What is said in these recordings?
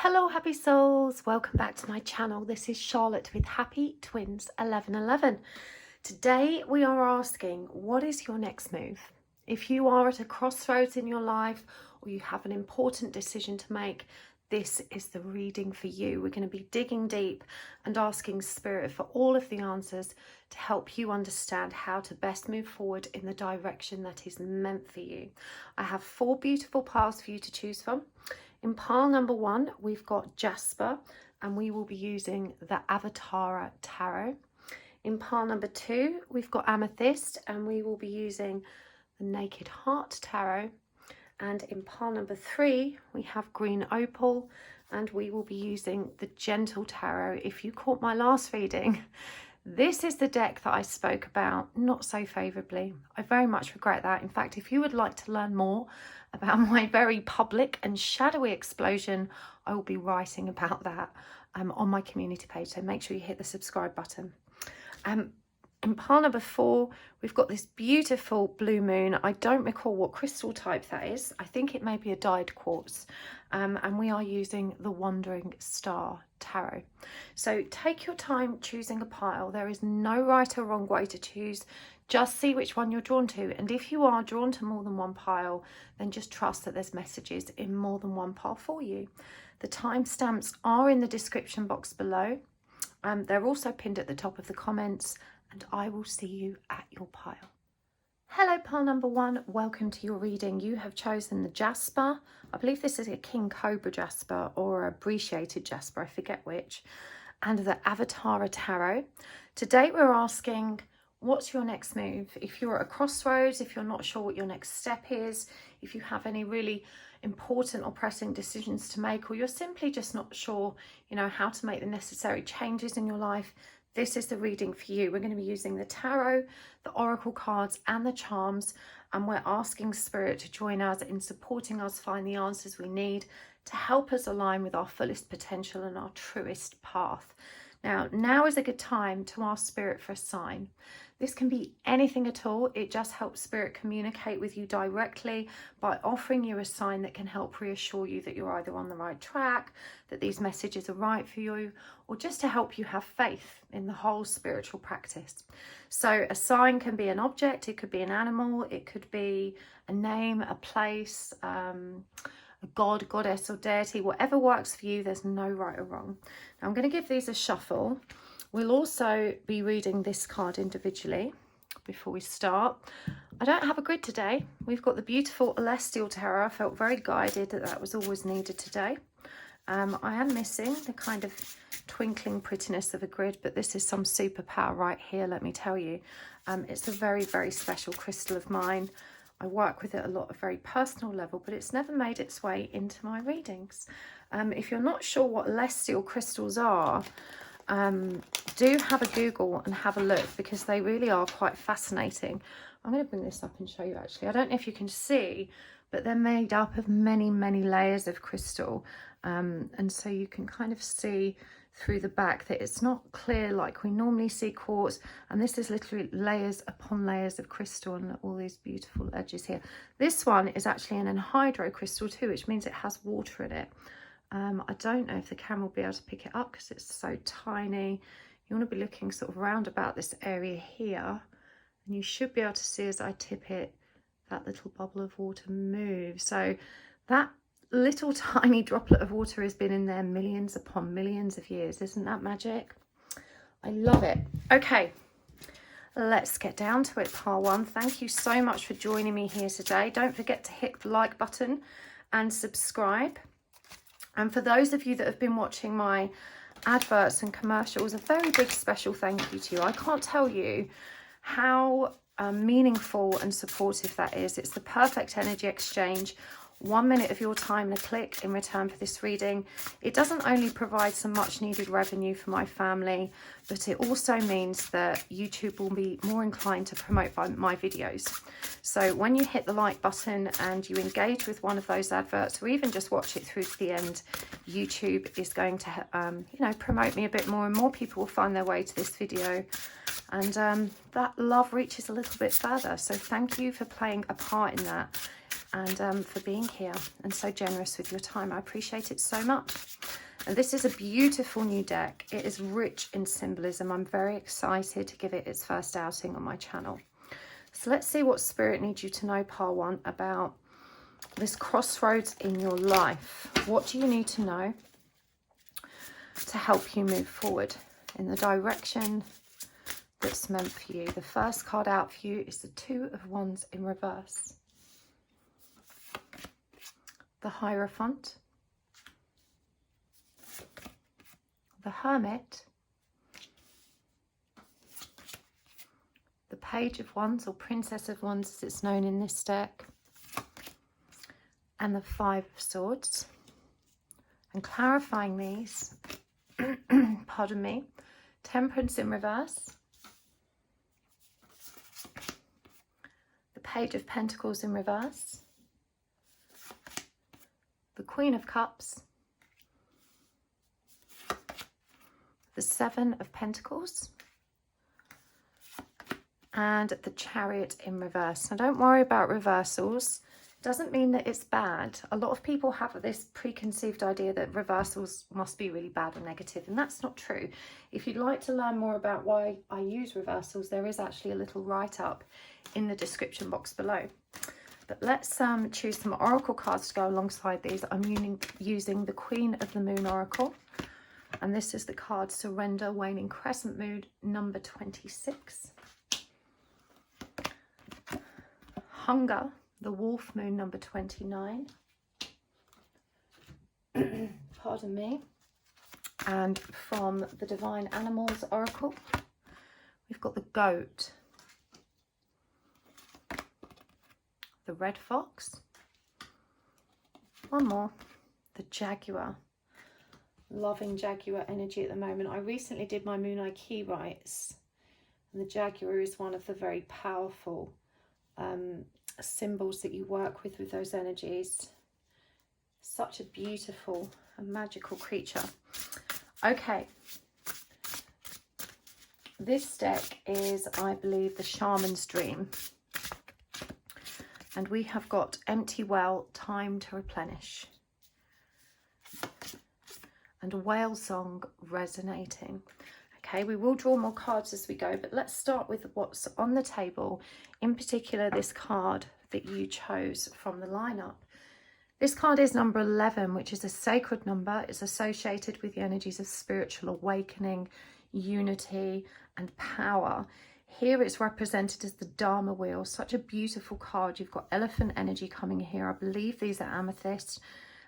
Hello happy souls, welcome back to my channel. This is Charlotte with Happy Twins 1111. Today we are asking, what is your next move? If you are at a crossroads in your life or you have an important decision to make, this is the reading for you. We're going to be digging deep and asking Spirit for all of the answers to help you understand how to best move forward in the direction that is meant for you. I have 4 beautiful piles for you to choose from. In pile number 1, we've got Jasper, and we will be using the Avatara Tarot. In pile number 2, we've got Amethyst, and we will be using the Naked Heart Tarot. And in pile number 3, we have Green Opal, and we will be using the Gentle Tarot. If you caught my last reading, this is the deck that I spoke about not so favourably. I very much regret that. In fact, if you would like to learn more about my very public and shadowy explosion, I will be writing about that on my community page. So make sure you hit the subscribe button. In pile number 4, we've got this beautiful blue moon. I don't recall what crystal type that is. I think it may be a dyed quartz. And we are using the Wandering Star Tarot. So take your time choosing a pile. There is no right or wrong way to choose. Just see which one you're drawn to. And if you are drawn to more than one pile, then just trust that there's messages in more than one pile for you. The timestamps are in the description box below. They're also pinned at the top of the comments. And I will see you at your pile. Hello, pile number 1. Welcome to your reading. You have chosen the Jasper. I believe this is a King Cobra Jasper or a Appreciated Jasper. I forget which. And the Avatara Tarot. Today we're asking, what's your next move? If you're at a crossroads, if you're not sure what your next step is, if you have any really important or pressing decisions to make, or you're simply just not sure, how to make the necessary changes in your life, this is the reading for you. We're going to be using the tarot, the oracle cards and the charms, and we're asking Spirit to join us in supporting us find the answers we need to help us align with our fullest potential and our truest path. Now is a good time to ask Spirit for a sign. This can be anything at all. It just helps Spirit communicate with you directly by offering you a sign that can help reassure you that you're either on the right track, that these messages are right for you, or just to help you have faith in the whole spiritual practice. So a sign can be an object, it could be an animal, it could be a name, a place, a god, goddess or deity, whatever works for you. There's no right or wrong. Now I'm going to give these a shuffle. We'll also be reading this card individually before we start. I don't have a grid today. We've got the beautiful Celestial Tarot. I felt very guided that was always needed today. I am missing the kind of twinkling prettiness of a grid, but this is some superpower right here, let me tell you. It's a very, very special crystal of mine. I work with it a lot at a very personal level, but it's never made its way into my readings. If you're not sure what celestial crystals are, do have a Google and have a look, because they really are quite fascinating. I'm going to bring this up and show you actually. I don't know if you can see, but they're made up of many, many layers of crystal. And so you can kind of see through the back that it's not clear like we normally see quartz, and this is literally layers upon layers of crystal and all these beautiful edges here. This one is actually an anhydro crystal too, which means it has water in it. I don't know if the camera will be able to pick it up because it's so tiny. You want to be looking sort of round about this area here, and you should be able to see as I tip it, that little bubble of water moves. So that little tiny droplet of water has been in there millions upon millions of years. Isn't that magic? I love it. Okay, let's get down to it, pile 1. Thank you so much for joining me here today. Don't forget to hit the like button and subscribe. And for those of you that have been watching my adverts and commercials, a very big special thank you to you. I can't tell you how meaningful and supportive that is. It's the perfect energy exchange. 1 minute of your time and a click in return for this reading. It doesn't only provide some much needed revenue for my family, but it also means that YouTube will be more inclined to promote my videos. So when you hit the like button and you engage with one of those adverts, or even just watch it through to the end, YouTube is going to promote me a bit more, and more people will find their way to this video, and that love reaches a little bit further. So thank you for playing a part in that. and for being here and so generous with your time. I appreciate it so much. And this is a beautiful new deck. It is rich in symbolism. I'm very excited to give it its first outing on my channel. So let's see what Spirit needs you to know, Pile 1, about this crossroads in your life. What do you need to know to help you move forward in the direction that's meant for you? The first card out for you is the Two of Wands in reverse. The Hierophant. The Hermit. The Page of Wands, or Princess of Wands as it's known in this deck. And the Five of Swords. And clarifying these, pardon me, Temperance in reverse. The Page of Pentacles in reverse. The Queen of Cups. The Seven of Pentacles. And the Chariot in reverse. Now don't worry about reversals. Doesn't mean that it's bad. A lot of people have this preconceived idea that reversals must be really bad or negative, and that's not true. If you'd like to learn more about why I use reversals, there is actually a little write-up in the description box below. But let's choose some oracle cards to go alongside these. I'm using the Queen of the Moon Oracle, and this is the card Surrender, Waning Crescent Moon, number 26. Hunger, the Wolf Moon, number 29. Pardon me. And from the Divine Animals Oracle, we've got the Goat, the Red Fox, one more, the Jaguar. Loving Jaguar energy at the moment. I recently did my Moon Eye key rites, and the Jaguar is one of the very powerful symbols that you work with those energies. Such a beautiful and magical creature. Okay, this deck is, I believe, the Shaman's Dream, and we have got Empty Well, Time to Replenish, and Whale Song, Resonating. Okay, we will draw more cards as we go, but let's start with what's on the table, in particular this card that you chose from the lineup. This card is number 11, which is a sacred number. It's associated with the energies of spiritual awakening, unity, and power. Here it's represented as the Dharma wheel. Such a beautiful card. You've got elephant energy coming here. I believe these are amethyst.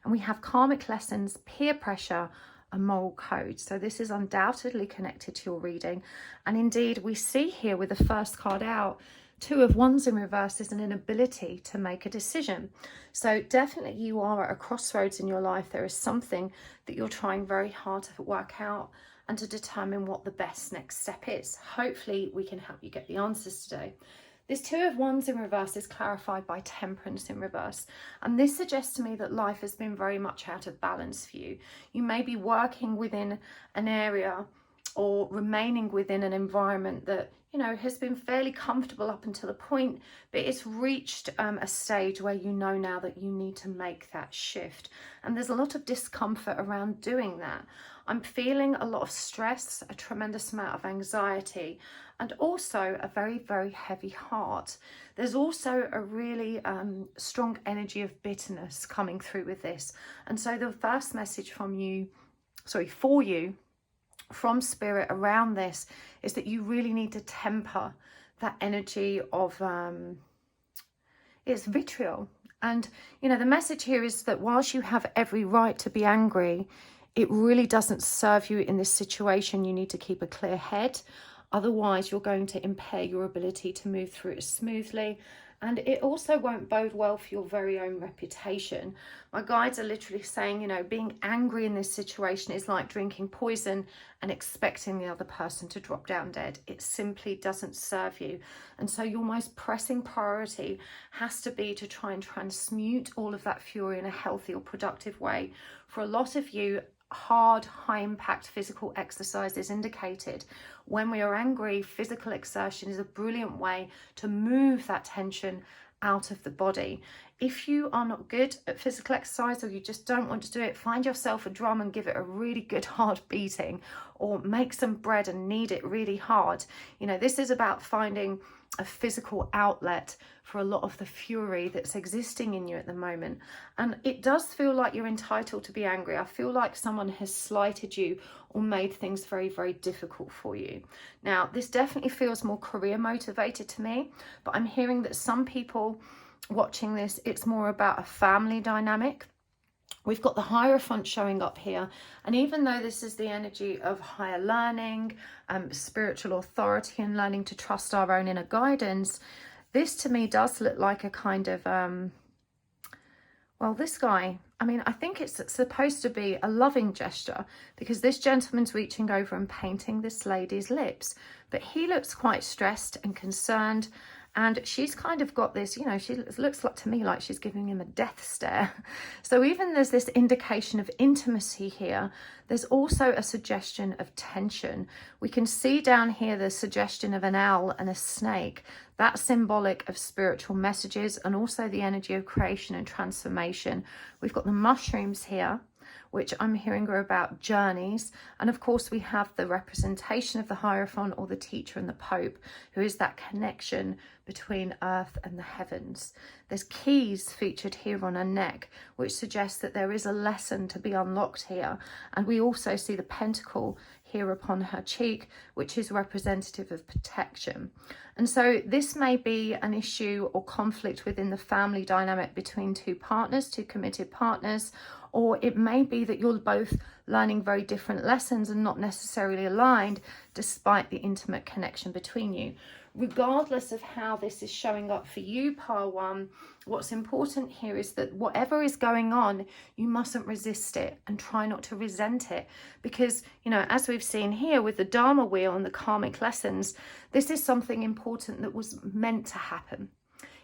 And we have karmic lessons, peer pressure, a moral code. So this is undoubtedly connected to your reading. And indeed, we see here with the first card out, Two of Wands in reverse is an inability to make a decision. So definitely you are at a crossroads in your life. There is something that you're trying very hard to work out and to determine what the best next step is. Hopefully we can help you get the answers today. This Two of Wands in reverse is clarified by Temperance in reverse. And this suggests to me that life has been very much out of balance for you. You may be working within an area or remaining within an environment that, you know, has been fairly comfortable up until a point, but it's reached a stage where you know now that you need to make that shift. And there's a lot of discomfort around doing that. I'm feeling a lot of stress, a tremendous amount of anxiety, and also a very, very heavy heart. There's also a really strong energy of bitterness coming through with this. And so the first message from you, for you, from Spirit around this is that you really need to temper that energy of it's vitriol. And you know, the message here is that whilst you have every right to be angry, it really doesn't serve you in this situation. You need to keep a clear head, otherwise you're going to impair your ability to move through it smoothly. And it also won't bode well for your very own reputation. My guides are literally saying, you know, being angry in this situation is like drinking poison and expecting the other person to drop down dead. It simply doesn't serve you. And so your most pressing priority has to be to try and transmute all of that fury in a healthy or productive way. For a lot of you, hard, high-impact physical exercise is indicated. When we are angry, physical exertion is a brilliant way to move that tension out of the body. if you are not good at physical exercise, or you just don't want to do it, find yourself a drum and give it a really good hard beating, or make some bread and knead it really hard. You know, this is about finding a physical outlet for a lot of the fury that's existing in you at the moment. And it does feel like you're entitled to be angry. I feel like someone has slighted you or made things very, very difficult for you. Now, this definitely feels more career motivated to me, but I'm hearing that some people watching this, it's more about a family dynamic. We've got the Hierophant showing up here, and even though this is the energy of higher learning, spiritual authority, and learning to trust our own inner guidance, this to me does look like a kind of well, this guy, I mean, I think it's supposed to be a loving gesture, because this gentleman's reaching over and painting this lady's lips, but he looks quite stressed and concerned. And she's kind of got this, you know, she looks like to me like she's giving him a death stare. So even there's this indication of intimacy here, there's also a suggestion of tension. We can see down here the suggestion of an owl and a snake. That's symbolic of spiritual messages, and also the energy of creation and transformation. We've got the mushrooms here, which I'm hearing are about journeys. And of course, we have the representation of the Hierophant, or the teacher, and the Pope, who is that connection between earth and the heavens. There's keys featured here on her neck, which suggests that there is a lesson to be unlocked here. And we also see the pentacle here upon her cheek, which is representative of protection. And so this may be an issue or conflict within the family dynamic between two partners, two committed partners, or it may be that you're both learning very different lessons and not necessarily aligned, despite the intimate connection between you. Regardless of how this is showing up for you, Pile 1, what's important here is that whatever is going on, you mustn't resist it and try not to resent it. Because, you know, as we've seen here with the Dharma wheel and the karmic lessons, this is something important that was meant to happen.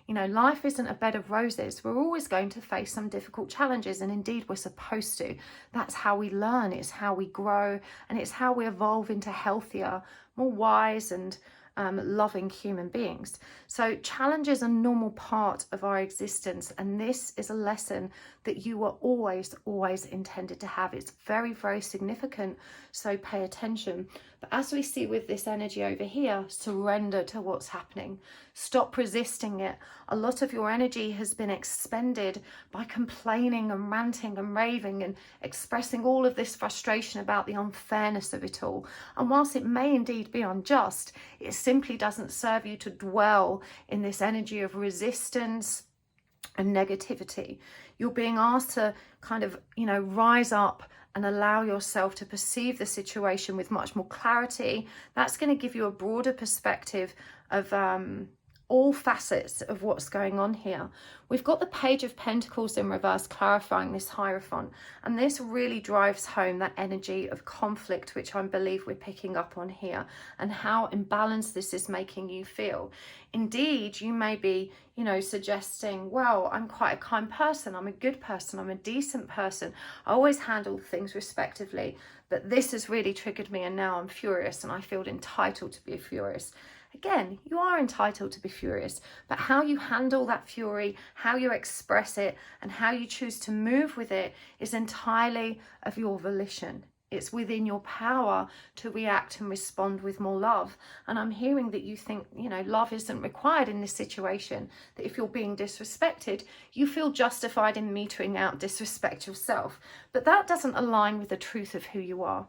You know, life isn't a bed of roses. We're always going to face some difficult challenges, and indeed we're supposed to. That's how we learn, it's how we grow, and it's how we evolve into healthier, more wise and loving human beings. So challenges are a normal part of our existence, and this is a lesson that you were always intended to have. It's very, very significant, so pay attention. But as we see with this energy over here, surrender to what's happening. Stop resisting it. A lot of your energy has been expended by complaining and ranting and raving and expressing all of this frustration about the unfairness of it all. And whilst it may indeed be unjust, it simply doesn't serve you to dwell in this energy of resistance and negativity. You're being asked to kind of, you know, rise up and allow yourself to perceive the situation with much more clarity. That's going to give you a broader perspective of all facets of what's going on here. We've got the Page of Pentacles in reverse, clarifying this Hierophant, and this really drives home that energy of conflict, which I believe we're picking up on here, and how imbalanced this is making you feel. Indeed, you may be, you know, suggesting, well, I'm quite a kind person, I'm a good person, I'm a decent person, I always handle things respectively, but this has really triggered me and now I'm furious and I feel entitled to be furious. Again, you are entitled to be furious, but how you handle that fury, how you express it, and how you choose to move with it is entirely of your volition. It's within your power to react and respond with more love. And I'm hearing that you think, you know, love isn't required in this situation, that if you're being disrespected, you feel justified in metering out disrespect yourself. But that doesn't align with the truth of who you are.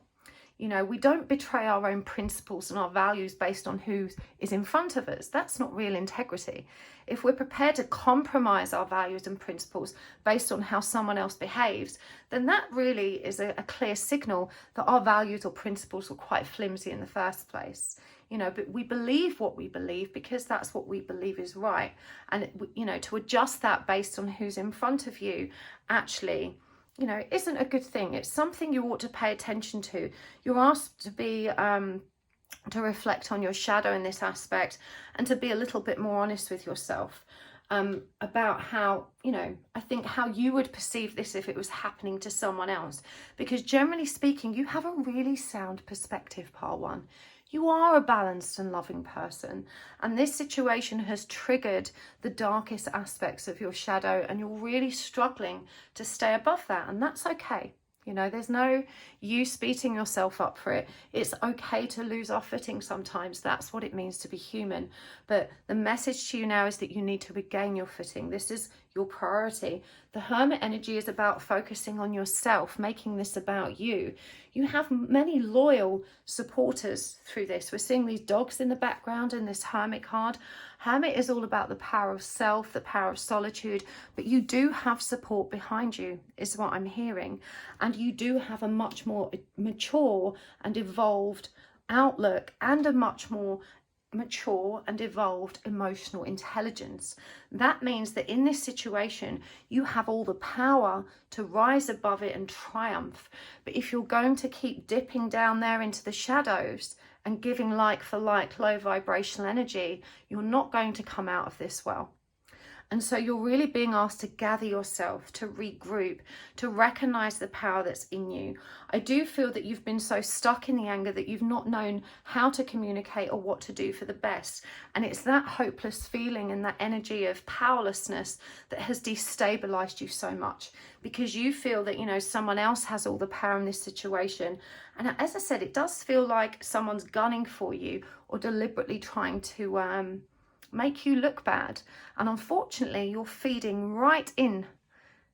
You know, we don't betray our own principles and our values based on who is in front of us. That's not real integrity. If we're prepared to compromise our values and principles based on how someone else behaves, then that really is a clear signal that our values or principles were quite flimsy in the first place. You know, but we believe what we believe because that's what we believe is right. And, you know, to adjust that based on who's in front of you actually, you know, isn't a good thing. It's something you ought to pay attention to. You're asked to be, to reflect on your shadow in this aspect and to be a little bit more honest with yourself about how, you know, I think how you would perceive this if it was happening to someone else. Because generally speaking, you have a really sound perspective, Pile 1. You are a balanced and loving person, and this situation has triggered the darkest aspects of your shadow, and you're really struggling to stay above that, and that's okay. You know, there's no use beating yourself up for it. It's okay to lose our footing sometimes. That's what it means to be human. But the message to you now is that you need to regain your footing. This is your priority. The Hermit energy is about focusing on yourself, making this about you. You have many loyal supporters through this. We're seeing these dogs in the background in this Hermit card. Hermit is all about the power of self, the power of solitude, but you do have support behind you, is what I'm hearing. And you do have a much more mature and evolved outlook and a much more mature and evolved emotional intelligence. That means that in this situation, you have all the power to rise above it and triumph. But if you're going to keep dipping down there into the shadows and giving like for like low vibrational energy, you're not going to come out of this well. And so you're really being asked to gather yourself, to regroup, to recognize the power that's in you. I do feel that you've been so stuck in the anger that you've not known how to communicate or what to do for the best. And it's that hopeless feeling and that energy of powerlessness that has destabilized you so much, because you feel that, you know, someone else has all the power in this situation. And as I said, it does feel like someone's gunning for you or deliberately trying to make you look bad. And unfortunately, you're feeding right in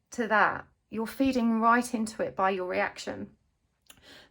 to that. You're feeding right into it by your reaction.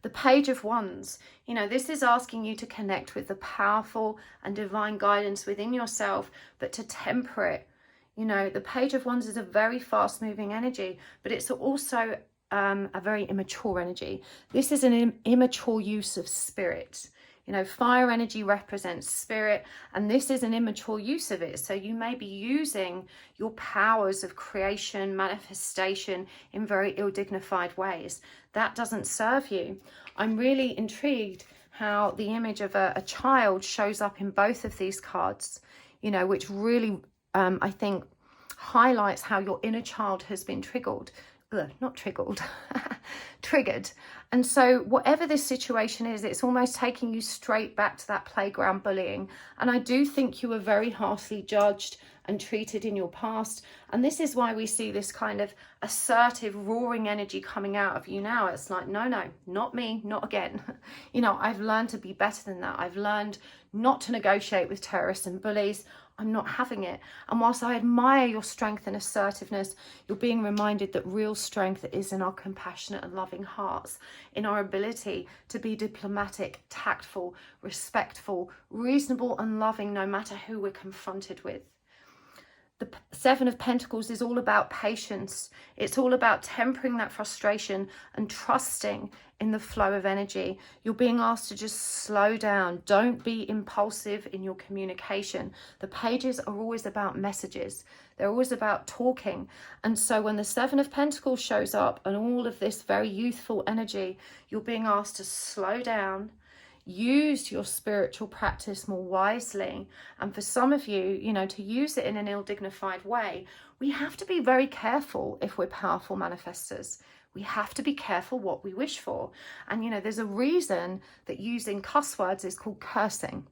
The Page of Wands, you know, this is asking you to connect with the powerful and divine guidance within yourself, but to temper it. You know, the Page of Wands is a very fast moving energy, but it's also a very immature energy. This is an immature use of spirit. You know, fire energy represents spirit, and this is an immature use of it. So you may be using your powers of creation, manifestation in very ill-dignified ways. That doesn't serve you. I'm really intrigued how the image of a child shows up in both of these cards, you know, which really, I think, highlights how your inner child has been triggered. Triggered. And so whatever this situation is, it's almost taking you straight back to that playground bullying. And I do think you were very harshly judged and treated in your past. And this is why we see this kind of assertive, roaring energy coming out of you now. It's like, no, not me, not again. You know, I've learned to be better than that. I've learned not to negotiate with terrorists and bullies. I'm not having it. And whilst I admire your strength and assertiveness, you're being reminded that real strength is in our compassionate and loving hearts, in our ability to be diplomatic, tactful, respectful, reasonable and loving no matter who we're confronted with. The Seven of Pentacles is all about patience. It's all about tempering that frustration and trusting in the flow of energy. You're being asked to just slow down. Don't be impulsive in your communication. The pages are always about messages. They're always about talking. And so when the Seven of Pentacles shows up and all of this very youthful energy, you're being asked to slow down, use your spiritual practice more wisely. And for some of you, you know, to use it in an ill-dignified way, we have to be very careful if we're powerful manifestors. We have to be careful what we wish for. And, you know, there's a reason that using cuss words is called cursing.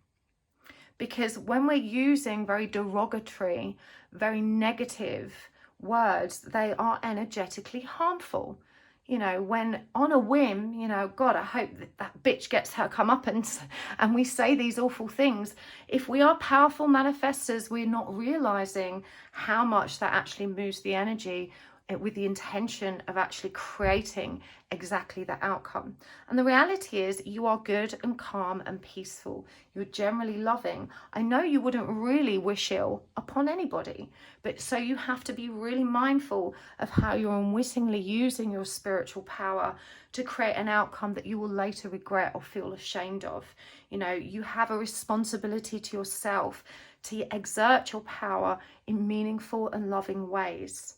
Because when we're using very derogatory, very negative words, they are energetically harmful. You know, when on a whim, you know, God, I hope that bitch gets her comeuppance, and we say these awful things. If we are powerful manifestors, we're not realizing how much that actually moves the energy with the intention of actually creating exactly the outcome. And the reality is you are good and calm and peaceful. You're generally loving. I know you wouldn't really wish ill upon anybody, but so you have to be really mindful of how you're unwittingly using your spiritual power to create an outcome that you will later regret or feel ashamed of. You know, you have a responsibility to yourself to exert your power in meaningful and loving ways,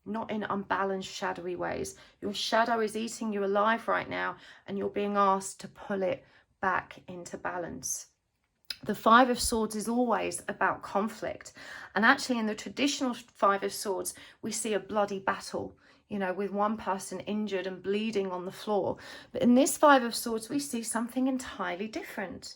not in unbalanced, shadowy ways. Your shadow is eating you alive right now, and you're being asked to pull it back into balance. The Five of Swords is always about conflict. And actually in the traditional Five of Swords, we see a bloody battle, you know, with one person injured and bleeding on the floor. But in this Five of Swords, we see something entirely different.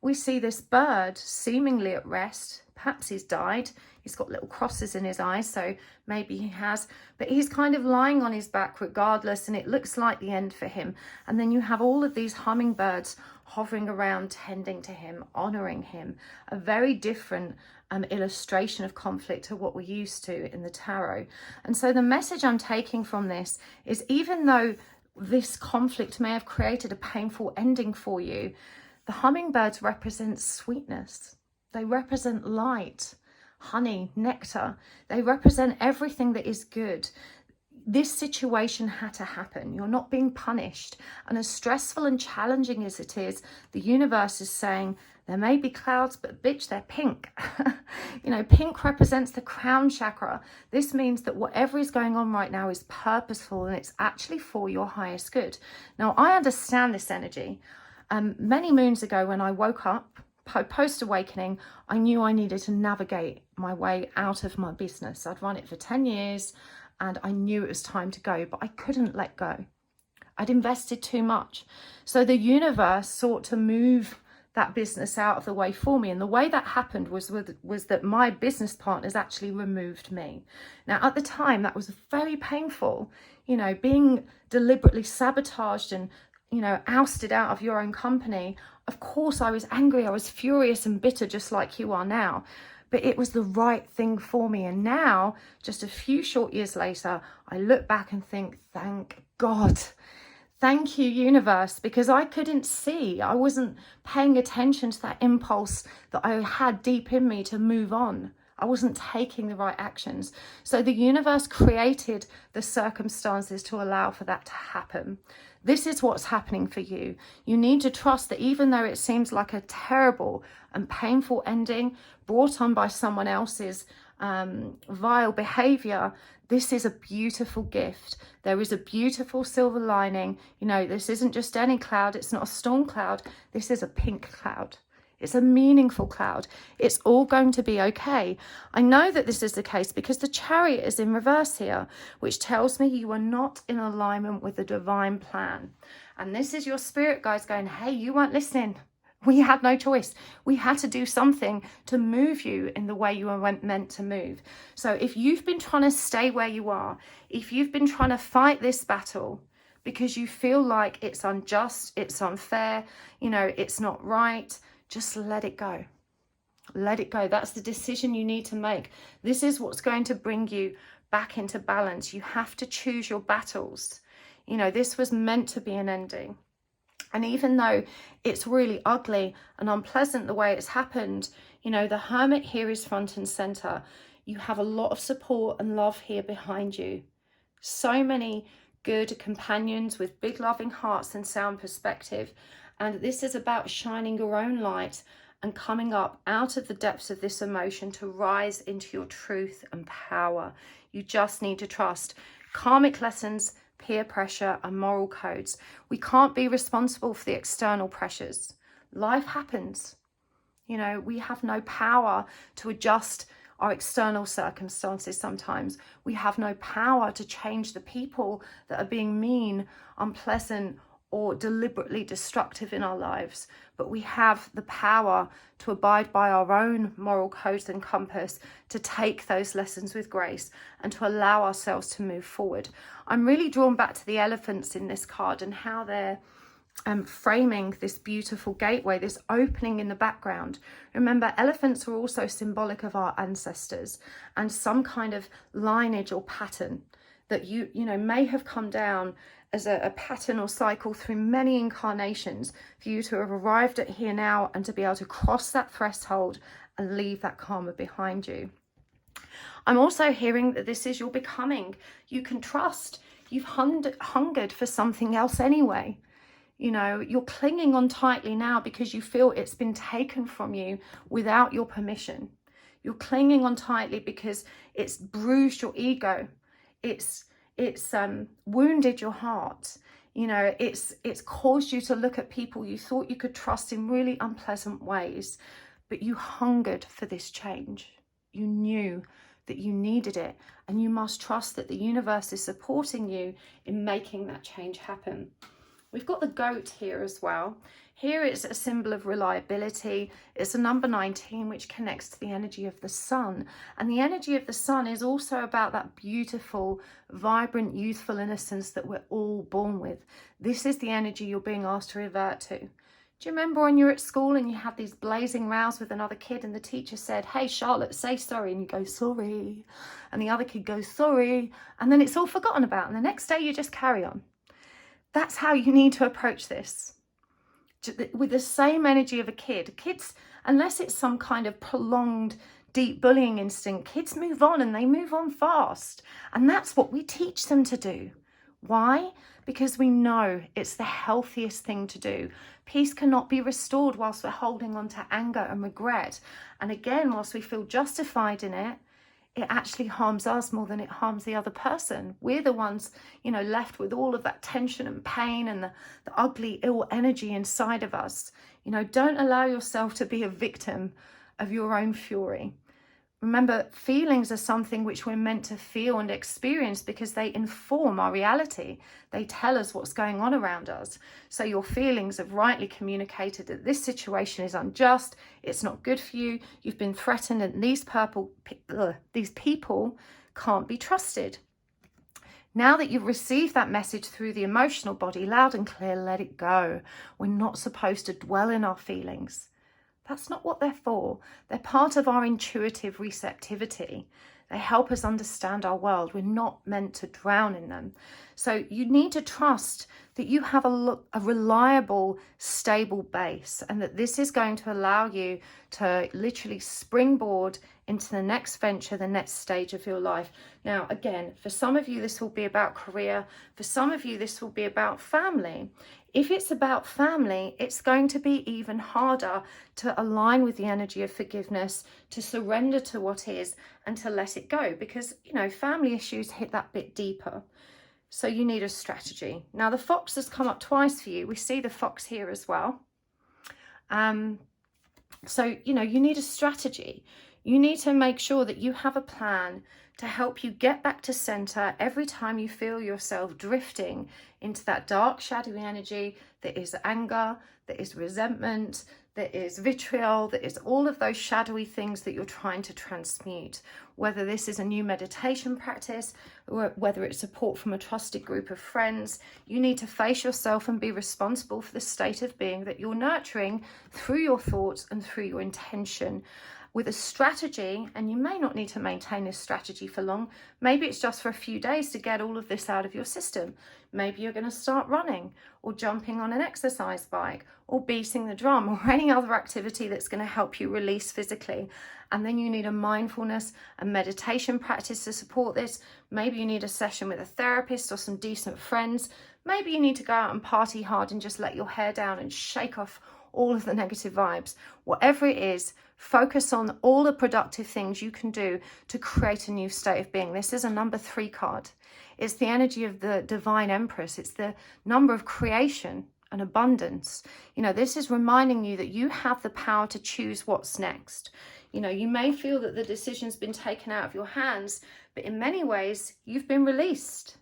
we see this bird seemingly at rest. Perhaps he's died. He's got little crosses in his eyes, so maybe he has. But he's kind of lying on his back regardless, and it looks like the end for him. And then you have all of these hummingbirds hovering around, tending to him, honouring him. A very different illustration of conflict to what we're used to in the tarot. And so the message I'm taking from this is, even though this conflict may have created a painful ending for you, the hummingbirds represent sweetness. They represent light, honey, nectar. They represent everything that is good. This situation had to happen. You're not being punished. And as stressful and challenging as it is, the universe is saying, there may be clouds, but bitch, they're pink. You know, pink represents the crown chakra. This means that whatever is going on right now is purposeful, and it's actually for your highest good. Now, I understand this energy. Many moons ago, when I woke up, post-awakening, I knew I needed to navigate my way out of my business. I'd run it for 10 years and I knew it was time to go, but I couldn't let go. I'd invested too much. So the universe sought to move that business out of the way for me. And the way that happened was that my business partners actually removed me. Now, at the time, that was very painful, you know, being deliberately sabotaged and, you know, ousted out of your own company. Of course, I was angry. I was furious and bitter, just like you are now. But it was the right thing for me. And now, just a few short years later, I look back and think, thank God. Thank you, universe, because I couldn't see. I wasn't paying attention to that impulse that I had deep in me to move on. I wasn't taking the right actions. So the universe created the circumstances to allow for that to happen. This is what's happening for you. You need to trust that even though it seems like a terrible and painful ending brought on by someone else's vile behavior, this is a beautiful gift. There is a beautiful silver lining. You know, this isn't just any cloud. It's not a storm cloud. This is a pink cloud. It's a meaningful cloud. It's all going to be okay. I know that this is the case because the Chariot is in reverse here, which tells me you are not in alignment with the divine plan. And this is your spirit guides going, hey, you weren't listening. We had no choice. We had to do something to move you in the way you were meant to move. So if you've been trying to stay where you are, if you've been trying to fight this battle because you feel like it's unjust, it's unfair, you know, it's not right, just let it go. Let it go. That's the decision you need to make. This is what's going to bring you back into balance. You have to choose your battles. You know, this was meant to be an ending. And even though it's really ugly and unpleasant the way it's happened, you know, the Hermit here is front and center. You have a lot of support and love here behind you. So many good companions with big loving hearts and sound perspective. And this is about shining your own light and coming up out of the depths of this emotion to rise into your truth and power. You just need to trust. Karmic lessons, peer pressure and moral codes. We can't be responsible for the external pressures. Life happens. You know, we have no power to adjust our external circumstances sometimes. We have no power to change the people that are being mean, unpleasant, or deliberately destructive in our lives, but we have the power to abide by our own moral codes and compass, to take those lessons with grace and to allow ourselves to move forward. I'm really drawn back to the elephants in this card and how they're framing this beautiful gateway, this opening in the background. Remember, elephants are also symbolic of our ancestors and some kind of lineage or pattern that you know may have come down as a pattern or cycle through many incarnations for you to have arrived at here now and to be able to cross that threshold and leave that karma behind you. I'm also hearing that this is your becoming. You can trust. You've hungered for something else anyway. You know, you're clinging on tightly now because you feel it's been taken from you without your permission. You're clinging on tightly because it's bruised your ego. It's wounded your heart. You know, it's caused you to look at people you thought you could trust in really unpleasant ways, but you hungered for this change. You knew that you needed it, and you must trust that the universe is supporting you in making that change happen. We've got the goat here as well. Here it's a symbol of reliability. It's a number 19, which connects to the energy of the sun. And the energy of the sun is also about that beautiful, vibrant, youthful innocence that we're all born with. This is the energy you're being asked to revert to. Do you remember when you were at school and you had these blazing rows with another kid and the teacher said, hey, Charlotte, say sorry. And you go, sorry. And the other kid goes, sorry. And then it's all forgotten about. And the next day you just carry on. That's how you need to approach this. With the same energy of a kid. Kids, unless it's some kind of prolonged, deep bullying instinct, kids move on and they move on fast. And that's what we teach them to do. Why? Because we know it's the healthiest thing to do. Peace cannot be restored whilst we're holding on to anger and regret. And again, whilst we feel justified in it, it actually harms us more than it harms the other person. We're the ones, left with all of that tension and pain and the ugly, ill energy inside of us. Don't allow yourself to be a victim of your own fury. Remember, feelings are something which we're meant to feel and experience because they inform our reality. They tell us what's going on around us. So your feelings have rightly communicated that this situation is unjust, it's not good for you, you've been threatened, and these people can't be trusted. Now that you've received that message through the emotional body, loud and clear, let it go. We're not supposed to dwell in our feelings. That's not what they're for. They're part of our intuitive receptivity. They help us understand our world. We're not meant to drown in them. So you need to trust that you have a reliable, stable base, and that this is going to allow you to literally springboard into the next venture, the next stage of your life. Now, again, for some of you, this will be about career. For some of you, this will be about family. If it's about family, it's going to be even harder to align with the energy of forgiveness, to surrender to what is, and to let it go, because, family issues hit that bit deeper. So you need a strategy. Now, the fox has come up twice for you. We see the fox here as well. So, you need a strategy. You need to make sure that you have a plan to help you get back to center every time you feel yourself drifting into that dark, shadowy energy that is anger, that is resentment, that is vitriol, that is all of those shadowy things that you're trying to transmute. Whether this is a new meditation practice, or whether it's support from a trusted group of friends, you need to face yourself and be responsible for the state of being that you're nurturing through your thoughts and through your intention. With a strategy, and you may not need to maintain this strategy for long. Maybe it's just for a few days to get all of this out of your system. Maybe you're going to start running or jumping on an exercise bike or beating the drum or any other activity that's going to help you release physically. And then you need a mindfulness and meditation practice to support this. Maybe you need a session with a therapist or some decent friends. Maybe you need to go out and party hard and just let your hair down and shake off all of the negative vibes. Whatever it is, focus on all the productive things you can do to create a new state of being. This is a number 3 card. It's the energy of the divine empress. It's the number of creation and abundance. This is reminding you that you have the power to choose what's next. You may feel that the decision's been taken out of your hands, but in many ways, you've been released.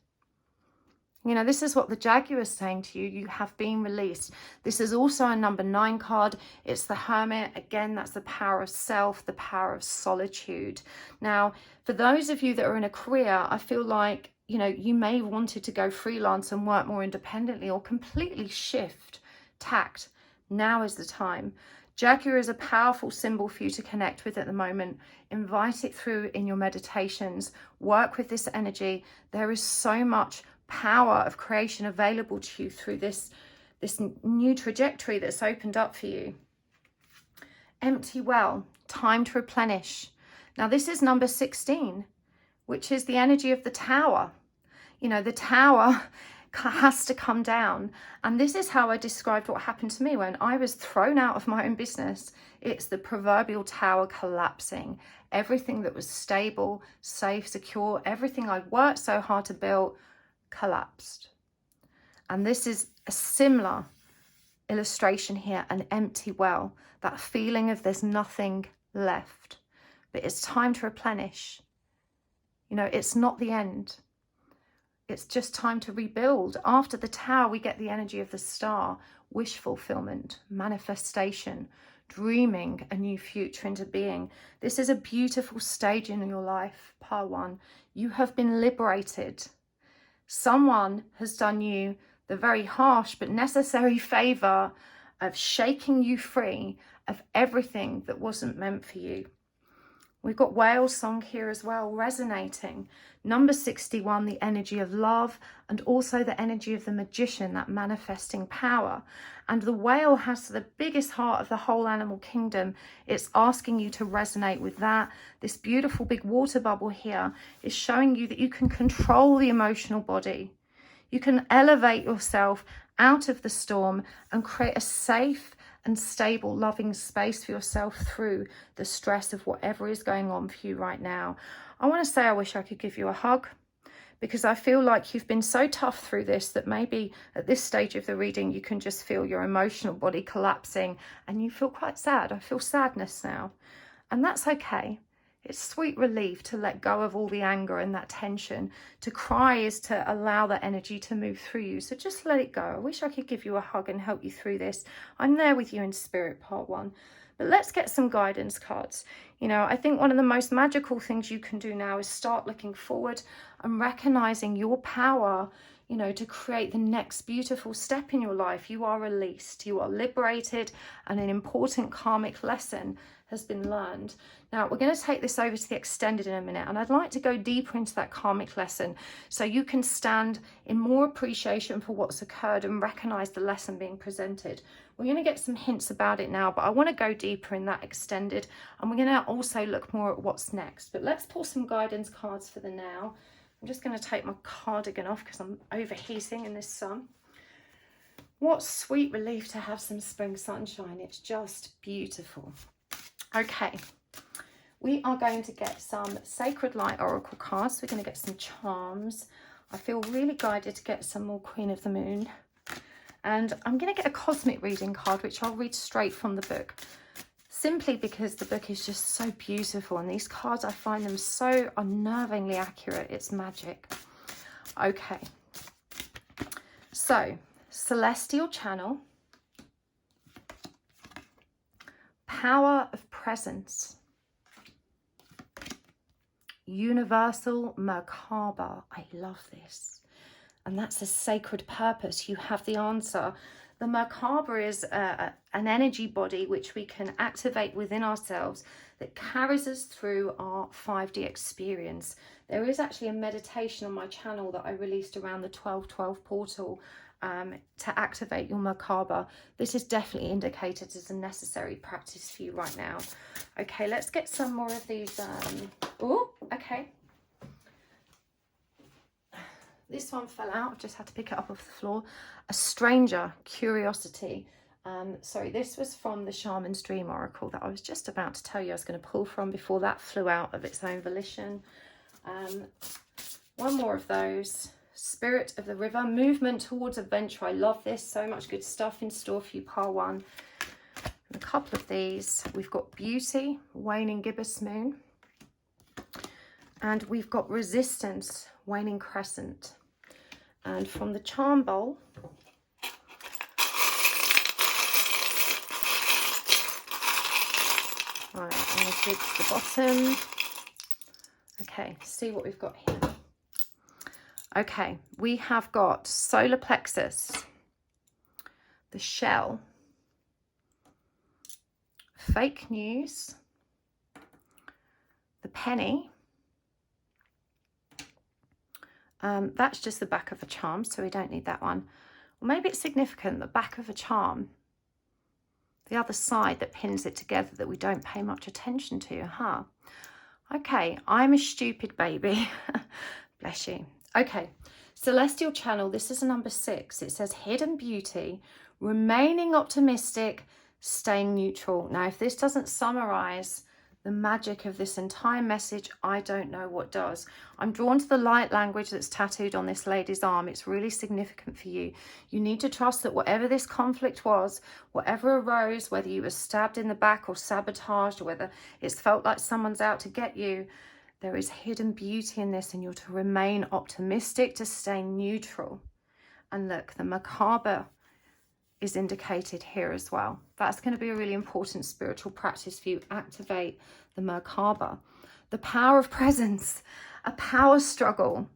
This is what the Jaguar is saying to you. You have been released. This is also a number 9 card. It's the Hermit. Again, that's the power of self, the power of solitude. Now, for those of you that are in a career, I feel like, you may have wanted to go freelance and work more independently or completely shift tact. Now is the time. Jaguar is a powerful symbol for you to connect with at the moment. Invite it through in your meditations. Work with this energy. There is so much power of creation available to you through this new trajectory that's opened up for you. Empty well, time to replenish. Now this is number 16, which is the energy of the tower. The tower has to come down, and this is how I described what happened to me when I was thrown out of my own business. It's the proverbial tower collapsing. Everything that was stable, safe, secure, everything I worked so hard to build collapsed. And this is a similar illustration here, an empty well, that feeling of there's nothing left, but it's time to replenish. It's not the end. it's just time to rebuild. After the Tower, we get the energy of the Star, wish fulfillment, manifestation, dreaming a new future into being. This is a beautiful stage in your life, Pile 1. You have been liberated. Someone has done you the very harsh but necessary favor of shaking you free of everything that wasn't meant for you. We've got whale song here as well, resonating. Number 61, the energy of love, and also the energy of the magician, that manifesting power. And the whale has the biggest heart of the whole animal kingdom. It's asking you to resonate with that. This beautiful big water bubble here is showing you that you can control the emotional body. You can elevate yourself out of the storm and create a safe and stable, loving space for yourself through the stress of whatever is going on for you right now. I want to say I wish I could give you a hug, because I feel like you've been so tough through this that maybe at this stage of the reading you can just feel your emotional body collapsing and you feel quite sad. I feel sadness now, and that's okay. It's sweet relief to let go of all the anger and that tension. To cry is to allow that energy to move through you. So just let it go. I wish I could give you a hug and help you through this. I'm there with you in spirit, Part 1. But let's get some guidance cards. You know, I think one of the most magical things you can do now is start looking forward and recognizing your power, you know, to create the next beautiful step in your life. You are released, you are liberated, and an important karmic lesson has been learned. Now, we're going to take this over to the extended in a minute, and I'd like to go deeper into that karmic lesson so you can stand in more appreciation for what's occurred and recognize the lesson being presented. We're going to get some hints about it now, but I want to go deeper in that extended, and we're going to also look more at what's next. But let's pull some guidance cards for the now. I'm just going to take my cardigan off because I'm overheating in this sun. What sweet relief to have some spring sunshine. It's just beautiful. Okay, we are going to get some Sacred Light Oracle cards. We're going to get some charms. I feel really guided to get some more Queen of the Moon. And I'm going to get a cosmic reading card, which I'll read straight from the book. Simply because the book is just so beautiful. And these cards, I find them so unnervingly accurate. It's magic. Okay. So, Celestial Channel. Power of Presence. Universal Merkaba. I love this. And that's a sacred purpose. You have the answer. The Merkaba is an energy body which we can activate within ourselves that carries us through our 5D experience. There is actually a meditation on my channel that I released around the 12/12 portal to activate your Merkaba. This is definitely indicated as a necessary practice for you right now. Okay, let's get some more of these. Oh, okay. This one fell out. I've just had to pick it up off the floor. A Stranger, Curiosity. Sorry, this was from the Shaman's Dream Oracle that I was just about to tell you I was going to pull from before that flew out of its own volition. One more of those. Spirit of the River, movement towards adventure. I love this. So much good stuff in store for you, Part 1. And a couple of these. We've got Beauty, Waning Gibbous Moon. And we've got Resistance, Waning Crescent. And from the Charm Bowl, right, I'm going to dig to the bottom. Okay, see what we've got here. Okay, we have got Solar Plexus, the Shell, Fake News, the Penny. That's just the back of a charm, so we don't need that one. Or maybe it's significant, the back of a charm, the other side that pins it together that we don't pay much attention to, huh? Okay, I'm a stupid baby. Bless you. Okay, Celestial Channel, this is a number 6. It says Hidden Beauty, remaining optimistic, staying neutral. Now, if this doesn't summarize the magic of this entire message, I don't know what does. I'm drawn to the light language that's tattooed on this lady's arm. It's really significant for you. You need to trust that whatever this conflict was, whatever arose, whether you were stabbed in the back or sabotaged, or whether it's felt like someone's out to get you, There is hidden beauty in this, and you're to remain optimistic, to stay neutral. And look, the macabre is indicated here as well. That's going to be a really important spiritual practice for you. Activate the macabre. The power of presence, a power struggle.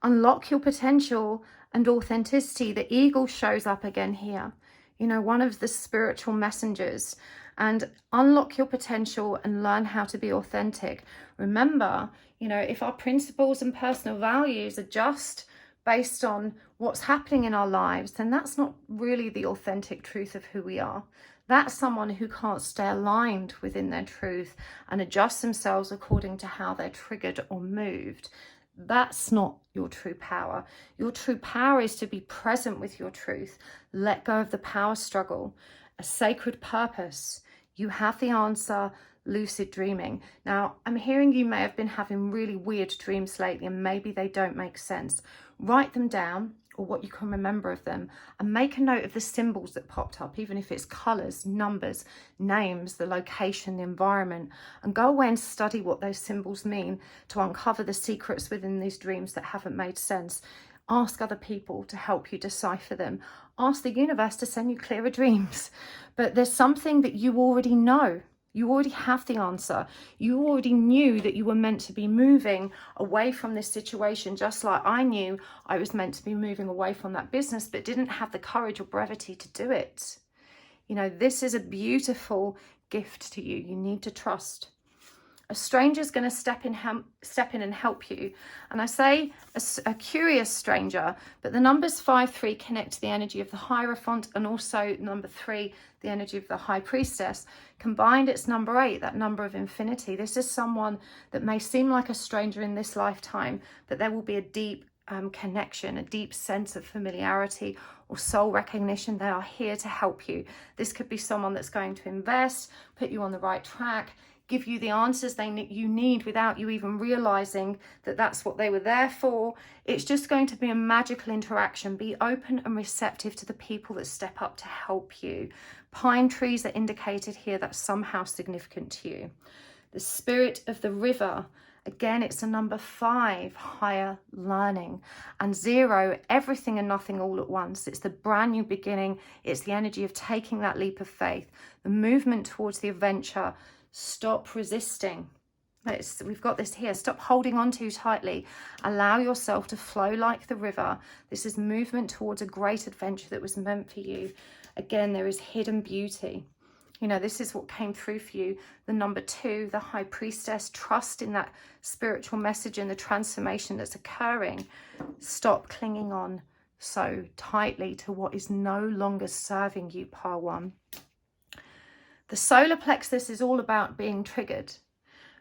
Unlock your potential and authenticity. The eagle shows up again here. You know, one of the spiritual messengers. And unlock your potential and learn how to be authentic. Remember, you know, if our principles and personal values are just based on what's happening in our lives, then that's not really the authentic truth of who we are. That's someone who can't stay aligned within their truth and adjust themselves according to how they're triggered or moved. That's not your true power. Your true power is to be present with your truth. Let go of the power struggle. A sacred purpose. You have the answer. Lucid dreaming. Now, I'm hearing you may have been having really weird dreams lately, and maybe they don't make sense. Write them down, or what you can remember of them, and make a note of the symbols that popped up, even if it's colors, numbers, names, the location, the environment, and go away and study what those symbols mean to uncover the secrets within these dreams that haven't made sense. Ask other people to help you decipher them. Ask the universe to send you clearer dreams. But there's something that you already know. You already have the answer. You already knew that you were meant to be moving away from this situation, just like I knew I was meant to be moving away from that business, but didn't have the courage or brevity to do it. You know, this is a beautiful gift to you. You need to trust. A stranger's going to step in and help you. And I say a curious stranger, but the numbers 5, 3 connect to the energy of the Hierophant, and also number 3, the energy of the High Priestess. Combined, it's number 8, that number of infinity. This is someone that may seem like a stranger in this lifetime, but there will be a deep connection, a deep sense of familiarity or soul recognition. They are here to help you. This could be someone that's going to invest, put you on the right track, give you the answers you need without you even realizing that that's what they were there for. It's just going to be a magical interaction. Be open and receptive to the people that step up to help you. Pine trees are indicated here. That's somehow significant to you. The spirit of the river. Again, it's a number 5, higher learning. And 0, everything and nothing all at once. It's the brand new beginning. It's the energy of taking that leap of faith, the movement towards the adventure. Stop resisting. We've got this here. Stop holding on too tightly. Allow yourself to flow like the river. This is movement towards a great adventure that was meant for you. Again, there is hidden beauty. You know, this is what came through for you. The number 2, the High Priestess. Trust in that spiritual message and the transformation that's occurring. Stop clinging on so tightly to what is no longer serving you, Pile 1. The solar plexus is all about being triggered.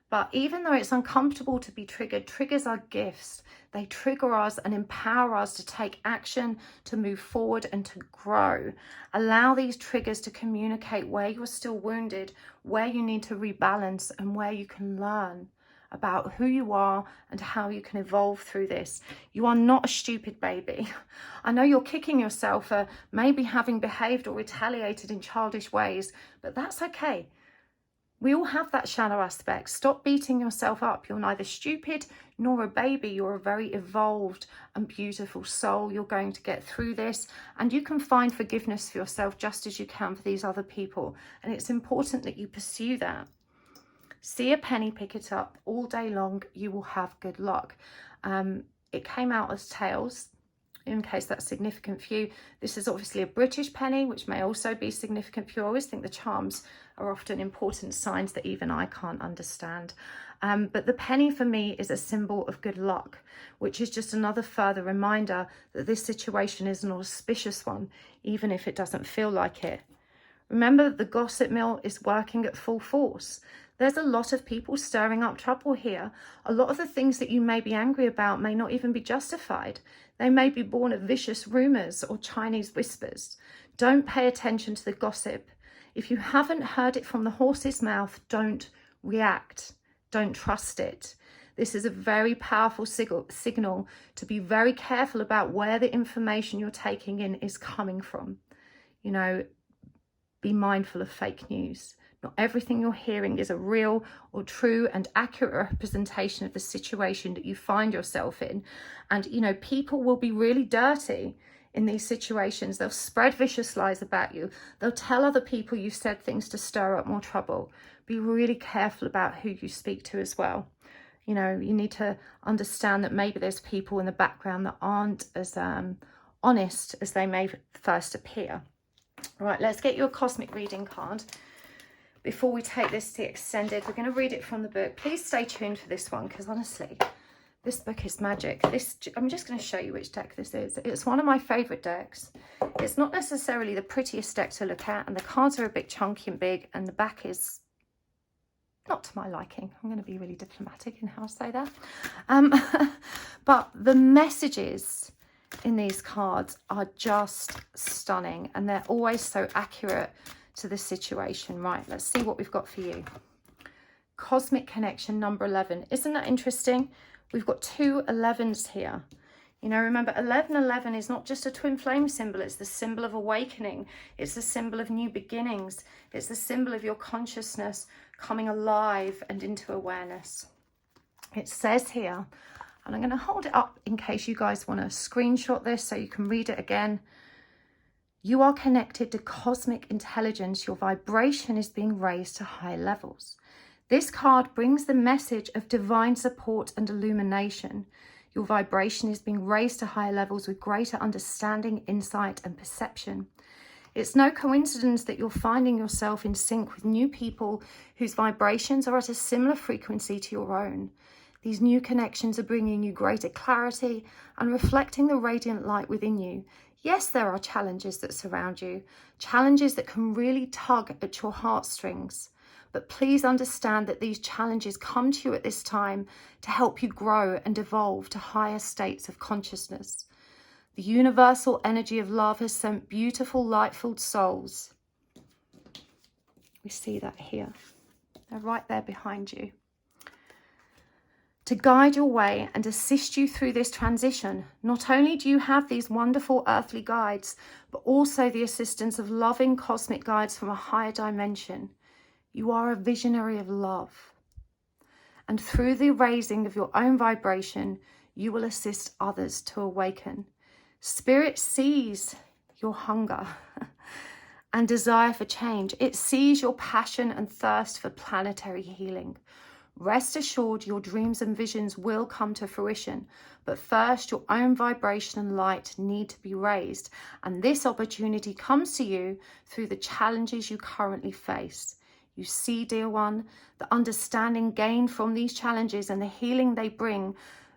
But even though it's uncomfortable to be triggered, triggers are gifts. They trigger us and empower us to take action, to move forward and to grow. Allow these triggers to communicate where you're still wounded, where you need to rebalance, and where you can learn about who you are and how you can evolve through this. You are not a stupid baby. I know you're kicking yourself for maybe having behaved or retaliated in childish ways, but that's okay. We all have that shadow aspect. Stop beating yourself up. You're neither stupid nor a baby. You're a very evolved and beautiful soul. You're going to get through this, and you can find forgiveness for yourself just as you can for these other people. And it's important that you pursue that. See a penny, pick it up. All day long, you will have good luck. It came out as tails, in case that's significant for you. This is obviously a British penny, which may also be significant for you. I always think the charms are often important signs that even I can't understand. But the penny for me is a symbol of good luck, which is just another further reminder that this situation is an auspicious one, even if it doesn't feel like it. Remember that the gossip mill is working at full force. There's a lot of people stirring up trouble here. A lot of the things that you may be angry about may not even be justified. They may be born of vicious rumours or Chinese whispers. Don't pay attention to the gossip. If you haven't heard it from the horse's mouth, don't react. Don't trust it. This is a very powerful signal to be very careful about where the information you're taking in is coming from. You know, be mindful of fake news. Not everything you're hearing is a real or true and accurate representation of the situation that you find yourself in. And, you know, people will be really dirty in these situations. They'll spread vicious lies about you. They'll tell other people you've said things to stir up more trouble. Be really careful about who you speak to as well. You know, you need to understand that maybe there's people in the background that aren't as honest as they may first appear. Right, let's get you a cosmic reading card. Before we take this to the extended, we're going to read it from the book. Please stay tuned for this one, because honestly, this book is magic. I'm just going to show you which deck this is. It's one of my favourite decks. It's not necessarily the prettiest deck to look at, and the cards are a bit chunky and big, and the back is not to my liking. I'm going to be really diplomatic in how I say that. But the messages in these cards are just stunning, and they're always so accurate to the situation. Right, let's see what we've got for you. Cosmic connection number 11. Isn't that interesting? We've got 2 11s here. You know, remember, 1111 is not just a twin flame symbol. It's the symbol of awakening. It's the symbol of new beginnings. It's the symbol of your consciousness coming alive and into awareness. It says here, and I'm going to hold it up in case you guys want to screenshot this so you can read it again. You are connected to cosmic intelligence. Your vibration is being raised to high levels. This card brings the message of divine support and illumination. Your vibration is being raised to higher levels with greater understanding, insight, and perception. It's no coincidence that you're finding yourself in sync with new people whose vibrations are at a similar frequency to your own. These new connections are bringing you greater clarity and reflecting the radiant light within you. Yes, there are challenges that surround you, challenges that can really tug at your heartstrings. But please understand that these challenges come to you at this time to help you grow and evolve to higher states of consciousness. The universal energy of love has sent beautiful, light-filled souls. We see that here. They're right there behind you. To guide your way and assist you through this transition. Not only do you have these wonderful earthly guides, but also the assistance of loving cosmic guides from a higher dimension. You are a visionary of love. And through the raising of your own vibration, you will assist others to awaken. Spirit sees your hunger and desire for change. It sees your passion and thirst for planetary healing. Rest assured, your dreams and visions will come to fruition, but first your own vibration and light need to be raised, and this opportunity comes to you through the challenges you currently face. You see, dear one, the understanding gained from these challenges and the healing they bring,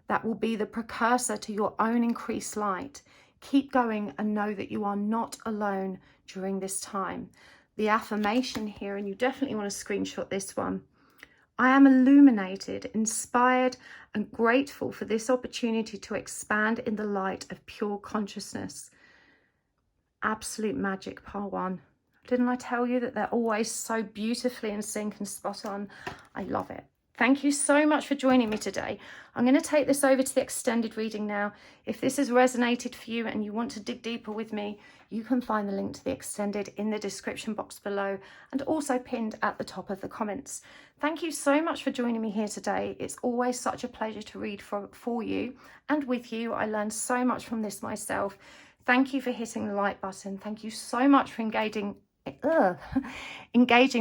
that will be the precursor to your own increased light. Keep going and know that you are not alone during this time. The affirmation here, and you definitely want to screenshot this one. I am illuminated, inspired, and grateful for this opportunity to expand in the light of pure consciousness. Absolute magic, part 1. Didn't I tell you that they're always so beautifully in sync and spot on? I love it. Thank you so much for joining me today. I'm going to take this over to the extended reading now. If this has resonated for you and you want to dig deeper with me, you can find the link to the extended in the description box below and also pinned at the top of the comments. Thank you so much for joining me here today. It's always such a pleasure to read for you and with you. I learned so much from this myself. Thank you for hitting the like button. Thank you so much for engaging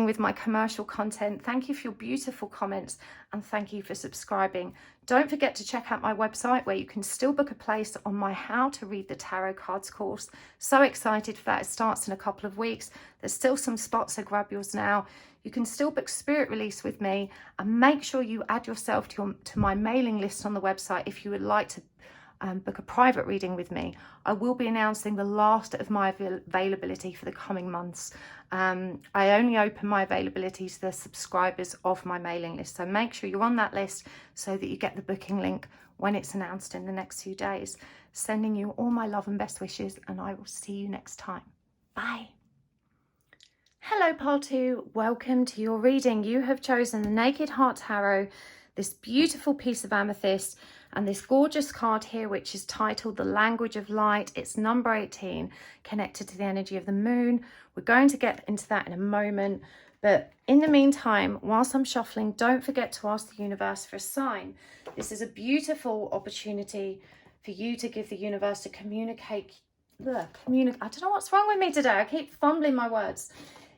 with my commercial content. Thank you for your beautiful comments, and thank you for subscribing. Don't forget to check out my website where you can still book a place on my How to Read the Tarot Cards course. So excited for that. It starts in a couple of weeks. There's still some spots, so grab yours now. You can still book Spirit Release with me, and make sure you add yourself to my mailing list on the website if you would like to book a private reading with me. I will be announcing the last of my availability for the coming months. I only open my availability to the subscribers of my mailing list, so make sure you're on that list so that you get the booking link when it's announced in the next few days. Sending you all my love and best wishes, and I will see you next time. Bye. Hello, Pile 2. Welcome to your reading. You have chosen the Naked Heart Tarot, this beautiful piece of amethyst, and this gorgeous card here, which is titled The Language of Light. It's number 18, connected to the energy of the moon. We're going to get into that in a moment. But in the meantime, whilst I'm shuffling, don't forget to ask the universe for a sign. This is a beautiful opportunity for you to give the universe to communicate. I don't know what's wrong with me today. I keep fumbling my words.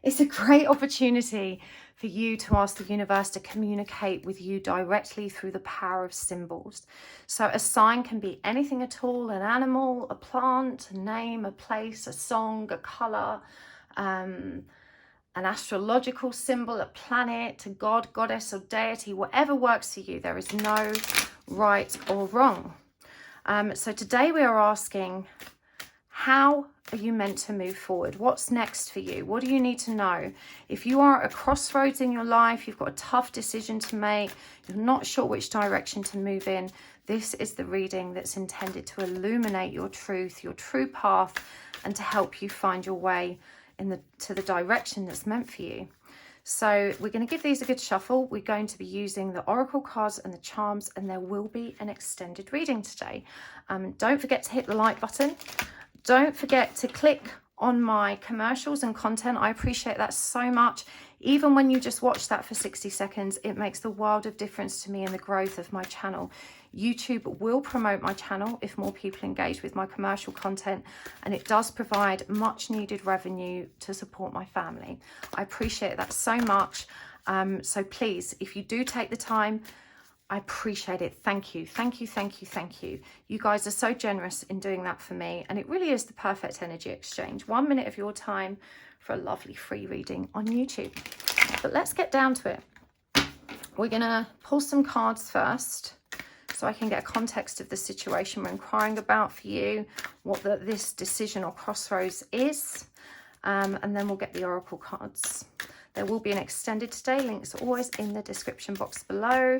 It's a great opportunity for you to ask the universe to communicate with you directly through the power of symbols. So a sign can be anything at all: an animal, a plant, a name, a place, a song, a color, an astrological symbol, a planet, a god, goddess, or deity, whatever works for you. There is no right or wrong. So today we are asking, how are you meant to move forward? What's next for you? What do you need to know? If you are at a crossroads in your life, you've got a tough decision to make, you're not sure which direction to move in, this is the reading that's intended to illuminate your truth, your true path, and to help you find your way to the direction that's meant for you. So we're going to give these a good shuffle. We're going to be using the oracle cards and the charms, and there will be an extended reading today. Don't forget to hit the like button. Don't forget to click on my commercials and content. I appreciate that so much. Even when you just watch that for 60 seconds, it makes the world of difference to me in the growth of my channel. YouTube will promote my channel if more people engage with my commercial content, and it does provide much needed revenue to support my family. I appreciate that so much. So please, if you do take the time, I appreciate it. Thank you. Thank you. Thank you. Thank you. You guys are so generous in doing that for me. And it really is the perfect energy exchange. 1 minute of your time for a lovely free reading on YouTube. But let's get down to it. We're going to pull some cards first so I can get a context of the situation we're inquiring about for you, what this decision or crossroads is. And then we'll get the oracle cards. There will be an extended today. Links are always in the description box below.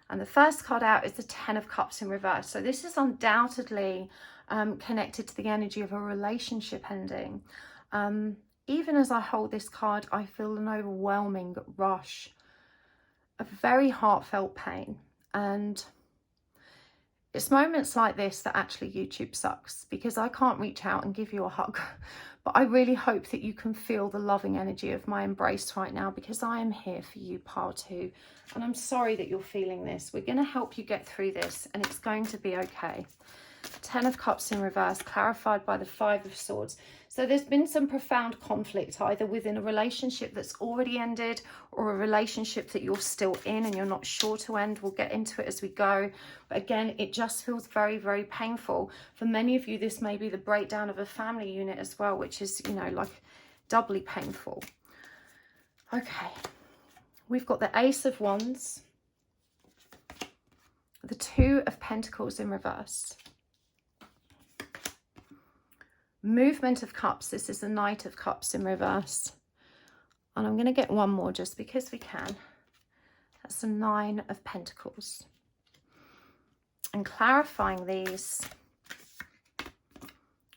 And the first card out is the Ten of Cups in reverse. So this is undoubtedly connected to the energy of a relationship ending. Even as I hold this card, I feel an overwhelming rush of very heartfelt pain. And it's moments like this that actually YouTube sucks, because I can't reach out and give you a hug. But I really hope that you can feel the loving energy of my embrace right now, because I am here for you, pile 2. And I'm sorry that you're feeling this. We're going to help you get through this, and it's going to be okay. 10 of Cups in reverse, clarified by the 5 of Swords. So there's been some profound conflict, either within a relationship that's already ended or a relationship that you're still in and you're not sure to end. We'll get into it as we go. But again, it just feels very, very painful. For many of you, this may be the breakdown of a family unit as well, which is, you know, like doubly painful. Okay. We've got the Ace of Wands, the 2 of Pentacles in reverse, Movement of Cups. This is the Knight of Cups in reverse. And I'm going to get one more just because we can. That's the 9 of Pentacles. And clarifying these,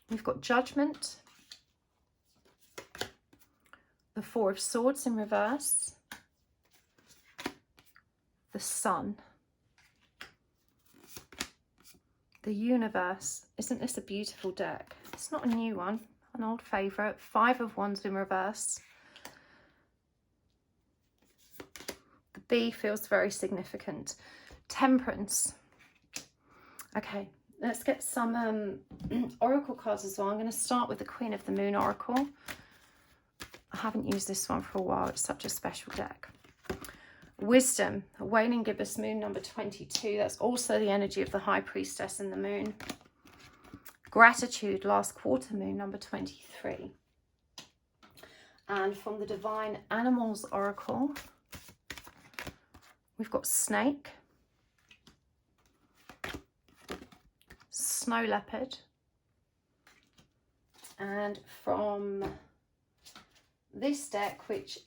we've got Judgment, the 4 of Swords in reverse, the Sun, the Universe. Isn't this a beautiful deck? It's not a new one, an old favourite. 5 of Wands in reverse. The B feels very significant. Temperance. Okay, let's get some oracle cards as well. I'm going to start with the Queen of the Moon Oracle. I haven't used this one for a while. It's such a special deck. Wisdom, a waning gibbous moon, number 22. That's also the energy of the High Priestess and the moon. Gratitude, last quarter moon, number 23. And from the Divine Animals Oracle, we've got Snake, Snow Leopard, and from this deck, which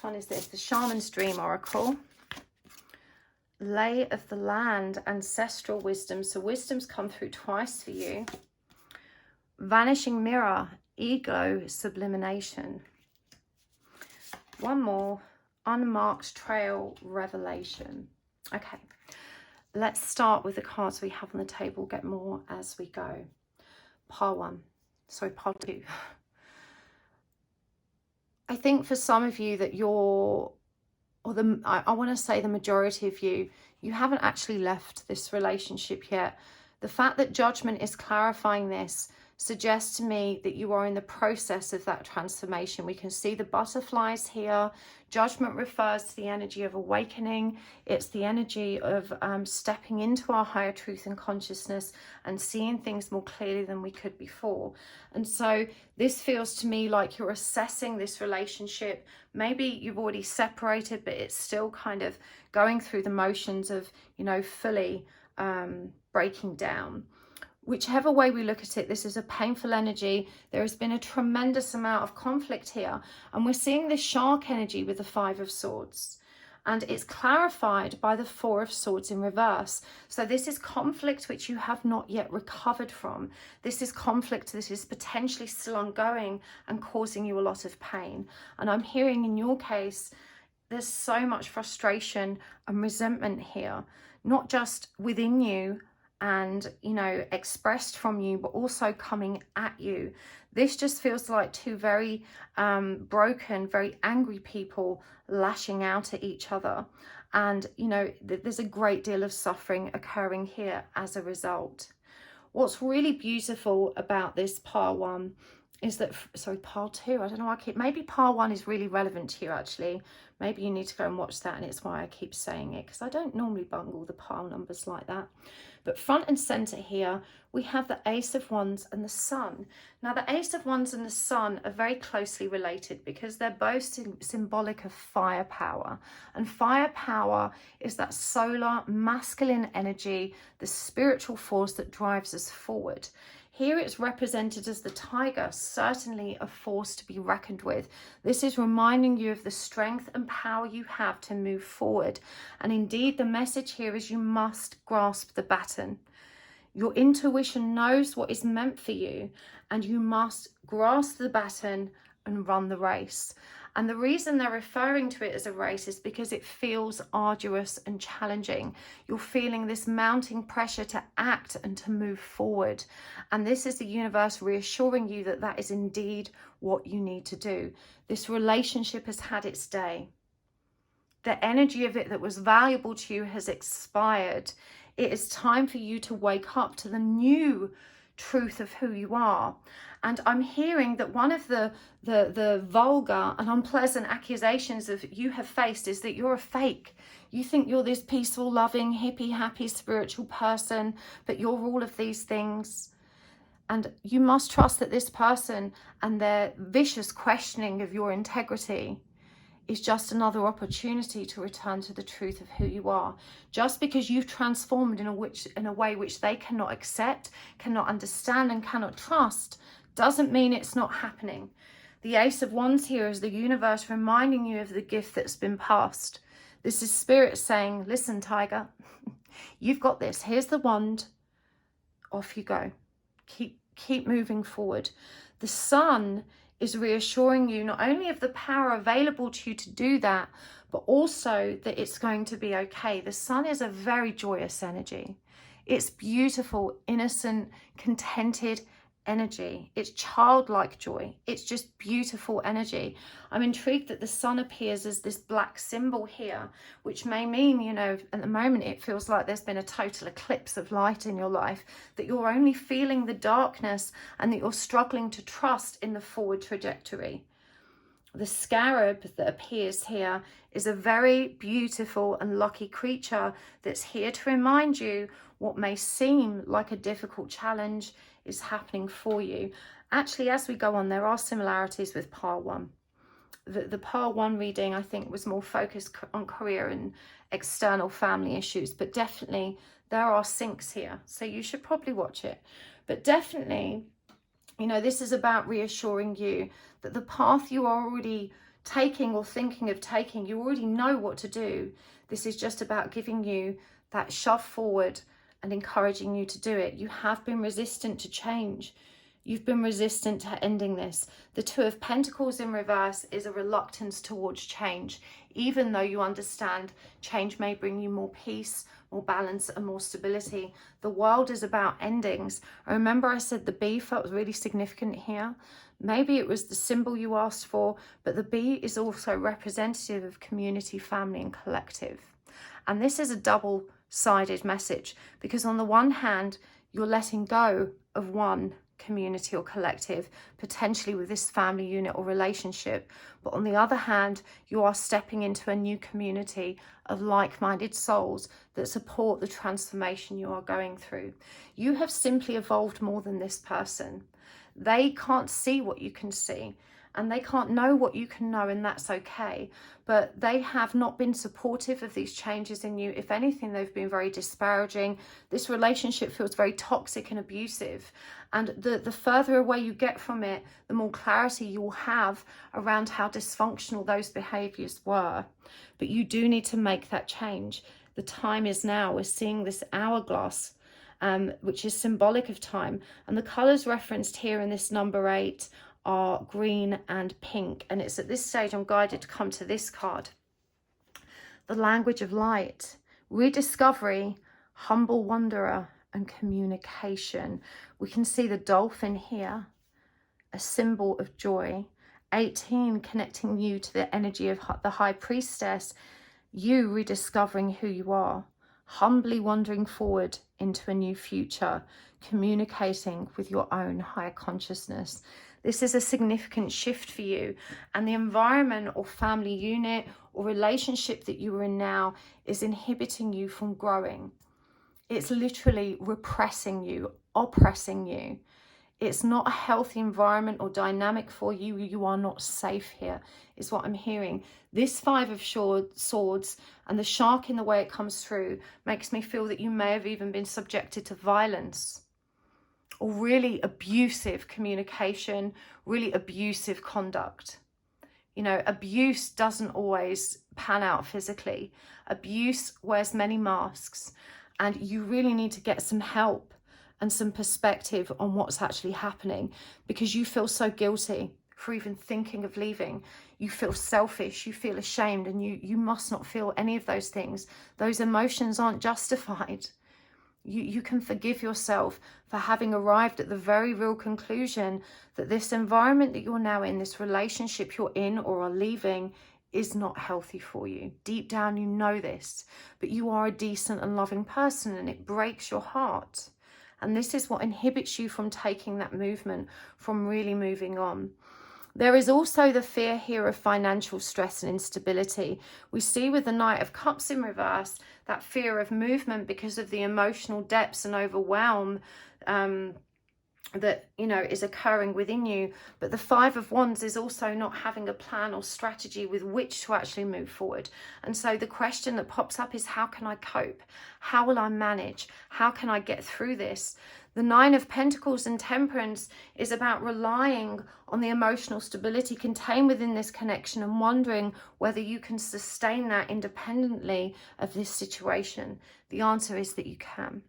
one is this? The Shaman's Dream Oracle, Lay of the Land, Ancestral Wisdom. So wisdom's come through twice for you. Vanishing Mirror, Ego Sublimination. One more, Unmarked Trail, Revelation. Okay, let's start with the cards we have on the table. Get more as we go. Pile 2. I think for some of you that you're, or I want to say the majority of you, you haven't actually left this relationship yet. The fact that judgment is clarifying this suggests to me that you are in the process of that transformation. We can see the butterflies here. Judgment refers to the energy of awakening. It's the energy of stepping into our higher truth and consciousness and seeing things more clearly than we could before. And so this feels to me like you're assessing this relationship. Maybe you've already separated, but it's still kind of going through the motions of, you know, fully breaking down. Whichever way we look at it, this is a painful energy. There has been a tremendous amount of conflict here. And we're seeing this shark energy with the Five of Swords. And it's clarified by the Four of Swords in reverse. So this is conflict which you have not yet recovered from. This is conflict, this is potentially still ongoing and causing you a lot of pain. And I'm hearing in your case, there's so much frustration and resentment here, not just within you, and, you know, expressed from you, but also coming at you. This just feels like two very broken, very angry people lashing out at each other. And, you know, there's a great deal of suffering occurring here as a result. What's really beautiful about this pile one is that, sorry, pile two, I don't know why I keep, maybe pile one is really relevant to you actually. Maybe you need to go and watch that, and it's why I keep saying it, because I don't normally bungle the pile numbers like that. But front and center here, we have the Ace of Wands and the Sun. Now, the Ace of Wands and the Sun are very closely related because they're both symbolic of firepower. And firepower is that solar, masculine energy, the spiritual force that drives us forward. Here it's represented as the tiger, certainly a force to be reckoned with. This is reminding you of the strength and power you have to move forward. And indeed, the message here is you must grasp the baton. Your intuition knows what is meant for you, and you must grasp the baton and run the race. And the reason they're referring to it as a race is because it feels arduous and challenging. You're feeling this mounting pressure to act and to move forward. And this is the universe reassuring you that that is indeed what you need to do. This relationship has had its day. The energy of it that was valuable to you has expired. It is time for you to wake up to the new truth of who you are. And I'm hearing that one of the vulgar and unpleasant accusations that you have faced is that you're a fake. You think you're this peaceful, loving, hippie, happy, spiritual person, but you're all of these things. And you must trust that this person and their vicious questioning of your integrity is just another opportunity to return to the truth of who you are. Just because you've transformed in a way which they cannot accept, cannot understand, and cannot trust, doesn't mean it's not happening. The Ace of Wands here is the universe reminding you of the gift that's been passed. This is spirit saying, listen, tiger, you've got this. Here's the wand. Off you go. Keep moving forward. The Sun is reassuring you not only of the power available to you to do that, but also that it's going to be okay. The Sun is a very joyous energy. It's beautiful, innocent, contented energy. It's childlike joy. It's just beautiful energy. I'm intrigued that the Sun appears as this black symbol here, which may mean, you know, at the moment it feels like there's been a total eclipse of light in your life, that you're only feeling the darkness and that you're struggling to trust in the forward trajectory. The scarab that appears here is a very beautiful and lucky creature that's here to remind you what may seem like a difficult challenge is happening for you. Actually, as we go on, there are similarities with pile one. The pile one reading, I think, was more focused on career and external family issues, but definitely there are syncs here. So you should probably watch it. But definitely, you know, this is about reassuring you that the path you are already taking or thinking of taking, you already know what to do. This is just about giving you that shove forward and encouraging you to do it. You have been resistant to change. You've been resistant to ending this. The Two of Pentacles in reverse is a reluctance towards change, even though you understand change may bring you more peace, more balance, and more stability. The world is about endings. I remember I said the bee felt really significant here. Maybe it was the symbol you asked for, but the bee is also representative of community, family, and collective. And this is a double-sided message, because on the one hand, you're letting go of one community or collective, potentially with this family unit or relationship. But on the other hand, you are stepping into a new community of like-minded souls that support the transformation you are going through. You have simply evolved more than this person. They can't see what you can see, and they can't know what you can know, and that's okay. But they have not been supportive of these changes in you. If anything, they've been very disparaging. This relationship feels very toxic and abusive. And the further away you get from it, the more clarity you will have around how dysfunctional those behaviors were. But you do need to make that change. The time is now. We're seeing this hourglass, which is symbolic of time. And the colours referenced here in this number 8 are green and pink. And it's at this stage I'm guided to come to this card. The language of light, rediscovery, humble wanderer, and communication. We can see the dolphin here, a symbol of joy. 18 connecting you to the energy of the high priestess, you rediscovering who you are, humbly wandering forward into a new future, communicating with your own higher consciousness. This is a significant shift for you, and the environment or family unit or relationship that you are in now is inhibiting you from growing. It's literally repressing you, oppressing you. It's not a healthy environment or dynamic for you. You are not safe here, is what I'm hearing. This 5 of Swords and the shark in the way it comes through makes me feel that you may have even been subjected to violence or really abusive communication, really abusive conduct. You know, abuse doesn't always pan out physically. Abuse wears many masks, and you really need to get some help and some perspective on what's actually happening, because you feel so guilty for even thinking of leaving. You feel selfish, you feel ashamed, and you must not feel any of those things. Those emotions aren't justified. You can forgive yourself for having arrived at the very real conclusion that this environment that you're now in, this relationship you're in or are leaving, is not healthy for you. Deep down you know this, but you are a decent and loving person, and it breaks your heart. And this is what inhibits you from taking that movement, from really moving on. There is also the fear here of financial stress and instability. We see with the Knight of Cups in reverse, that fear of movement because of the emotional depths and overwhelm that, you know, is occurring within you. But the 5 of Wands is also not having a plan or strategy with which to actually move forward. And so the question that pops up is, how can I cope? How will I manage? How can I get through this? The 9 of Pentacles and Temperance is about relying on the emotional stability contained within this connection and wondering whether you can sustain that independently of this situation. The answer is that you can.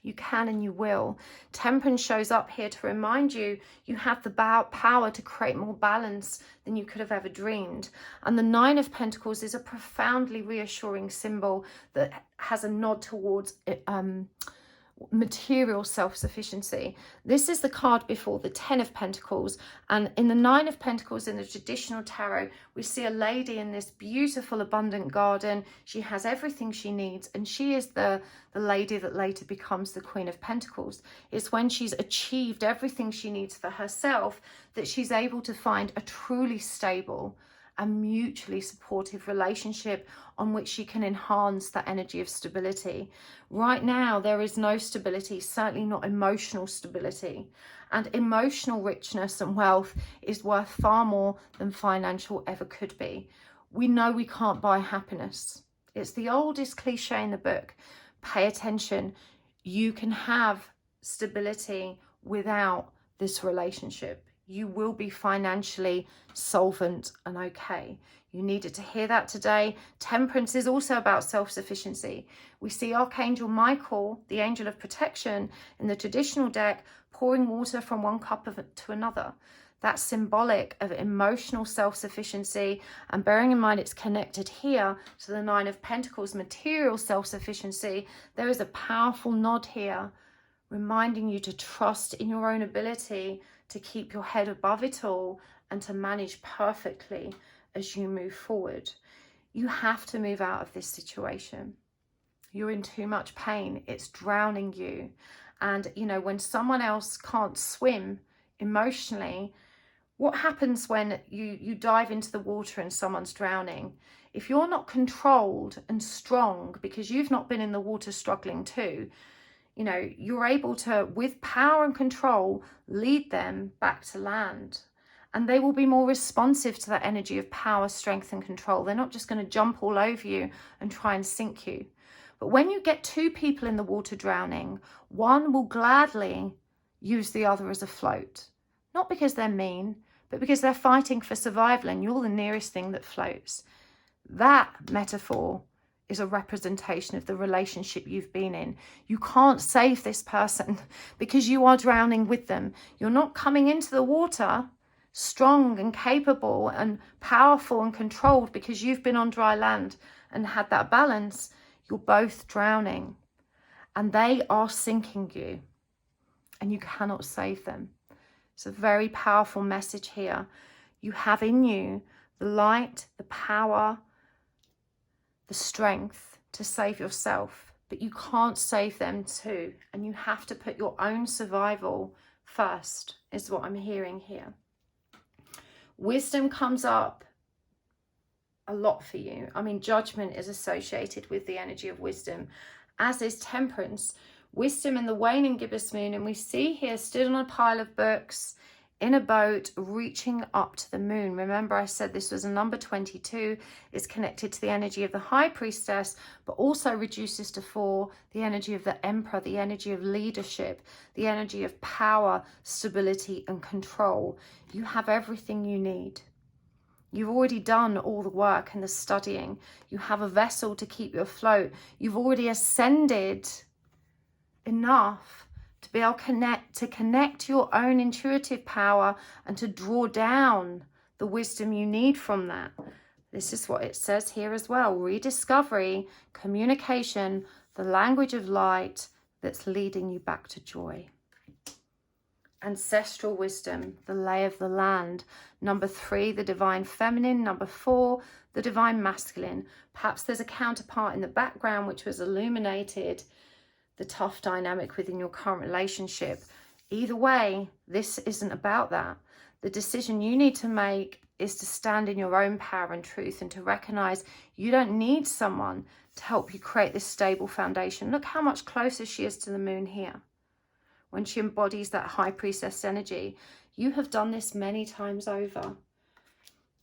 You can and you will. Temperance shows up here to remind you you have the power to create more balance than you could have ever dreamed. And the 9 of Pentacles is a profoundly reassuring symbol that has a nod towards material self-sufficiency. This is the card before the 10 of Pentacles, and in the 9 of Pentacles in the traditional tarot we see a lady in this beautiful abundant garden. She has everything she needs, and she is the lady that later becomes the Queen of Pentacles. It's when she's achieved everything she needs for herself that she's able to find a truly stable and mutually supportive relationship on which she can enhance that energy of stability. Right now, there is no stability, certainly not emotional stability. And emotional richness and wealth is worth far more than financial ever could be. We know we can't buy happiness. It's the oldest cliche in the book. Pay attention. You can have stability without this relationship. You will be financially solvent and okay. You needed to hear that today. Temperance is also about self-sufficiency. We see Archangel Michael, the angel of protection, in the traditional deck, pouring water from one cup to another. That's symbolic of emotional self-sufficiency, and bearing in mind it's connected here to the 9 of Pentacles, material self-sufficiency. There is a powerful nod here reminding you to trust in your own ability to keep your head above it all and to manage perfectly as you move forward. You have to move out of this situation. You're in too much pain. It's drowning you. And, you know, when someone else can't swim emotionally, what happens when you dive into the water and someone's drowning? If you're not controlled and strong because you've not been in the water struggling too, you know, you're able to, with power and control, lead them back to land. And they will be more responsive to that energy of power, strength and control. They're not just going to jump all over you and try and sink you. But when you get two people in the water drowning, one will gladly use the other as a float. Not because they're mean, but because they're fighting for survival and you're the nearest thing that floats. That metaphor is a representation of the relationship you've been in. You can't save this person because you are drowning with them. You're not coming into the water strong and capable and powerful and controlled because you've been on dry land and had that balance. You're both drowning and they are sinking you and you cannot save them. It's a very powerful message here. You have in you the light, the power, the strength to save yourself, but you can't save them too. And you have to put your own survival first, is what I'm hearing here. Wisdom comes up a lot for you. I mean, judgment is associated with the energy of wisdom, as is temperance. Wisdom in the waning gibbous moon, and we see here stood on a pile of books in a boat reaching up to the moon. Remember I said this was a number 22, is connected to the energy of the high priestess, but also reduces to 4 the energy of the emperor, the energy of leadership, the energy of power, stability and control. You have everything you need. You've already done all the work and the studying. You have a vessel to keep you afloat. You've already ascended enough to be able to connect your own intuitive power and to draw down the wisdom you need from that. This is what it says here as well. Rediscovery, communication, the language of light that's leading you back to joy. Ancestral wisdom, the lay of the land. Number 3, the divine feminine. Number 4, the divine masculine. Perhaps there's a counterpart in the background which was illuminated the tough dynamic within your current relationship. Either way, this isn't about that. The decision you need to make is to stand in your own power and truth and to recognize you don't need someone to help you create this stable foundation. Look how much closer she is to the moon here. When she embodies that high priestess energy, you have done this many times over.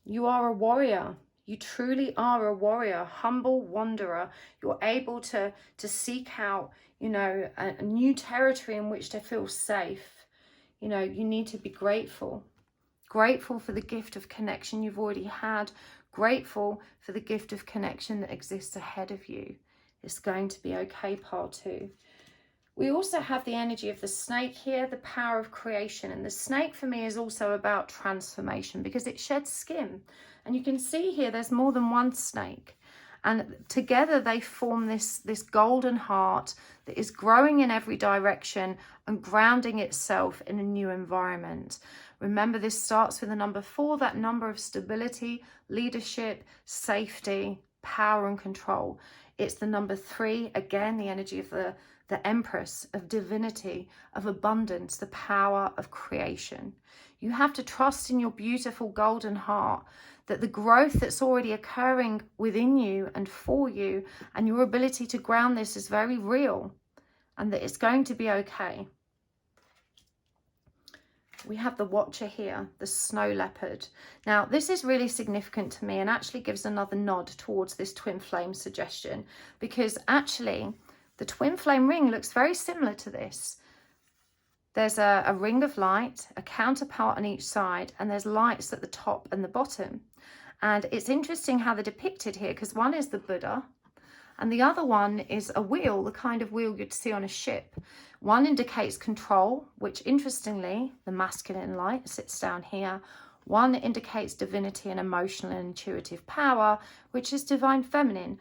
You are a warrior. You truly are a warrior, humble wanderer. You're able to seek out, you know, a new territory in which to feel safe. You know, you need to be grateful. Grateful for the gift of connection you've already had. Grateful for the gift of connection that exists ahead of you. It's going to be okay, part 2. We also have the energy of the snake here, the power of creation. And the snake for me is also about transformation because it sheds skin. And you can see here there's more than one snake. And together they form this golden heart that is growing in every direction and grounding itself in a new environment. Remember, this starts with the number 4, that number of stability, leadership, safety, power and control. It's the number 3, again, the energy of the empress, of divinity, of abundance, the power of creation. You have to trust in your beautiful golden heart that the growth that's already occurring within you and for you and your ability to ground this is very real and that it's going to be okay. We have the watcher here, the snow leopard. Now, this is really significant to me and actually gives another nod towards this twin flame suggestion because actually the twin flame ring looks very similar to this. There's a ring of light, a counterpart on each side, and there's lights at the top and the bottom. And it's interesting how they're depicted here because one is the Buddha and the other one is a wheel, the kind of wheel you'd see on a ship. One indicates control, which interestingly, the masculine light sits down here. One indicates divinity and emotional and intuitive power, which is divine feminine.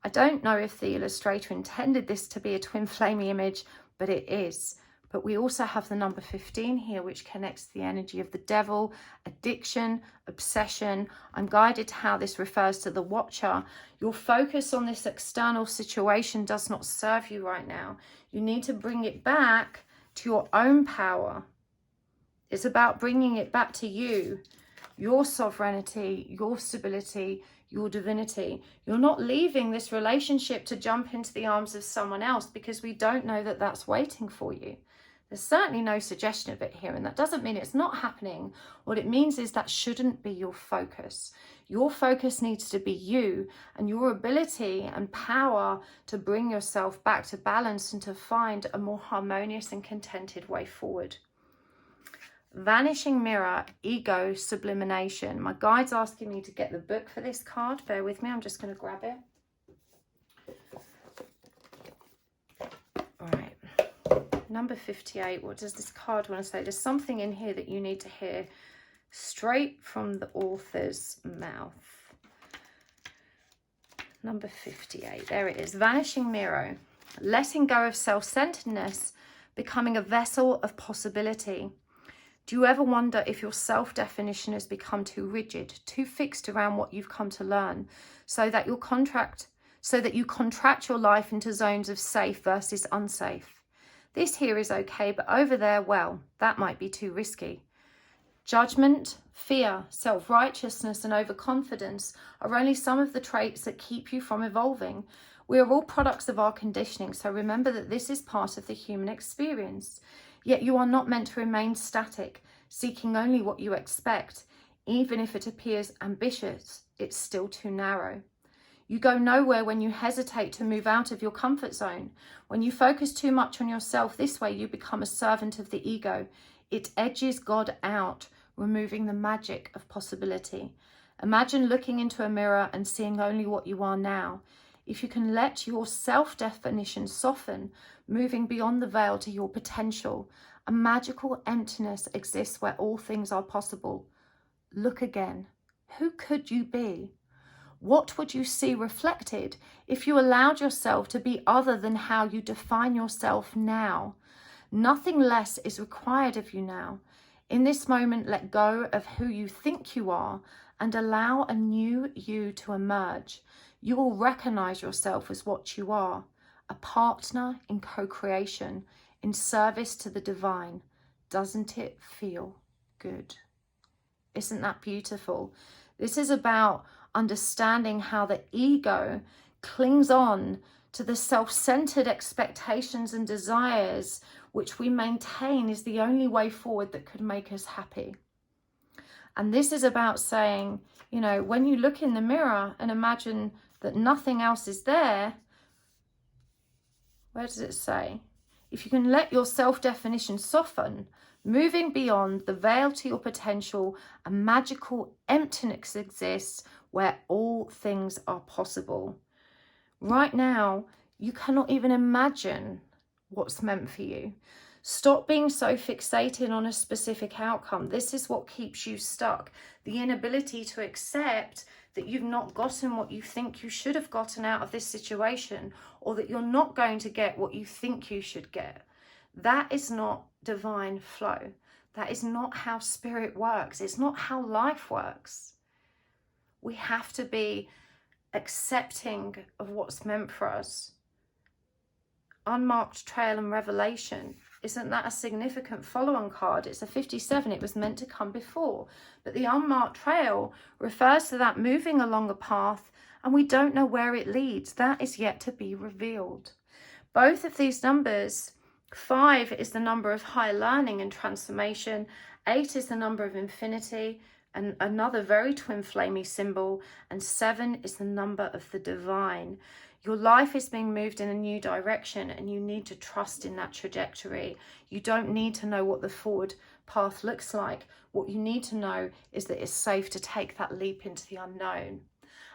I don't know if the illustrator intended this to be a twin flame image, but it is. But we also have the number 15 here, which connects the energy of the devil, addiction, obsession. I'm guided to how this refers to the watcher. Your focus on this external situation does not serve you right now. You need to bring it back to your own power. It's about bringing it back to you, your sovereignty, your stability, your divinity. You're not leaving this relationship to jump into the arms of someone else, because we don't know that that's waiting for you. There's certainly no suggestion of it here, and that doesn't mean it's not happening. What it means is that shouldn't be your focus. Your focus needs to be you and your ability and power to bring yourself back to balance and to find a more harmonious and contented way forward. Vanishing Mirror, Ego, Sublimination. My guide's asking me to get the book for this card. Bear with me, I'm just going to grab it. All right. Number 58, what does this card want to say? There's something in here that you need to hear straight from the author's mouth. Number 58, there it is. Vanishing Mirror, letting go of self-centeredness, becoming a vessel of possibility. Do you ever wonder if your self-definition has become too rigid, too fixed around what you've come to learn, so that you contract your life into zones of safe versus unsafe? This here is okay, but over there, well, that might be too risky. Judgment, fear, self-righteousness, and overconfidence are only some of the traits that keep you from evolving. We are all products of our conditioning, so remember that this is part of the human experience. Yet you are not meant to remain static, seeking only what you expect. Even if it appears ambitious, it's still too narrow. You go nowhere when you hesitate to move out of your comfort zone. When you focus too much on yourself this way, you become a servant of the ego. It edges God out, removing the magic of possibility. Imagine looking into a mirror and seeing only what you are now. If you can let your self-definition soften, moving beyond the veil to your potential, a magical emptiness exists where all things are possible. Look again. Who could you be? What would you see reflected if you allowed yourself to be other than how you define yourself now? Nothing less is required of you now. In this moment, let go of who you think you are and allow a new you to emerge. You will recognize yourself as what you are, a partner in co-creation, in service to the divine. Doesn't it feel good? Isn't that beautiful? This is about understanding how the ego clings on to the self-centered expectations and desires which we maintain is the only way forward that could make us happy. And this is about saying, you know, when you look in the mirror and imagine that nothing else is there, where does it say? If you can let your self-definition soften, moving beyond the veil to your potential, a magical emptiness exists where all things are possible. Right now, you cannot even imagine what's meant for you. Stop being so fixated on a specific outcome. This is what keeps you stuck. The inability to accept that you've not gotten what you think you should have gotten out of this situation, or that you're not going to get what you think you should get. That is not divine flow. That is not how spirit works. It's not how life works. We have to be accepting of what's meant for us. Unmarked Trail and Revelation. Isn't that a significant follow-on card? It's a 57. It was meant to come before. But the unmarked trail refers to that moving along a path and we don't know where it leads. That is yet to be revealed. Both of these numbers, 5 is the number of high learning and transformation. 8 is the number of infinity, and another very twin flamey symbol. And 7 is the number of the divine. Your life is being moved in a new direction and you need to trust in that trajectory. You don't need to know what the forward path looks like. What you need to know is that it's safe to take that leap into the unknown.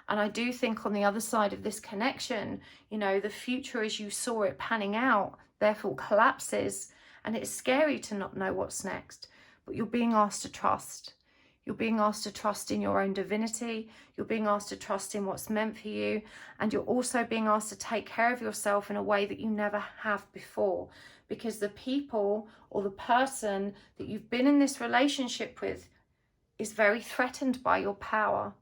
And I do think on the other side of this connection, you know, the future as you saw it panning out, therefore collapses, and it's scary to not know what's next, but you're being asked to trust. You're being asked to trust in your own divinity. You're being asked to trust in what's meant for you. And you're also being asked to take care of yourself in a way that you never have before. Because the people or the person that you've been in this relationship with is very threatened by your power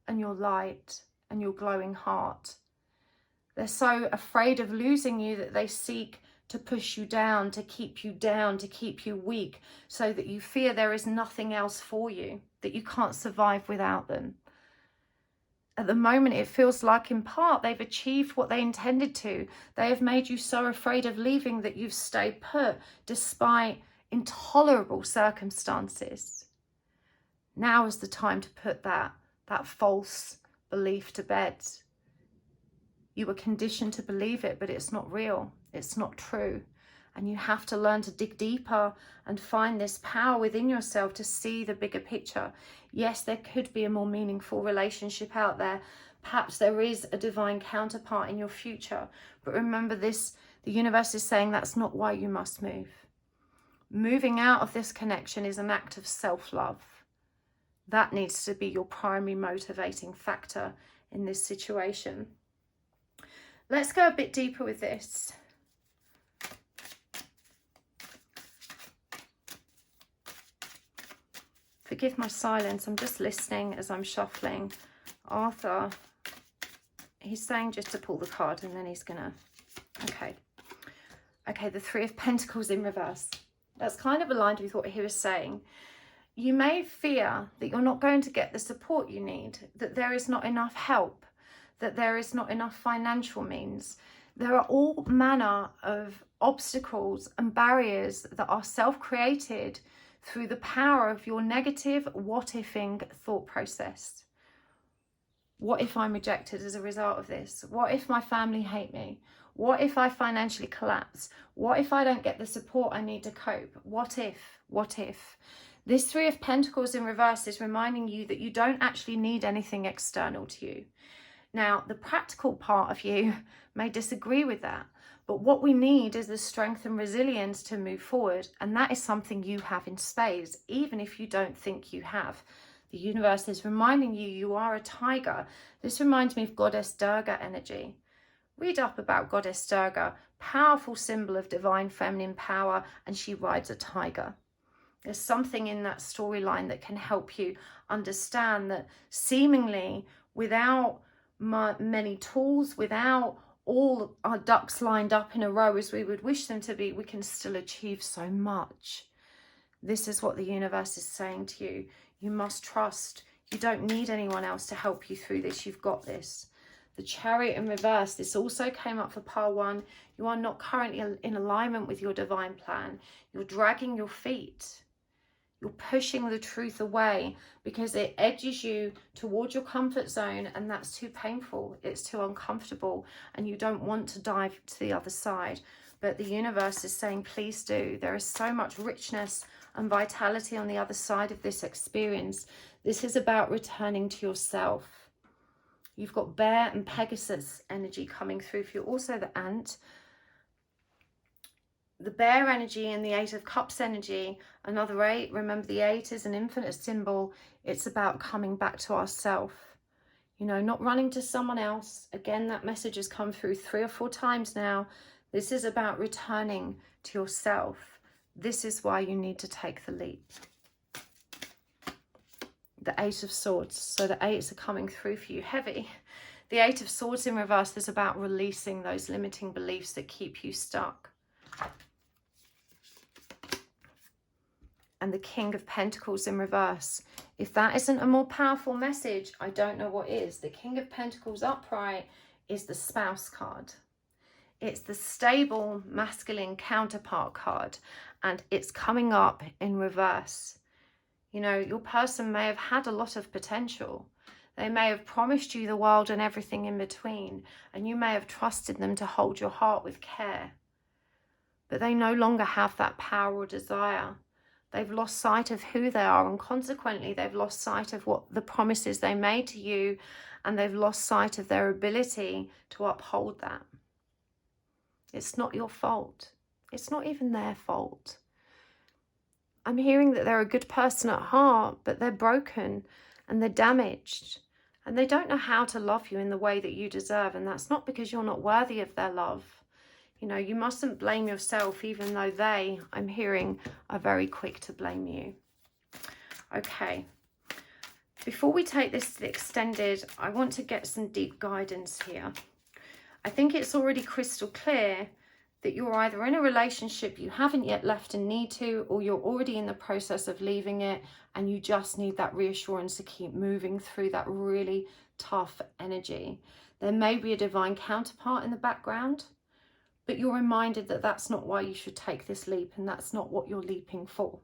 and your light and your glowing heart. They're so afraid of losing you that they seek to push you down, to keep you weak, so that you fear there is nothing else for you, that you can't survive without them. At the moment, it feels like in part they've achieved what they intended to. They have made you so afraid of leaving that you've stayed put despite intolerable circumstances. Now is the time to put that false belief to bed. You were conditioned to believe it, but it's not real. It's not true. And you have to learn to dig deeper and find this power within yourself to see the bigger picture. Yes, there could be a more meaningful relationship out there. Perhaps there is a divine counterpart in your future. But remember this, the universe is saying that's not why you must move. Moving out of this connection is an act of self-love. That needs to be your primary motivating factor in this situation. Let's go a bit deeper with this. Forgive my silence, I'm just listening as I'm shuffling. Arthur, he's saying just to pull the card and then he's gonna, okay, the Three of Pentacles in reverse. That's kind of aligned with what he was saying. You may fear that you're not going to get the support you need, that there is not enough help, that there is not enough financial means. There are all manner of obstacles and barriers that are self-created through the power of your negative what-ifing thought process. What if I'm rejected as a result of this? What if my family hate me? What if I financially collapse? What if I don't get the support I need to cope? What if? What if? This Three of Pentacles in reverse is reminding you that you don't actually need anything external to you. Now, the practical part of you may disagree with that, but what we need is the strength and resilience to move forward, and that is something you have in spades, even if you don't think you have. The universe is reminding you you are a tiger. This reminds me of Goddess Durga energy. Read up about Goddess Durga, powerful symbol of divine feminine power, and she rides a tiger. There's something in that storyline that can help you understand that seemingly without many tools, without all our ducks lined up in a row as we would wish them to be, we can still achieve so much. This is what the universe is saying to you. You must trust. You don't need anyone else to help you through this. You've got this. The Chariot in reverse, this also came up for pile 1. You are not currently in alignment with your divine plan. You're dragging your feet. You're pushing the truth away because it edges you towards your comfort zone, and that's too painful. It's too uncomfortable, and you don't want to dive to the other side. But the universe is saying, please do. There is so much richness and vitality on the other side of this experience. This is about returning to yourself. You've got Bear and Pegasus energy coming through for you. Also the Ant. The Bear energy and the Eight of Cups energy, another 8. Remember, the 8 is an infinite symbol. It's about coming back to ourself. You know, not running to someone else. Again, that message has come through 3 or 4 times now. This is about returning to yourself. This is why you need to take the leap. The 8 of Swords. So the 8s are coming through for you heavy. The 8 of Swords in reverse is about releasing those limiting beliefs that keep you stuck. And the King of Pentacles in reverse. If that isn't a more powerful message, I don't know what is. The King of Pentacles upright is the Spouse card. It's the stable masculine counterpart card, and it's coming up in reverse. You know, your person may have had a lot of potential. They may have promised you the world and everything in between, and you may have trusted them to hold your heart with care. But they no longer have that power or desire. They've lost sight of who they are, and consequently they've lost sight of what the promises they made to you, and they've lost sight of their ability to uphold that. It's not your fault. It's not even their fault. I'm hearing that they're a good person at heart, but they're broken and they're damaged. And they don't know how to love you in the way that you deserve. And that's not because you're not worthy of their love. You know, you mustn't blame yourself, even though they, I'm hearing, are very quick to blame you. Okay. Before we take this extended, I want to get some deep guidance here. I think it's already crystal clear that you're either in a relationship you haven't yet left and need to, or you're already in the process of leaving it and you just need that reassurance to keep moving through that really tough energy. There may be a divine counterpart in the background, but you're reminded that that's not why you should take this leap, and that's not what you're leaping for.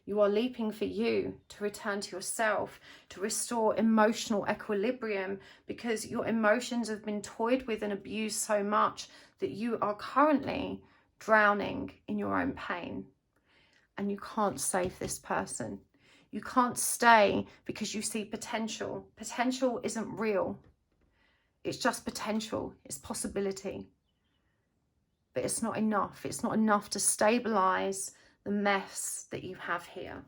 You are leaping for you to return to yourself, to restore emotional equilibrium, because your emotions have been toyed with and abused so much that you are currently drowning in your own pain. And you can't save this person. You can't stay because you see potential. Potential isn't real. It's just potential. It's possibility. But it's not enough. It's not enough to stabilize the mess that you have here.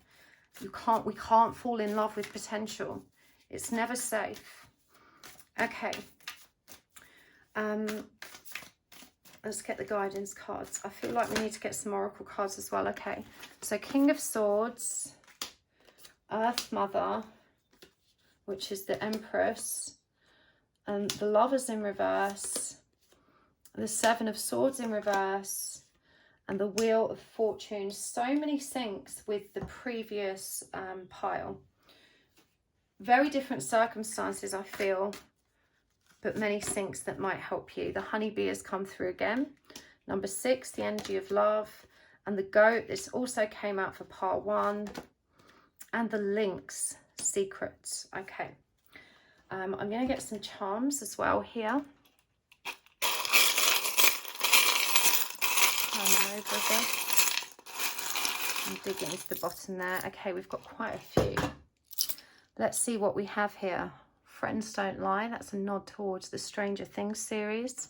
We can't fall in love with potential. It's never safe. Okay. Let's get the guidance cards. I feel like we need to get some oracle cards as well. Okay. So King of Swords, Earth Mother, which is the Empress, and the Lovers in reverse, the Seven of Swords in reverse, and the Wheel of Fortune. So many syncs with the previous pile. Very different circumstances, I feel, but many syncs that might help you. The Honeybee has come through again. Number 6, the energy of love. And the Goat, this also came out for part 1. And the Lynx, secrets. Okay. I'm going to get some charms as well here. Over again. I'm digging into the bottom there. Okay, we've got quite a few. Let's see what we have here. Friends Don't Lie. That's a nod towards the Stranger Things series,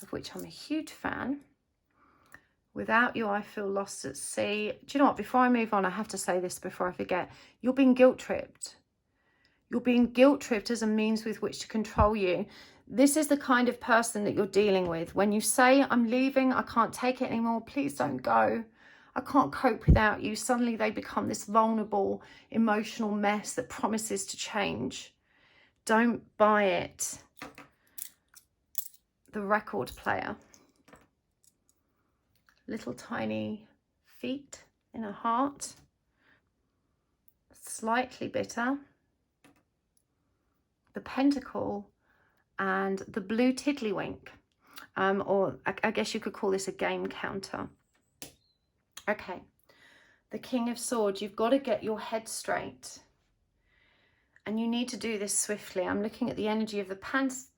of which I'm a huge fan. Without You, I Feel Lost at Sea. Do you know what? Before I move on, I have to say this before I forget. You're being guilt-tripped. You're being guilt-tripped as a means with which to control you. This is the kind of person that you're dealing with. When you say, I'm leaving, I can't take it anymore, please don't go, I can't cope without you, suddenly they become this vulnerable, emotional mess that promises to change. Don't buy it. The Record Player. Little tiny feet in a heart. Slightly bitter. The Pentacle. And the Blue Tiddlywink, or I guess you could call this a game counter. Okay, the King of Swords, you've got to get your head straight. And you need to do this swiftly. I'm looking at the energy of the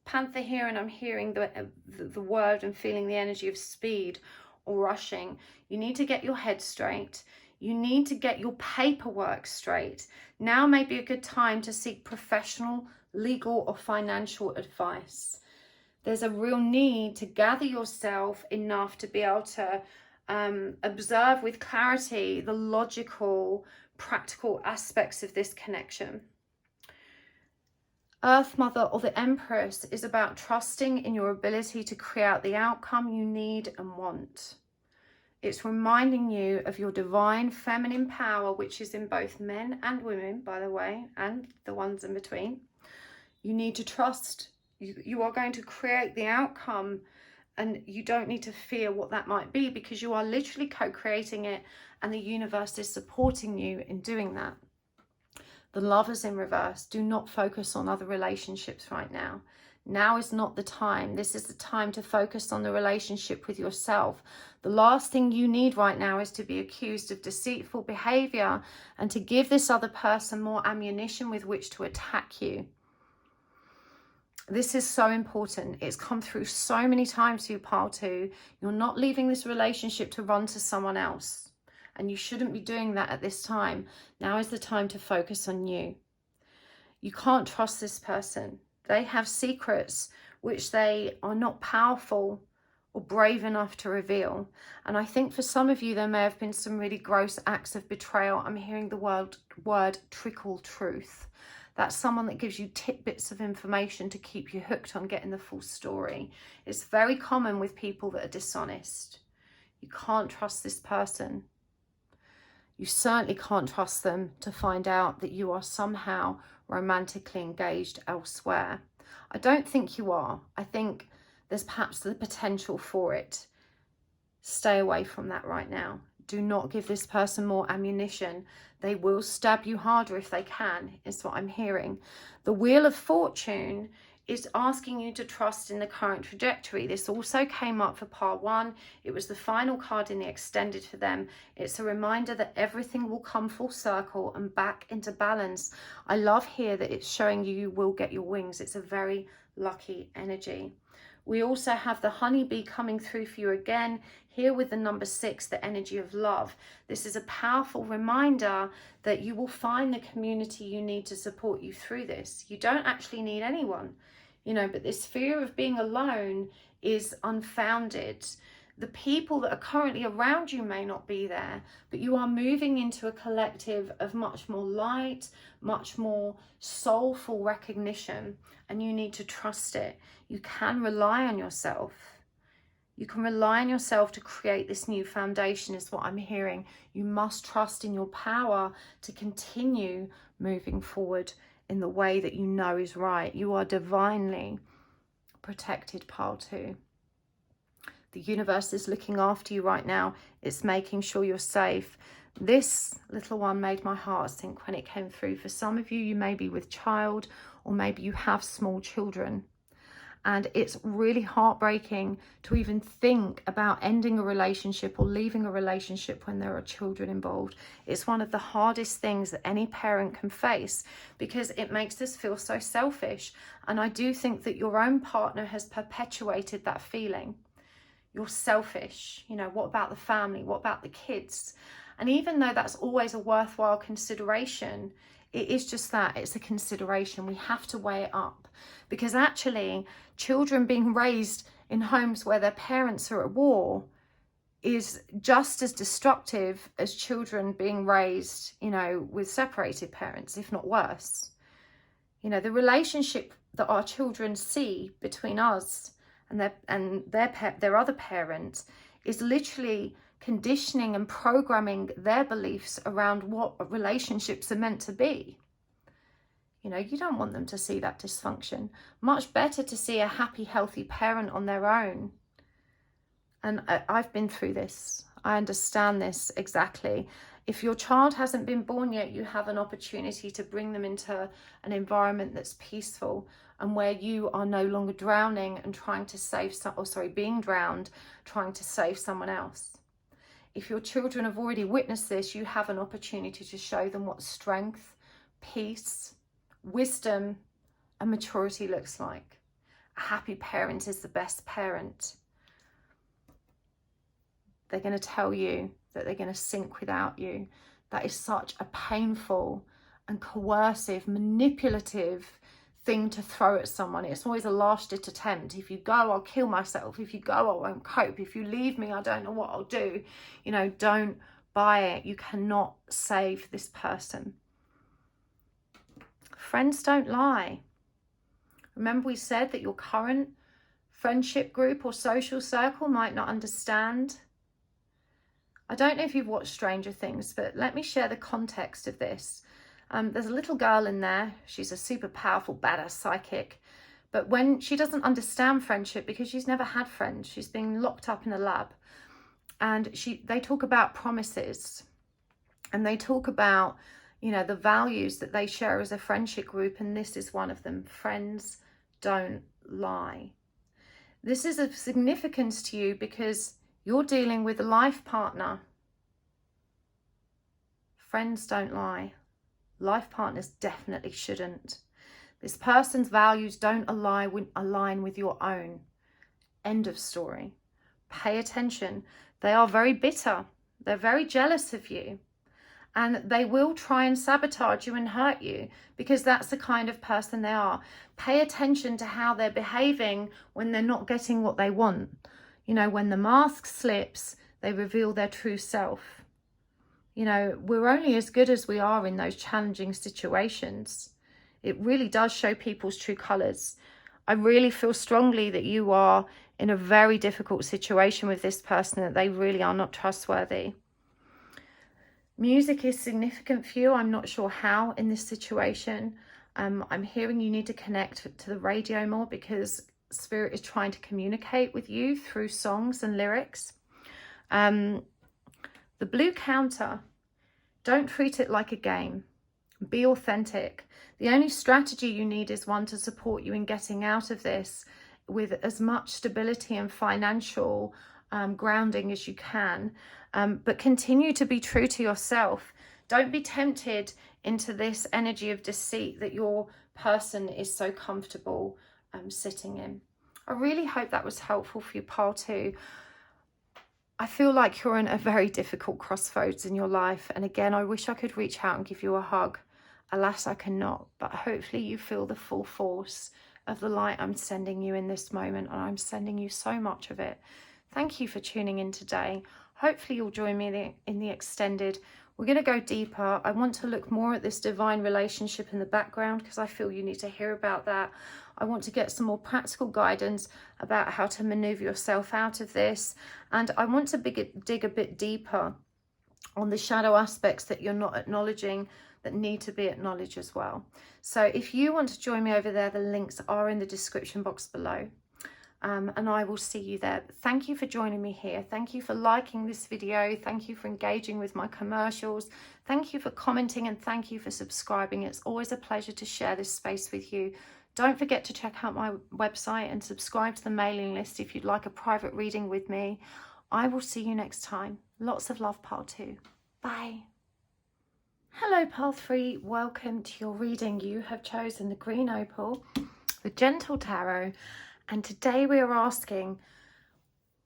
panther here, and I'm hearing the word and feeling the energy of speed or rushing. You need to get your head straight. You need to get your paperwork straight. Now may be a good time to seek professional, legal or financial advice. There's a real need to gather yourself enough to be able to observe with clarity the logical, practical aspects of this connection. Earth Mother or the Empress is about trusting in your ability to create the outcome you need and want. It's reminding you of your divine feminine power, which is in both men and women, by the way, and the ones in between. You need to trust. You are going to create the outcome, and you don't need to fear what that might be, because you are literally co-creating it, and the universe is supporting you in doing that. The Lovers in reverse. Do not focus on other relationships right now. Now is not the time. This is the time to focus on the relationship with yourself. The last thing you need right now is to be accused of deceitful behavior and to give this other person more ammunition with which to attack you. This is so important. It's come through so many times for you, pile 2. You're not leaving this relationship to run to someone else. And you shouldn't be doing that at this time. Now is the time to focus on you. You can't trust this person. They have secrets which they are not powerful or brave enough to reveal. And I think for some of you, there may have been some really gross acts of betrayal. I'm hearing the word trickle truth. That's someone that gives you tidbits of information to keep you hooked on getting the full story. It's very common with people that are dishonest. You can't trust this person. You certainly can't trust them to find out that you are somehow romantically engaged elsewhere. I don't think you are. I think there's perhaps the potential for it. Stay away from that right now. Do not give this person more ammunition. They will stab you harder if they can, is what I'm hearing. The Wheel of Fortune is asking you to trust in the current trajectory. This also came up for part 1. It was the final card in the extended for them. It's a reminder that everything will come full circle and back into balance. I love here that it's showing you will get your wings. It's a very lucky energy. We also have the honeybee coming through for you again, here with the number 6, the energy of love. This is a powerful reminder that you will find the community you need to support you through this. You don't actually need anyone, you know, but this fear of being alone is unfounded. The people that are currently around you may not be there, but you are moving into a collective of much more light, much more soulful recognition, and you need to trust it. You can rely on yourself. You can rely on yourself to create this new foundation, is what I'm hearing. You must trust in your power to continue moving forward in the way that you know is right. You are divinely protected, pile 2. The universe is looking after you right now. It's making sure you're safe. This little one made my heart sink when it came through. For some of you, you may be with child, or maybe you have small children. And it's really heartbreaking to even think about ending a relationship or leaving a relationship when there are children involved. It's one of the hardest things that any parent can face, because it makes us feel so selfish. And I do think that your own partner has perpetuated that feeling. You're selfish. You know, what about the family? What about the kids? And even though that's always a worthwhile consideration, it is just that, it's a consideration. We have to weigh it up, because actually children being raised in homes where their parents are at war is just as destructive as children being raised, you know, with separated parents, if not worse. You know, the relationship that our children see between us and their other parent is literally conditioning and programming their beliefs around what relationships are meant to be. You know, you don't want them to see that dysfunction. Much better to see a happy, healthy parent on their own. And I've been through this. I understand this exactly. If your child hasn't been born yet, you have an opportunity to bring them into an environment that's peaceful, and where you are no longer drowning and trying to save being drowned, trying to save someone else. If your children have already witnessed this, you have an opportunity to show them what strength, peace, wisdom, and maturity looks like. A happy parent is the best parent. They're going to tell you that they're going to sink without you. That is such a painful and coercive, manipulative thing to throw at someone. It's always a last-ditch attempt. If you go, I'll kill myself. If you go, I won't cope. If you leave me, I don't know what I'll do. You know, don't buy it. You cannot save this person. Friends don't lie. Remember, we said that your current friendship group or social circle might not understand. I don't know if you've watched Stranger Things, but let me share the context of this. There's a little girl in there. She's a super powerful, badass psychic. But when she doesn't understand friendship, because she's never had friends, she's been locked up in a lab. And they talk about promises. And they talk about, you know, the values that they share as a friendship group. And this is one of them. Friends don't lie. This is of significance to you because you're dealing with a life partner. Friends don't lie. Life partners definitely shouldn't. This person's values don't align with your own. End of story. Pay attention. They are very bitter. They're very jealous of you. And they will try and sabotage you and hurt you, because that's the kind of person they are. Pay attention to how they're behaving when they're not getting what they want. You know, when the mask slips, they reveal their true self. You know, we're only as good as we are in those challenging situations. It really does show people's true colours. I really feel strongly that you are in a very difficult situation with this person, that they really are not trustworthy. Music is significant for you. I'm not sure how in this situation. I'm hearing you need to connect to the radio more, because Spirit is trying to communicate with you through songs and lyrics. The blue counter, don't treat it like a game. Be authentic. The only strategy you need is one to support you in getting out of this with as much stability and financial grounding as you can. But continue to be true to yourself. Don't be tempted into this energy of deceit that your person is so comfortable sitting in. I really hope that was helpful for you, pile 2. I feel like you're in a very difficult crossroads in your life. And again, I wish I could reach out and give you a hug. Alas, I cannot. But hopefully you feel the full force of the light I'm sending you in this moment. And I'm sending you so much of it. Thank you for tuning in today. Hopefully you'll join me in the extended. We're going to go deeper. I want to look more at this divine relationship in the background, because I feel you need to hear about that. I want to get some more practical guidance about how to maneuver yourself out of this. And I want to dig a bit deeper on the shadow aspects that you're not acknowledging, that need to be acknowledged as well. So if you want to join me over there, the links are in the description box below. And I will see you there. Thank you for joining me here. Thank you for liking this video. Thank you for engaging with my commercials. Thank you for commenting, and thank you for subscribing. It's always a pleasure to share this space with you. Don't forget to check out my website and subscribe to the mailing list if you'd like a private reading with me. I will see you next time. Lots of love, pile 2. Bye. Hello, pile 3. Welcome to your reading. You have chosen the green opal, the gentle tarot. And today we are asking,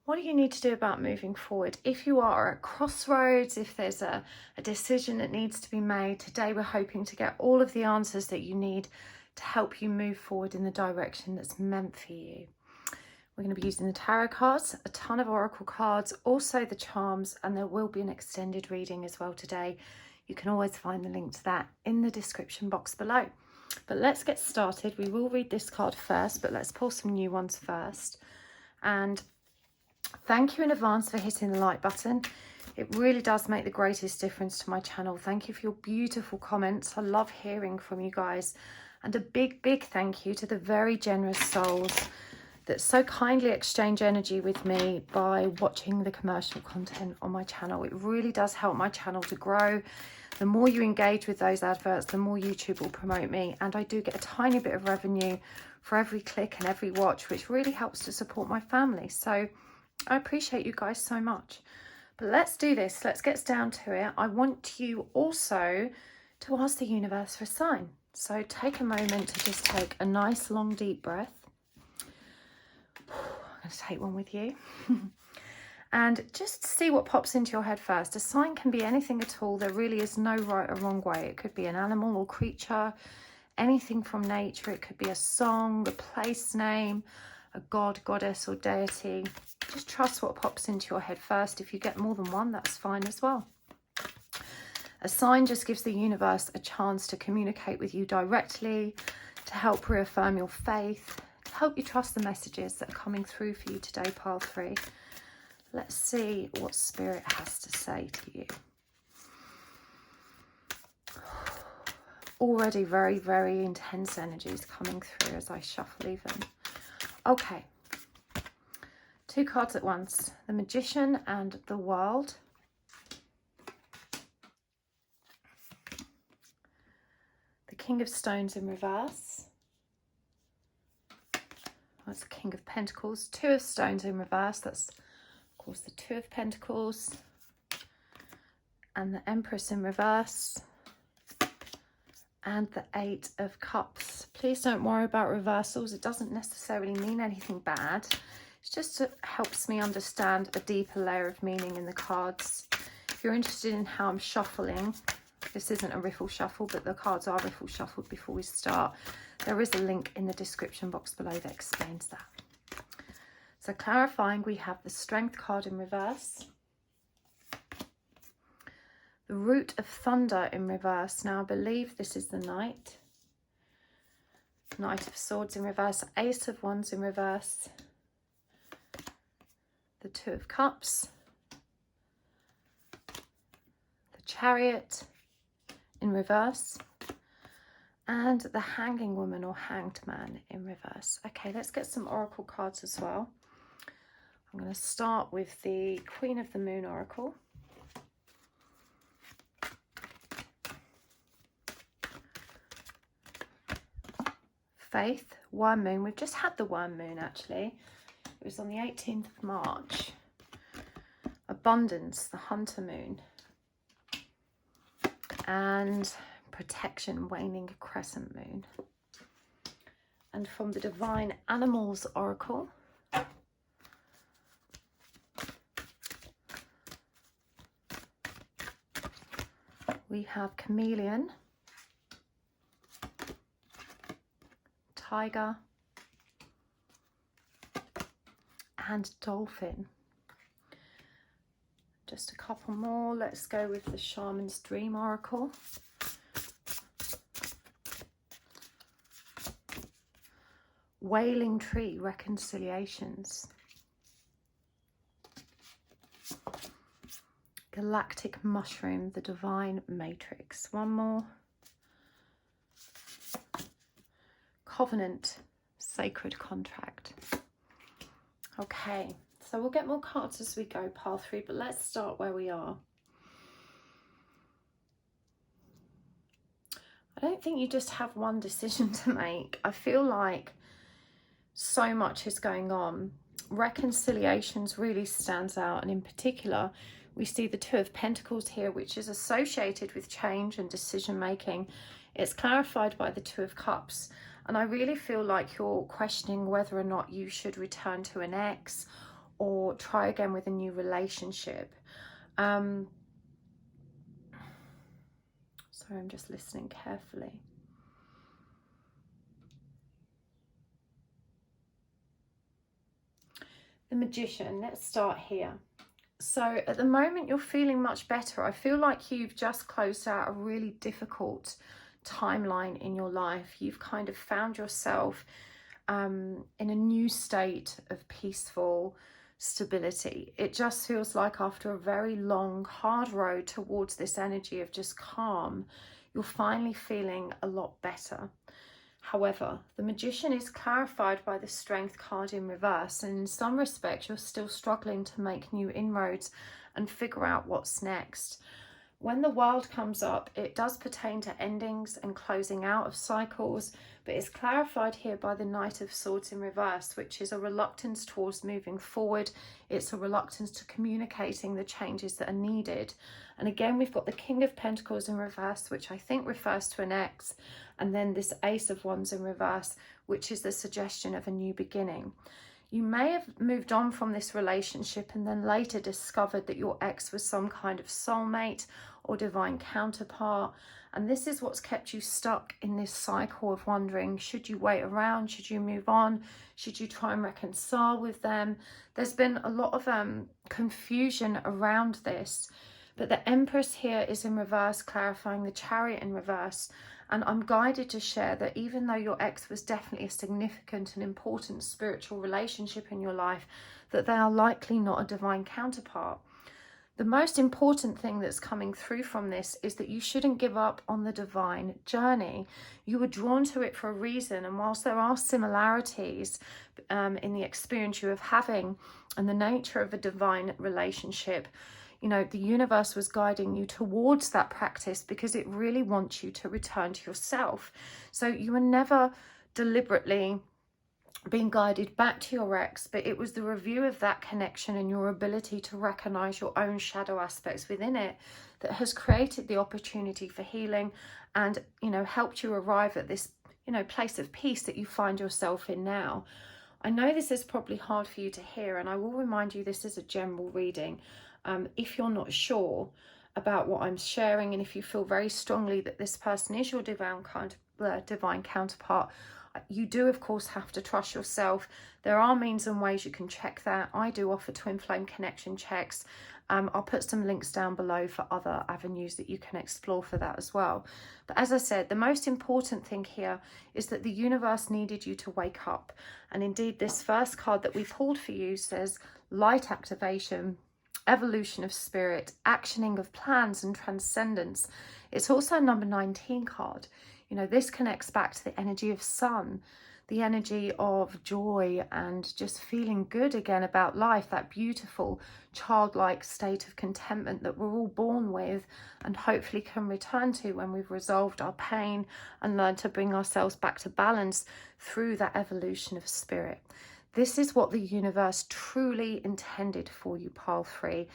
what do you need to do about moving forward? If you are at crossroads, if there's a decision that needs to be made, today we're hoping to get all of the answers that you need to help you move forward in the direction that's meant for you. We're going to be using the tarot cards, a ton of oracle cards, also the charms, and there will be an extended reading as well today. You can always find the link to that in the description box below. But let's get started. We will read this card first, but let's pull some new ones first. And thank you in advance for hitting the like button. It really does make the greatest difference to my channel. Thank you for your beautiful comments. I love hearing from you guys. And a big, big thank you to the very generous souls that so kindly exchange energy with me by watching the commercial content on my channel. It really does help my channel to grow. The more you engage with those adverts, the more YouTube will promote me. And I do get a tiny bit of revenue for every click and every watch, which really helps to support my family. So I appreciate you guys so much. But let's do this. Let's get down to it. I want you also to ask the universe for a sign. So take a moment to just take a nice long deep breath. I'm going to take one with you. And just see what pops into your head first. A sign can be anything at all. There really is no right or wrong way. It could be an animal or creature, anything from nature. It could be a song, a place name, a god, goddess or deity. Just trust what pops into your head first. If you get more than one, that's fine as well. A sign just gives the universe a chance to communicate with you directly, to help reaffirm your faith, to help you trust the messages that are coming through for you today, pile 3. Let's see what Spirit has to say to you. Already very, very intense energies coming through as I shuffle even. Okay. 2 cards at once. The Magician and the World. The King of Stones in reverse. That's the King of Pentacles. 2 of Stones in reverse. That's of course the 2 of Pentacles, and the Empress in reverse, and the 8 of Cups. Please don't worry about reversals. It doesn't necessarily mean anything bad. It's just it helps me understand a deeper layer of meaning in the cards. If you're interested in how I'm shuffling, this isn't a riffle shuffle, but the cards are riffle shuffled before we start. There is a link in the description box below that explains that. So clarifying, we have the Strength card in reverse. The Root of Thunder in reverse. Now I believe this is the Knight. Knight of Swords in reverse. Ace of Wands in reverse. The Two of Cups. The Chariot in reverse. And the Hanging Woman or Hanged Man in reverse. Okay, let's get some oracle cards as well. I'm going to start with the Queen of the Moon oracle. Faith, Worm Moon. We've just had the Worm Moon actually. It was on the 18th of March. Abundance, the Hunter Moon. And Protection, Waning Crescent Moon. And from the Divine Animals oracle, we have Chameleon, Tiger, and Dolphin. Just a couple more. Let's go with the Shaman's Dream oracle. Wailing Tree, Reconciliations. Galactic Mushroom, the Divine Matrix. One more. Covenant, Sacred Contract. Okay, so we'll get more cards as we go, pile 3, but let's start where we are. I don't think you just have one decision to make. I feel like so much is going on. Reconciliations really stands out, and in particular we see the Two of Pentacles here, which is associated with change and decision making. It's clarified by the Two of Cups, and I really feel like you're questioning whether or not you should return to an ex or try again with a new relationship. Sorry, I'm just listening carefully. The Magician, let's start here. So at the moment you're feeling much better. I feel like you've just closed out a really difficult timeline in your life. You've kind of found yourself in a new state of peaceful stability. It just feels like after a very long, hard road towards this energy of just calm, you're finally feeling a lot better. However, the Magician is clarified by the Strength card in reverse, and in some respects you're still struggling to make new inroads and figure out what's next. When the World comes up, it does pertain to endings and closing out of cycles, but it's clarified here by the Knight of Swords in reverse, which is a reluctance towards moving forward. It's a reluctance to communicating the changes that are needed. And again, we've got the King of Pentacles in reverse, which I think refers to an ex, and then this Ace of Wands in reverse, which is the suggestion of a new beginning. You may have moved on from this relationship and then later discovered that your ex was some kind of soulmate or divine counterpart. And this is what's kept you stuck in this cycle of wondering, should you wait around? Should you move on? Should you try and reconcile with them? There's been a lot of confusion around this. But the Empress here is in reverse, clarifying the Chariot in reverse. And I'm guided to share that even though your ex was definitely a significant and important spiritual relationship in your life, that they are likely not a divine counterpart. The most important thing that's coming through from this is that you shouldn't give up on the divine journey. You were drawn to it for a reason, and whilst there are similarities in the experience you have having and the nature of a divine relationship, you know, the universe was guiding you towards that practice because it really wants you to return to yourself. So you were never deliberately being guided back to your ex, but it was the review of that connection and your ability to recognize your own shadow aspects within it that has created the opportunity for healing and, you know, helped you arrive at this, you know, place of peace that you find yourself in now. I know this is probably hard for you to hear, and I will remind you this is a general reading. If you're not sure about what I'm sharing, and if you feel very strongly that this person is your divine counterpart, You do, of course, have to trust yourself. There are means and ways you can check that. I do offer twin flame connection checks. I'll put some links down below for other avenues that you can explore for that as well. But as I said, the most important thing here is that the universe needed you to wake up. And indeed, this first card that we pulled for you says light activation, evolution of spirit, actioning of plans and transcendence. It's also a number 19 card. You know, this connects back to the energy of sun, the energy of joy and just feeling good again about life, that beautiful childlike state of contentment that we're all born with and hopefully can return to when we've resolved our pain and learned to bring ourselves back to balance through that evolution of spirit. This is what the universe truly intended for you, pile 3.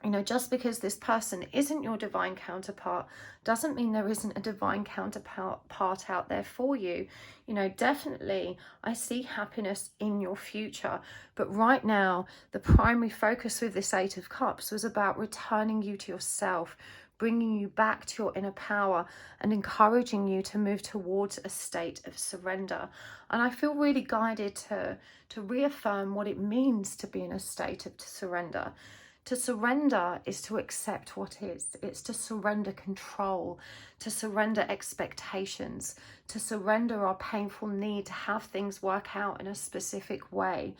You know, just because this person isn't your divine counterpart doesn't mean there isn't a divine counterpart out there for you. You know, definitely I see happiness in your future. But right now, the primary focus with this 8 of Cups was about returning you to yourself, bringing you back to your inner power and encouraging you to move towards a state of surrender. And I feel really guided to reaffirm what it means to be in a state of surrender. To surrender is to accept what is. It's to surrender control, to surrender expectations, to surrender our painful need to have things work out in a specific way.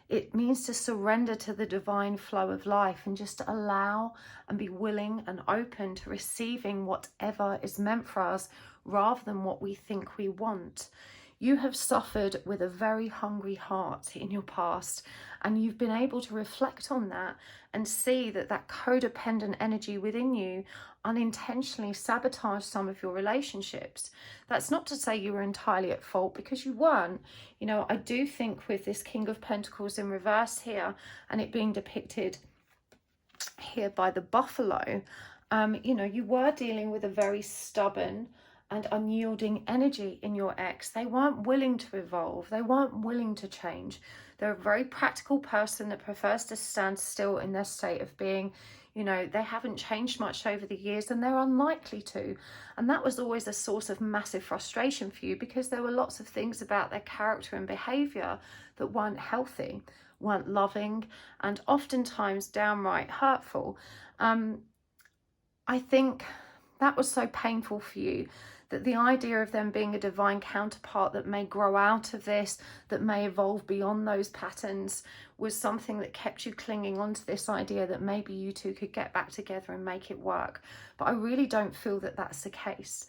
It means to surrender to the divine flow of life and just allow and be willing and open to receiving whatever is meant for us rather than what we think we want. You have suffered with a very hungry heart in your past, and you've been able to reflect on that and see that that codependent energy within you unintentionally sabotaged some of your relationships. That's not to say you were entirely at fault, because you weren't. You know, I do think with this King of Pentacles in reverse here and it being depicted here by the buffalo, you know, you were dealing with a very stubborn and unyielding energy in your ex. They weren't willing to evolve. They weren't willing to change. They're a very practical person that prefers to stand still in their state of being. You know, they haven't changed much over the years and they're unlikely to. And that was always a source of massive frustration for you, because there were lots of things about their character and behavior that weren't healthy, weren't loving, and oftentimes downright hurtful. I think that was so painful for you, that the idea of them being a divine counterpart that may grow out of this, that may evolve beyond those patterns, was something that kept you clinging on to this idea that maybe you two could get back together and make it work. But I really don't feel that that's the case.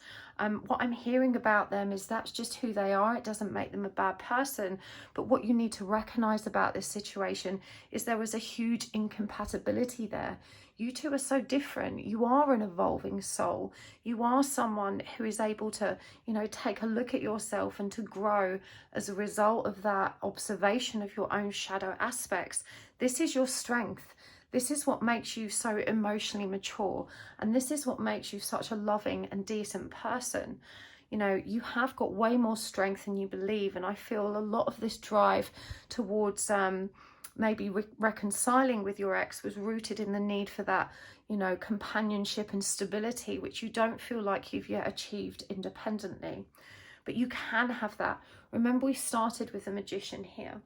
What I'm hearing about them is that's just who they are. It doesn't make them a bad person. But what you need to recognize about this situation is there was a huge incompatibility there. You two are so different. You are an evolving soul. You are someone who is able to, you know, take a look at yourself and to grow as a result of that observation of your own shadow aspects. This is your strength. This is what makes you so emotionally mature. And this is what makes you such a loving and decent person. You know, you have got way more strength than you believe. And I feel a lot of this drive towards maybe reconciling with your ex was rooted in the need for that, you know, companionship and stability, which you don't feel like you've yet achieved independently. But you can have that. Remember, we started with the Magician here.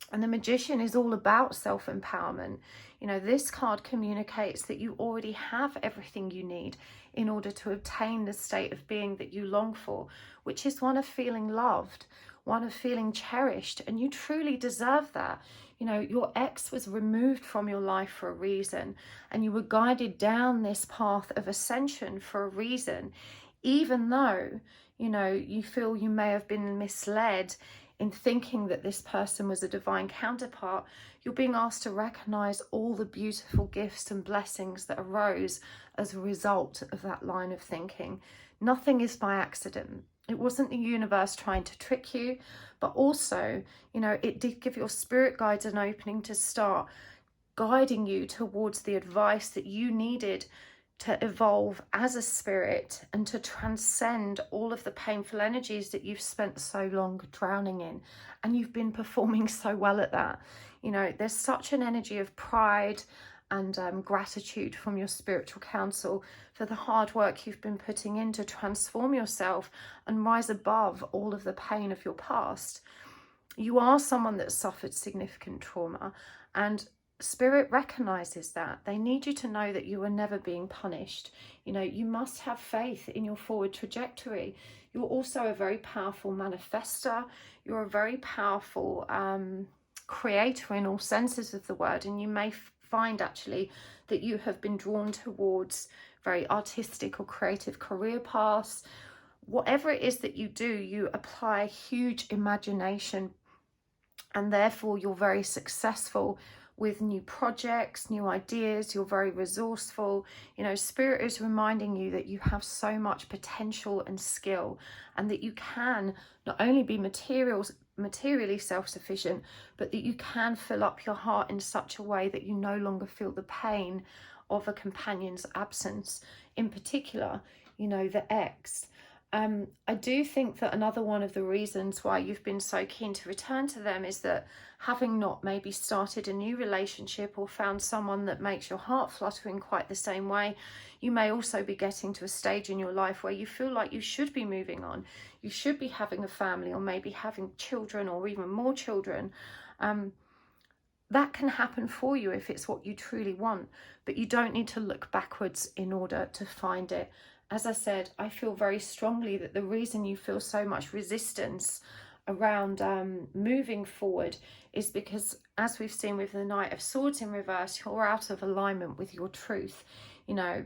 And the Magician is all about self-empowerment. You know, this card communicates that you already have everything you need in order to obtain the state of being that you long for, which is one of feeling loved, one of feeling cherished, and you truly deserve that. You know, your ex was removed from your life for a reason, and you were guided down this path of ascension for a reason, even though, you know, you feel you may have been misled in thinking that this person was a divine counterpart. You're being asked to recognize all the beautiful gifts and blessings that arose as a result of that line of thinking. Nothing is by accident. It wasn't the universe trying to trick you, but also, you know, it did give your spirit guides an opening to start guiding you towards the advice that you needed to evolve as a spirit and to transcend all of the painful energies that you've spent so long drowning in. And you've been performing so well at that. You know, there's such an energy of pride and gratitude from your spiritual council for the hard work you've been putting in to transform yourself and rise above all of the pain of your past. You are someone that suffered significant trauma, and Spirit recognizes that. They need you to know that you are never being punished. You know, you must have faith in your forward trajectory. You're also a very powerful manifester. You're a very powerful creator in all senses of the word, and you may find actually that you have been drawn towards very artistic or creative career paths. Whatever it is that you do, you apply huge imagination, and therefore you're very successful with new projects, new ideas. You're very resourceful. You know, Spirit is reminding you that you have so much potential and skill, and that you can not only be materially self-sufficient, but that you can fill up your heart in such a way that you no longer feel the pain of a companion's absence. In particular, you know, the ex. I do think that another one of the reasons why you've been so keen to return to them is that, having not maybe started a new relationship or found someone that makes your heart flutter in quite the same way, you may also be getting to a stage in your life where you feel like you should be moving on. You should be having a family, or maybe having children, or even more children. That can happen for you if it's what you truly want, but you don't need to look backwards in order to find it. As I said, I feel very strongly that the reason you feel so much resistance around moving forward is because, as we've seen with the Knight of Swords in reverse, you're out of alignment with your truth, you know,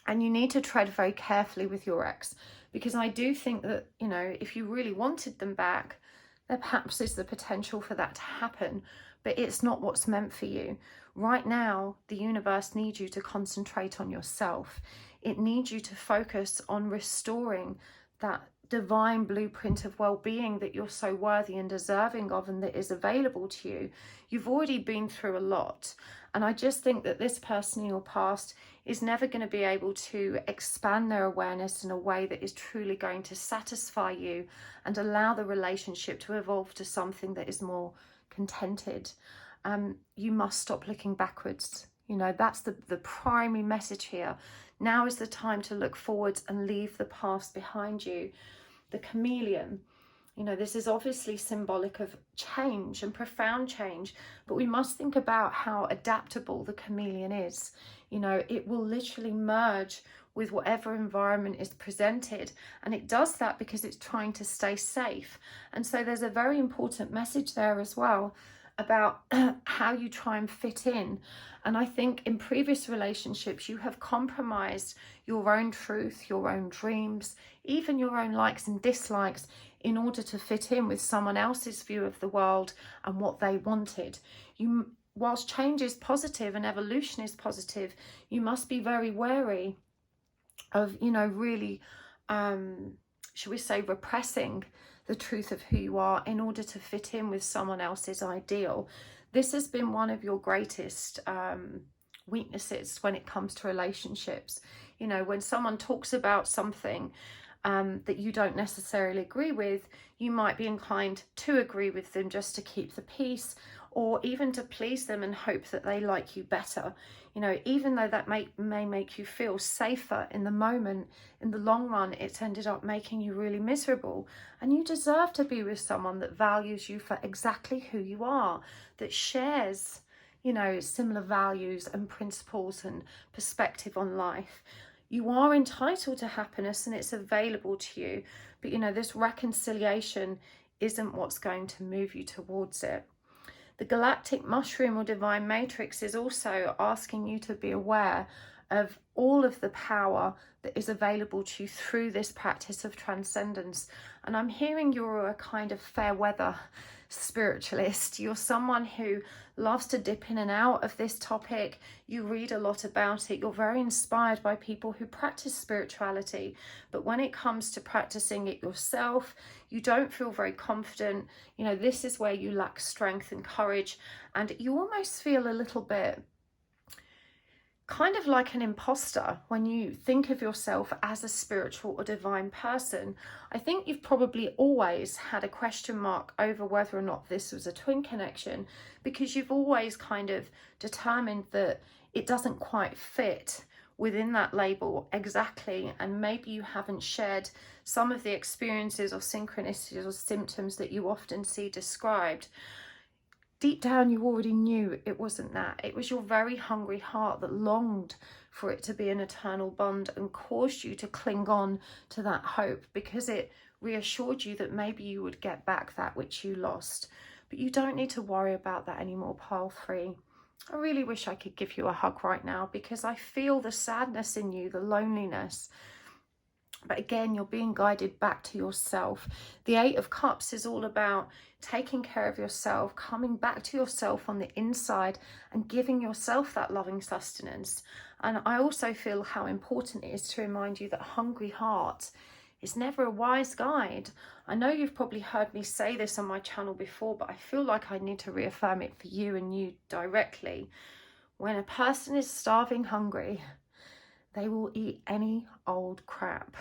and you need to tread very carefully with your ex, because I do think that, you know, if you really wanted them back, there perhaps is the potential for that to happen, but it's not what's meant for you. Right now, the universe needs you to concentrate on yourself. It needs you to focus on restoring that divine blueprint of well-being that you're so worthy and deserving of, and that is available to you. You've already been through a lot, and I just think that this person in your past is never going to be able to expand their awareness in a way that is truly going to satisfy you and allow the relationship to evolve to something that is more contented. You must stop looking backwards. You know, that's the primary message here. Now is the time to look forwards and leave the past behind you. The chameleon, you know, this is obviously symbolic of change and profound change, but we must think about how adaptable the chameleon is. You know, it will literally merge with whatever environment is presented, and it does that because it's trying to stay safe. And so there's a very important message there as well about how you try and fit in. And I think in previous relationships, you have compromised your own truth, your own dreams, even your own likes and dislikes in order to fit in with someone else's view of the world and what they wanted. Whilst change is positive and evolution is positive, you must be very wary of, you know, really, should we say, repressing the truth of who you are in order to fit in with someone else's ideal. This has been one of your greatest weaknesses when it comes to relationships. You know, when someone talks about something that you don't necessarily agree with, you might be inclined to agree with them just to keep the peace, or even to please them and hope that they like you better. You know, even though that may make you feel safer in the moment, in the long run, it's ended up making you really miserable. And you deserve to be with someone that values you for exactly who you are, that shares, you know, similar values and principles and perspective on life. You are entitled to happiness and it's available to you. But, you know, this reconciliation isn't what's going to move you towards it. The galactic mushroom or divine matrix is also asking you to be aware of all of the power that is available to you through this practice of transcendence. And I'm hearing you're a kind of fair weather spiritualist. You're someone who loves to dip in and out of this topic. You read a lot about it. You're very inspired by people who practice spirituality. But when it comes to practicing it yourself, you don't feel very confident. You know, this is where you lack strength and courage. And you almost feel a little bit, kind of like an imposter when you think of yourself as a spiritual or divine person. I think you've probably always had a question mark over whether or not this was a twin connection, because you've always kind of determined that it doesn't quite fit within that label exactly, and maybe you haven't shared some of the experiences or synchronicities or symptoms that you often see described. Deep down, you already knew it wasn't that. It was your very hungry heart that longed for it to be an eternal bond and caused you to cling on to that hope, because it reassured you that maybe you would get back that which you lost. But you don't need to worry about that anymore, pile 3. I really wish I could give you a hug right now, because I feel the sadness in you, the loneliness. But again, you're being guided back to yourself. The 8 of Cups is all about taking care of yourself, coming back to yourself on the inside and giving yourself that loving sustenance. And I also feel how important it is to remind you that hungry heart is never a wise guide. I know you've probably heard me say this on my channel before, but I feel like I need to reaffirm it for you and you directly. When a person is starving hungry, they will eat any old crap.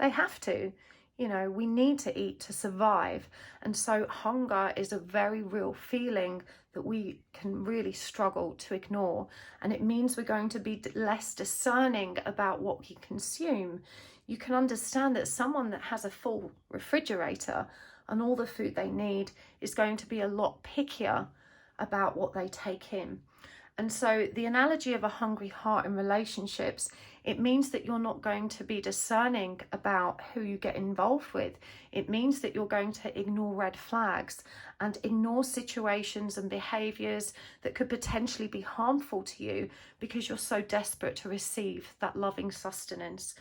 They have to. You know, we need to eat to survive. And so hunger is a very real feeling that we can really struggle to ignore. And it means we're going to be less discerning about what we consume. You can understand that someone that has a full refrigerator and all the food they need is going to be a lot pickier about what they take in. And so the analogy of a hungry heart in relationships, it means that you're not going to be discerning about who you get involved with. It means that you're going to ignore red flags and ignore situations and behaviors that could potentially be harmful to you, because you're so desperate to receive that loving sustenance.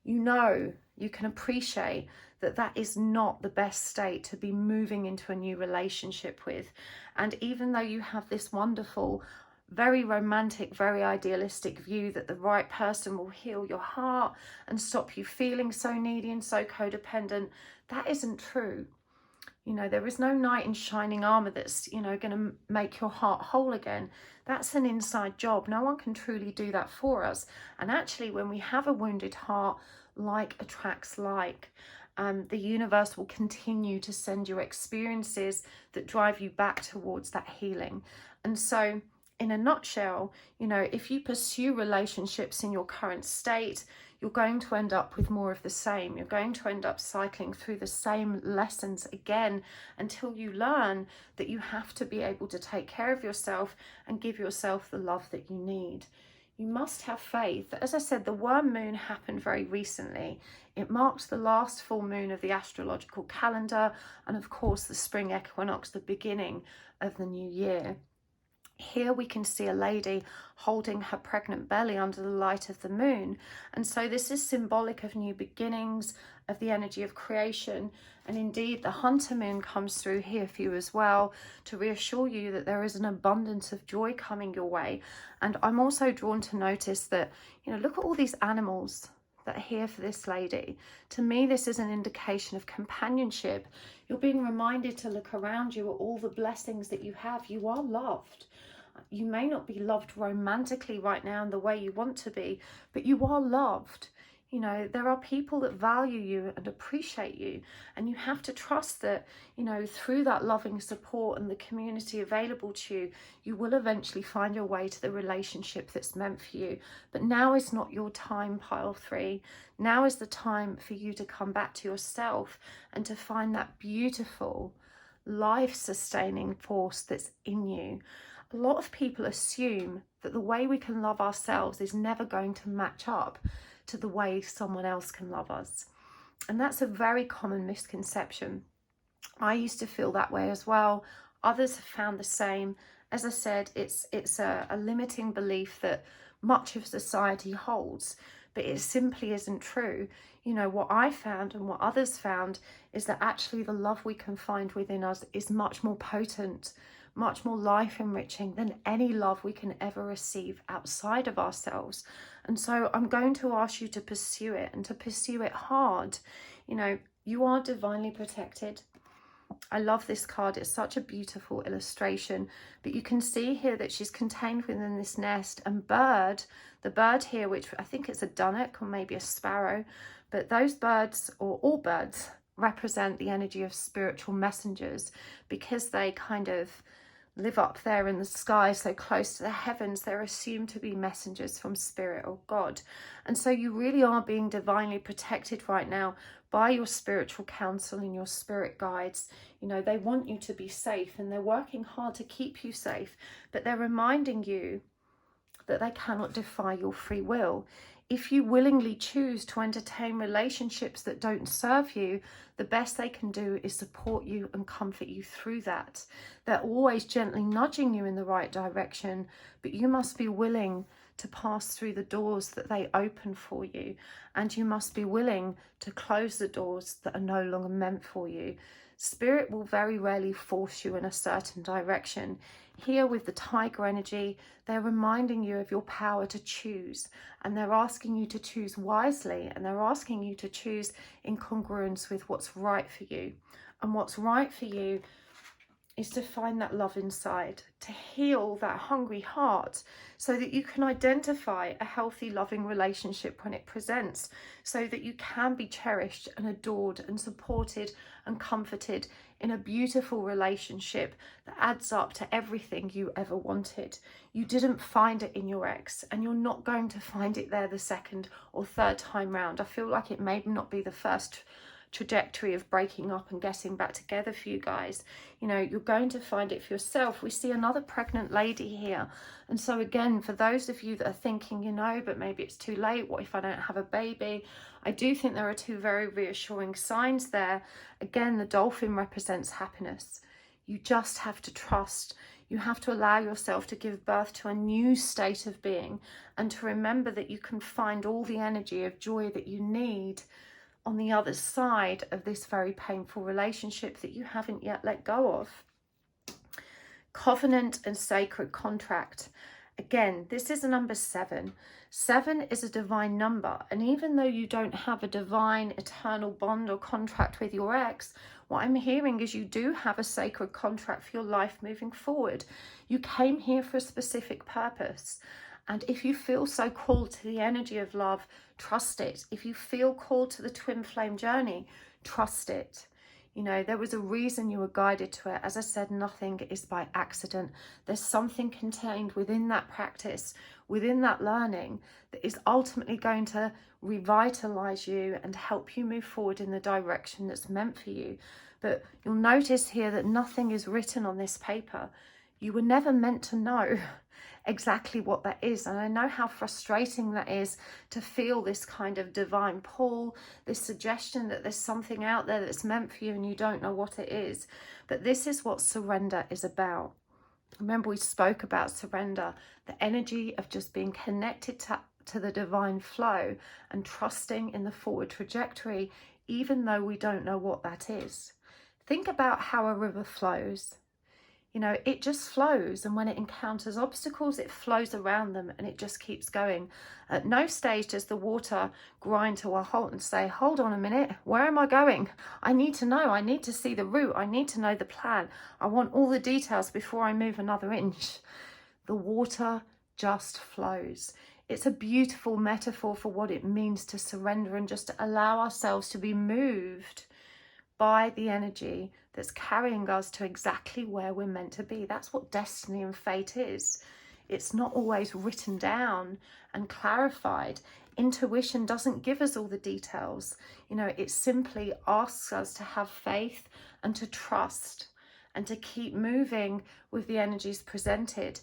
You know, you can appreciate that that is not the best state to be moving into a new relationship with. And even though you have this wonderful, very romantic, very idealistic view that the right person will heal your heart and stop you feeling so needy and so codependent, that isn't true. You know, there is no knight in shining armor that's, you know, going to make your heart whole again. That's an inside job. No one can truly do that for us. And actually, when we have a wounded heart, like attracts like. The universe will continue to send you experiences that drive you back towards that healing. And so, in a nutshell, you know, if you pursue relationships in your current state, you're going to end up with more of the same. You're going to end up cycling through the same lessons again until you learn that you have to be able to take care of yourself and give yourself the love that you need. You must have faith. As I said, the worm moon happened very recently. It marks the last full moon of the astrological calendar, and of course the spring equinox, the beginning of the new year. Here we can see a lady holding her pregnant belly under the light of the moon. And so this is symbolic of new beginnings, of the energy of creation. And indeed, the hunter moon comes through here for you as well to reassure you that there is an abundance of joy coming your way. And I'm also drawn to notice that, you know, look at all these animals that are here for this lady. To me, this is an indication of companionship. You're being reminded to look around you at all the blessings that you have. You are loved. You may not be loved romantically right now in the way you want to be, but you are loved. You know, there are people that value you and appreciate you, and you have to trust that, you know, through that loving support and the community available to you, you will eventually find your way to the relationship that's meant for you. But now is not your time, pile 3. Now is the time for you to come back to yourself and to find that beautiful, life-sustaining force that's in you. A lot of people assume that the way we can love ourselves is never going to match up to the way someone else can love us. And that's a very common misconception. I used to feel that way as well. Others have found the same. As I said, it's a limiting belief that much of society holds, but it simply isn't true. You know, what I found and what others found is that actually the love we can find within us is much more potent, much more life enriching than any love we can ever receive outside of ourselves. And so I'm going to ask you to pursue it, and to pursue it hard. You know, you are divinely protected. I love this card. It's such a beautiful illustration, but you can see here that she's contained within this nest, and the bird here, which I think it's a dunnock or maybe a sparrow, but those birds, or all birds, represent the energy of spiritual messengers, because they kind of live up there in the sky so close to the heavens. They're assumed to be messengers from spirit or God, and so you really are being divinely protected right now by your spiritual counsel and your spirit guides. You know, they want you to be safe, and they're working hard to keep you safe, but they're reminding you that they cannot defy your free will. If you willingly choose to entertain relationships that don't serve you, the best they can do is support you and comfort you through that. They're always gently nudging you in the right direction, but you must be willing to pass through the doors that they open for you, and you must be willing to close the doors that are no longer meant for you. Spirit will very rarely force you in a certain direction. Here with the tiger energy, they're reminding you of your power to choose, and they're asking you to choose wisely, and they're asking you to choose in congruence with what's right for you. And what's right for you is to find that love inside, to heal that hungry heart, so that you can identify a healthy, loving relationship when it presents, so that you can be cherished and adored and supported and comforted in a beautiful relationship that adds up to everything you ever wanted. You didn't find it in your ex, and you're not going to find it there the second or third time round. I feel like it may not be the first trajectory of breaking up and getting back together for you guys. You know, you're going to find it for yourself. We see another pregnant lady here, and so again, for those of you that are thinking, you know, but maybe it's too late, what if I don't have a baby? I do think there are two very reassuring signs there. Again, the dolphin represents happiness. You just have to trust. You have to allow yourself to give birth to a new state of being, and to remember that you can find all the energy of joy that you need on the other side of this very painful relationship that you haven't yet let go of. Covenant and sacred contract. Again, this is a number 7. 7 is a divine number, and even though you don't have a divine eternal bond or contract with your ex, what I'm hearing is you do have a sacred contract for your life moving forward. You came here for a specific purpose. And if you feel so called to the energy of love, trust it. If you feel called to the twin flame journey, trust it. You know, there was a reason you were guided to it. As I said, nothing is by accident. There's something contained within that practice, within that learning, that is ultimately going to revitalize you and help you move forward in the direction that's meant for you. But you'll notice here that nothing is written on this paper. You were never meant to know exactly what that is, and I know how frustrating that is, to feel this kind of divine pull, this suggestion that there's something out there that's meant for you and you don't know what it is. But this is what surrender is about. Remember, we spoke about surrender, the energy of just being connected to the divine flow and trusting in the forward trajectory, even though we don't know what that is. Think about how a river flows. You know, it just flows, and when it encounters obstacles, it flows around them and it just keeps going. At no stage does the water grind to a halt and say, hold on a minute, where am I going? I need to know, I need to see the route, I need to know the plan. I want all the details before I move another inch. The water just flows. It's a beautiful metaphor for what it means to surrender and just to allow ourselves to be moved by the energy that's carrying us to exactly where we're meant to be. That's what destiny and fate is. It's not always written down and clarified. Intuition doesn't give us all the details. You know, it simply asks us to have faith and to trust and to keep moving with the energies presented,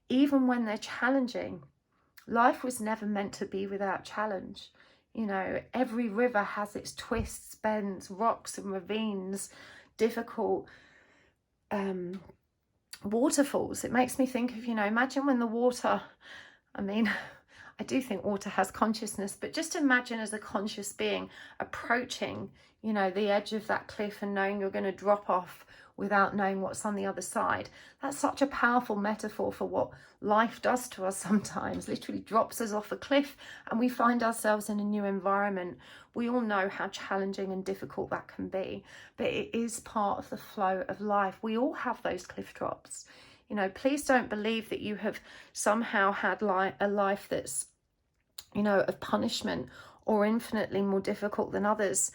even when they're challenging. Life was never meant to be without challenge. You know, every river has its twists, bends, rocks and ravines, difficult waterfalls. It makes me think of, you know, imagine when the water, I mean, I do think water has consciousness, but just imagine as a conscious being approaching, you know, the edge of that cliff and knowing you're going to drop off without knowing what's on the other side. That's such a powerful metaphor for what life does to us sometimes. Literally drops us off a cliff and we find ourselves in a new environment. We all know how challenging and difficult that can be, but it is part of the flow of life. We all have those cliff drops. You know, please don't believe that you have somehow had a life that's, you know, of punishment or infinitely more difficult than others.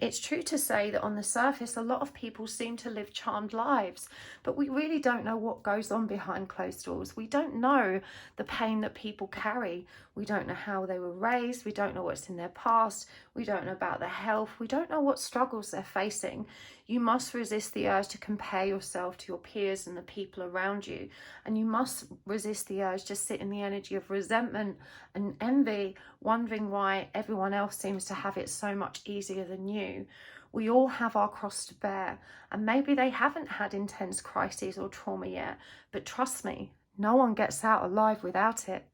It's true to say that on the surface, a lot of people seem to live charmed lives, but we really don't know what goes on behind closed doors. We don't know the pain that people carry. We don't know how they were raised. We don't know what's in their past. We don't know about their health. We don't know what struggles they're facing. You must resist the urge to compare yourself to your peers and the people around you. And you must resist the urge to sit in the energy of resentment and envy, wondering why everyone else seems to have it so much easier than you. We all have our cross to bear, and maybe they haven't had intense crises or trauma yet, but trust me, no one gets out alive without it.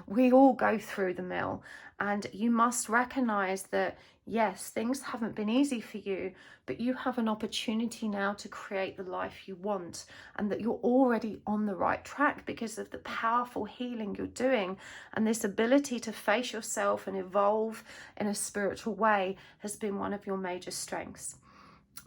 We all go through the mill, and you must recognize that yes, things haven't been easy for you, but you have an opportunity now to create the life you want, and that you're already on the right track because of the powerful healing you're doing. And this ability to face yourself and evolve in a spiritual way has been one of your major strengths.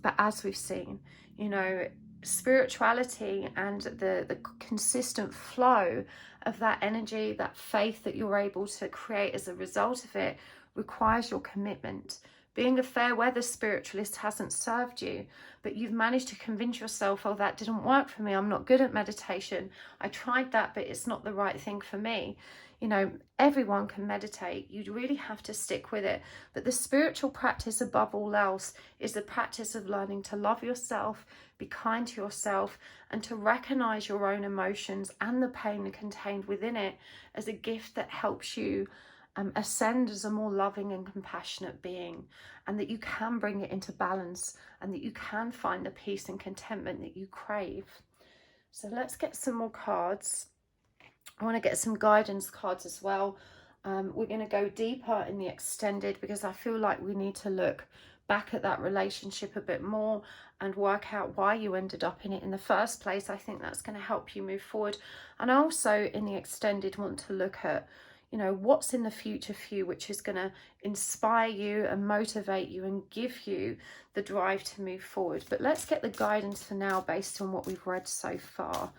But as we've seen, you know, spirituality and the consistent flow of that energy, that faith that you're able to create as a result of it, requires your commitment. Being a fair weather spiritualist hasn't served you, but you've managed to convince yourself, oh, that didn't work for me. I'm not good at meditation. I tried that, but it's not the right thing for me. You know, everyone can meditate. You really have to stick with it. But the spiritual practice above all else is the practice of learning to love yourself, be kind to yourself, and to recognize your own emotions and the pain contained within it as a gift that helps you ascend as a more loving and compassionate being, and that you can bring it into balance, and that you can find the peace and contentment that you crave. So let's get some more cards. I want to get some guidance cards as well. We're going to go deeper in the extended because I feel like we need to look back at that relationship a bit more and work out why you ended up in it in the first place. I think that's going to help you move forward. And I also in the extended want to look at, you know, what's in the future for you, which is going to inspire you and motivate you and give you the drive to move forward. But let's get the guidance for now based on what we've read so far.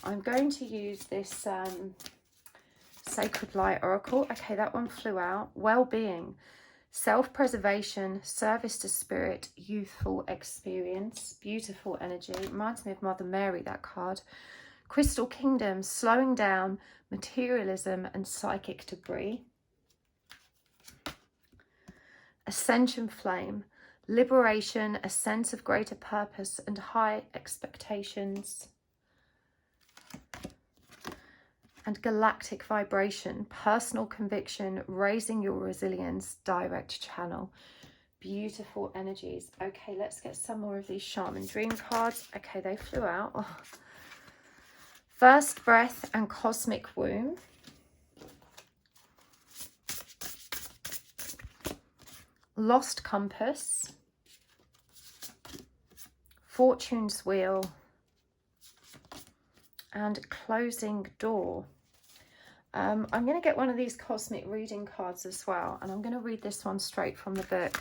I'm going to use this Sacred Light Oracle. Okay, that one flew out. Well-being, self-preservation, service to spirit, youthful experience, beautiful energy. Reminds me of Mother Mary, that card. Crystal Kingdom, slowing down, materialism and psychic debris. Ascension Flame, liberation, a sense of greater purpose and high expectations. And Galactic Vibration, personal conviction, raising your resilience, direct channel. Beautiful energies. Okay, let's get some more of these Shaman Dream cards. Okay, they flew out. Oh. First Breath and Cosmic Womb. Lost Compass. Fortune's Wheel. And Closing Door. I'm going to get one of these cosmic reading cards as well, and I'm going to read this one straight from the book.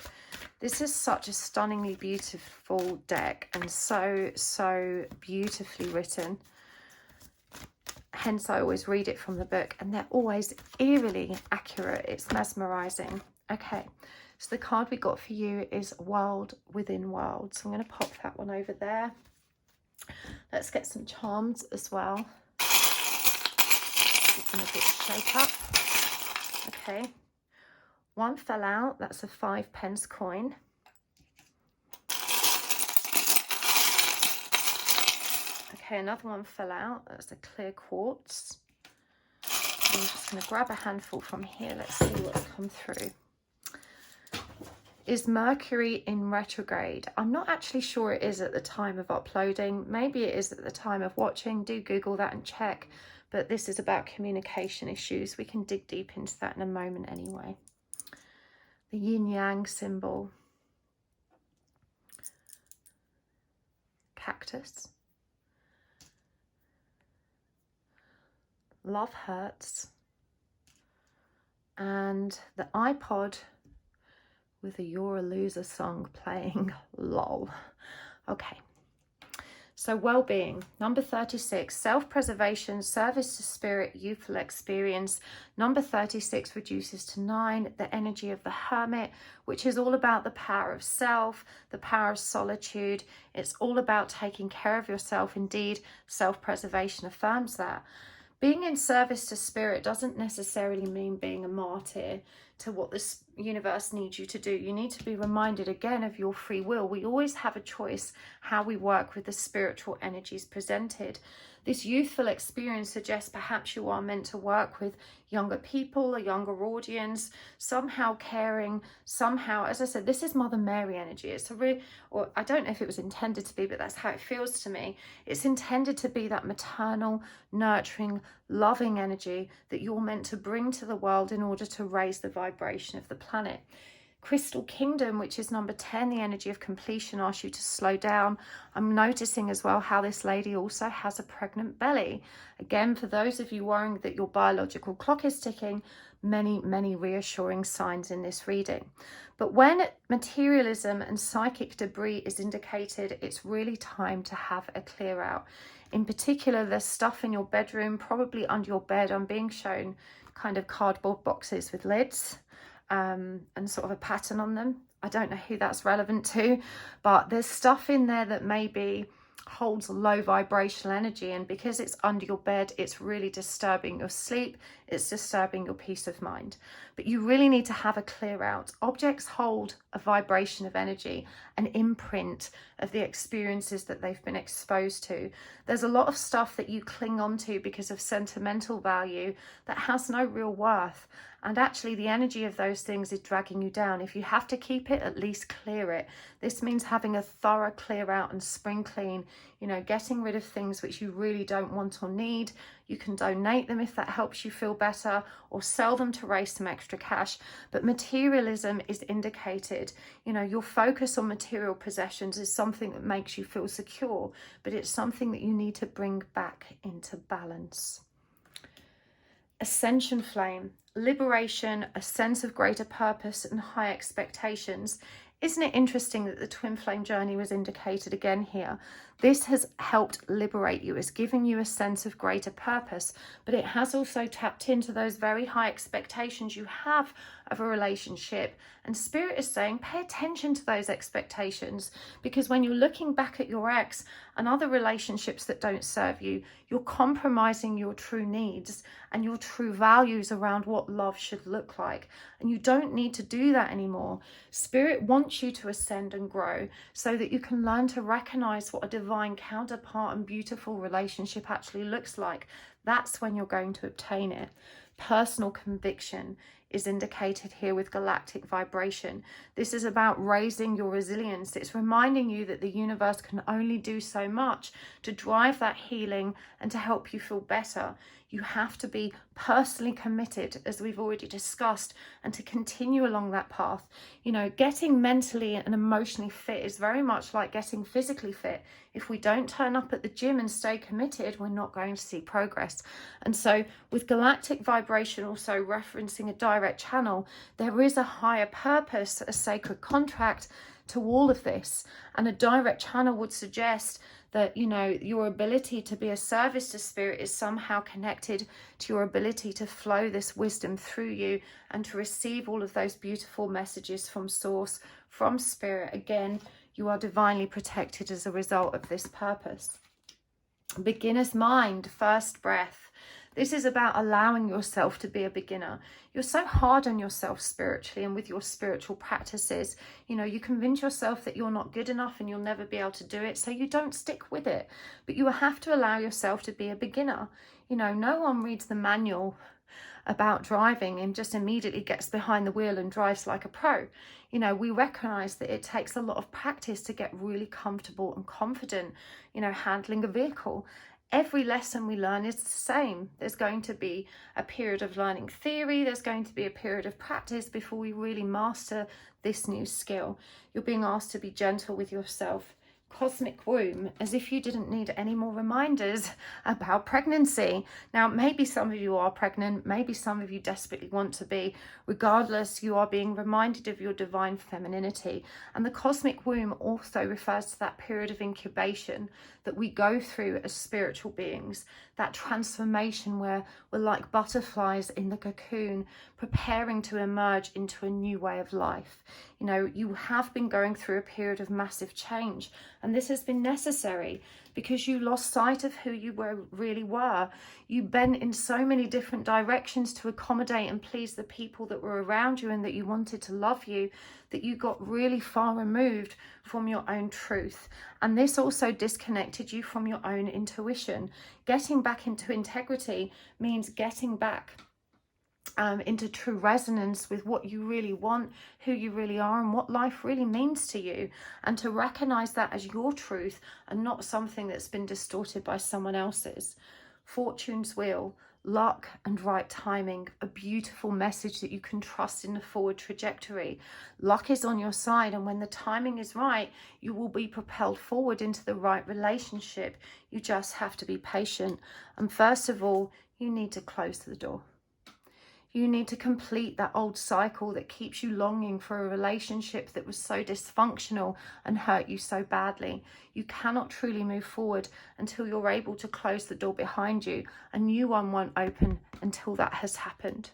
This is such a stunningly beautiful deck and so beautifully written. Hence I always read it from the book, and they're always eerily accurate. It's mesmerizing. Okay, so the card we got for you is World Within World. So I'm going to pop that one over there. Let's get some charms as well. Give them a bit shake up. Okay, one fell out. That's a 5p coin. Okay, another one fell out. That's a clear quartz. I'm just going to grab a handful from here. Let's see what's come through. Is Mercury in retrograde? I'm not actually sure it is at the time of uploading. Maybe it is at the time of watching. Do Google that and check. But this is about communication issues. We can dig deep into that in a moment anyway. The yin-yang symbol. cactus, love hurts, and the iPod with a You're a Loser song playing. Lol. Okay. So well-being, number 36, self-preservation, service to spirit, youthful experience. Number 36 reduces to 9, the energy of the hermit, which is all about the power of self, the power of solitude. It's all about taking care of yourself. Indeed, self-preservation affirms that. Being in service to spirit doesn't necessarily mean being a martyr to what this universe needs you to do. You need to be reminded again of your free will. We always have a choice how we work with the spiritual energies presented. This youthful experience suggests perhaps you are meant to work with younger people, a younger audience, somehow caring, somehow, as I said, this is Mother Mary energy. It's a real, or I don't know if it was intended to be, but that's how it feels to me. It's intended to be that maternal, nurturing, loving energy that you're meant to bring to the world in order to raise the vibration of the planet. Crystal Kingdom, which is number 10, the energy of completion, asks you to slow down. I'm noticing as well how this lady also has a pregnant belly. Again, for those of you worrying that your biological clock is ticking, many reassuring signs in this reading. But when materialism and psychic debris is indicated, it's really time to have a clear out. In particular, there's stuff in your bedroom, probably under your bed. I'm being shown kind of cardboard boxes with lids. And sort of a pattern on them. I don't know who that's relevant to, but there's stuff in there that maybe holds low vibrational energy, and because it's under your bed, it's really disturbing your sleep, it's disturbing your peace of mind. But you really need to have a clear out. Objects hold a vibration of energy, an imprint of the experiences that they've been exposed to. There's a lot of stuff that you cling on to because of sentimental value that has no real worth. And actually the energy of those things is dragging you down. If you have to keep it, at least clear it. This means having a thorough clear out and spring clean, you know, getting rid of things which you really don't want or need. You can donate them if that helps you feel better, or sell them to raise some extra cash. But materialism is indicated. You know, your focus on material possessions is something that makes you feel secure, but it's something that you need to bring back into balance. Ascension flame, liberation, a sense of greater purpose and high expectations. Isn't it interesting that the twin flame journey was indicated again here? This has helped liberate you. It's given you a sense of greater purpose, but it has also tapped into those very high expectations you have of a relationship. And Spirit is saying, pay attention to those expectations, because when you're looking back at your ex and other relationships that don't serve you, you're compromising your true needs and your true values around what love should look like. And you don't need to do that anymore. Spirit wants you to ascend and grow so that you can learn to recognize what a divine counterpart and beautiful relationship actually looks like. That's when you're going to obtain it. Personal conviction is indicated here with galactic vibration. This is about raising your resilience. It's reminding you that the universe can only do so much to drive that healing and to help you feel better. You have to be personally committed, as we've already discussed, and to continue along that path. You know, getting mentally and emotionally fit is very much like getting physically fit. If we don't turn up at the gym and stay committed, we're not going to see progress. And so with galactic vibration also referencing a direct channel, there is a higher purpose, a sacred contract to all of this. And a direct channel would suggest that, you know, your ability to be a service to spirit is somehow connected to your ability to flow this wisdom through you and to receive all of those beautiful messages from source, from spirit. Again, you are divinely protected as a result of this purpose. Beginner's mind, first breath. This is about allowing yourself to be a beginner. You're so hard on yourself spiritually and with your spiritual practices. You know, you convince yourself that you're not good enough and you'll never be able to do it, so you don't stick with it. But you have to allow yourself to be a beginner. You know, no one reads the manual about driving and just immediately gets behind the wheel and drives like a pro. You know, we recognize that it takes a lot of practice to get really comfortable and confident, you know, handling a vehicle. Every lesson we learn is the same. There's going to be a period of learning theory. There's going to be a period of practice before we really master this new skill. You're being asked to be gentle with yourself, cosmic womb, as if you didn't need any more reminders about pregnancy. Now, maybe some of you are pregnant, maybe some of you desperately want to be. Regardless, you are being reminded of your divine femininity. And the cosmic womb also refers to that period of incubation that we go through as spiritual beings, that transformation where we're like butterflies in the cocoon, preparing to emerge into a new way of life. You know, you have been going through a period of massive change, and this has been necessary because you lost sight of who you really were. You bent in so many different directions to accommodate and please the people that were around you and that you wanted to love you, that you got really far removed from your own truth. And this also disconnected you from your own intuition. Getting back into integrity means getting back into true resonance with what you really want, who you really are, and what life really means to you, and to recognize that as your truth and not something that's been distorted by someone else's. Fortune's wheel, luck and right timing, a beautiful message that you can trust in the forward trajectory. Luck is on your side, and when the timing is right, you will be propelled forward into the right relationship. You just have to be patient. And first of all, you need to close the door. You need to complete that old cycle that keeps you longing for a relationship that was so dysfunctional and hurt you so badly. You cannot truly move forward until you're able to close the door behind you. A new one won't open until that has happened.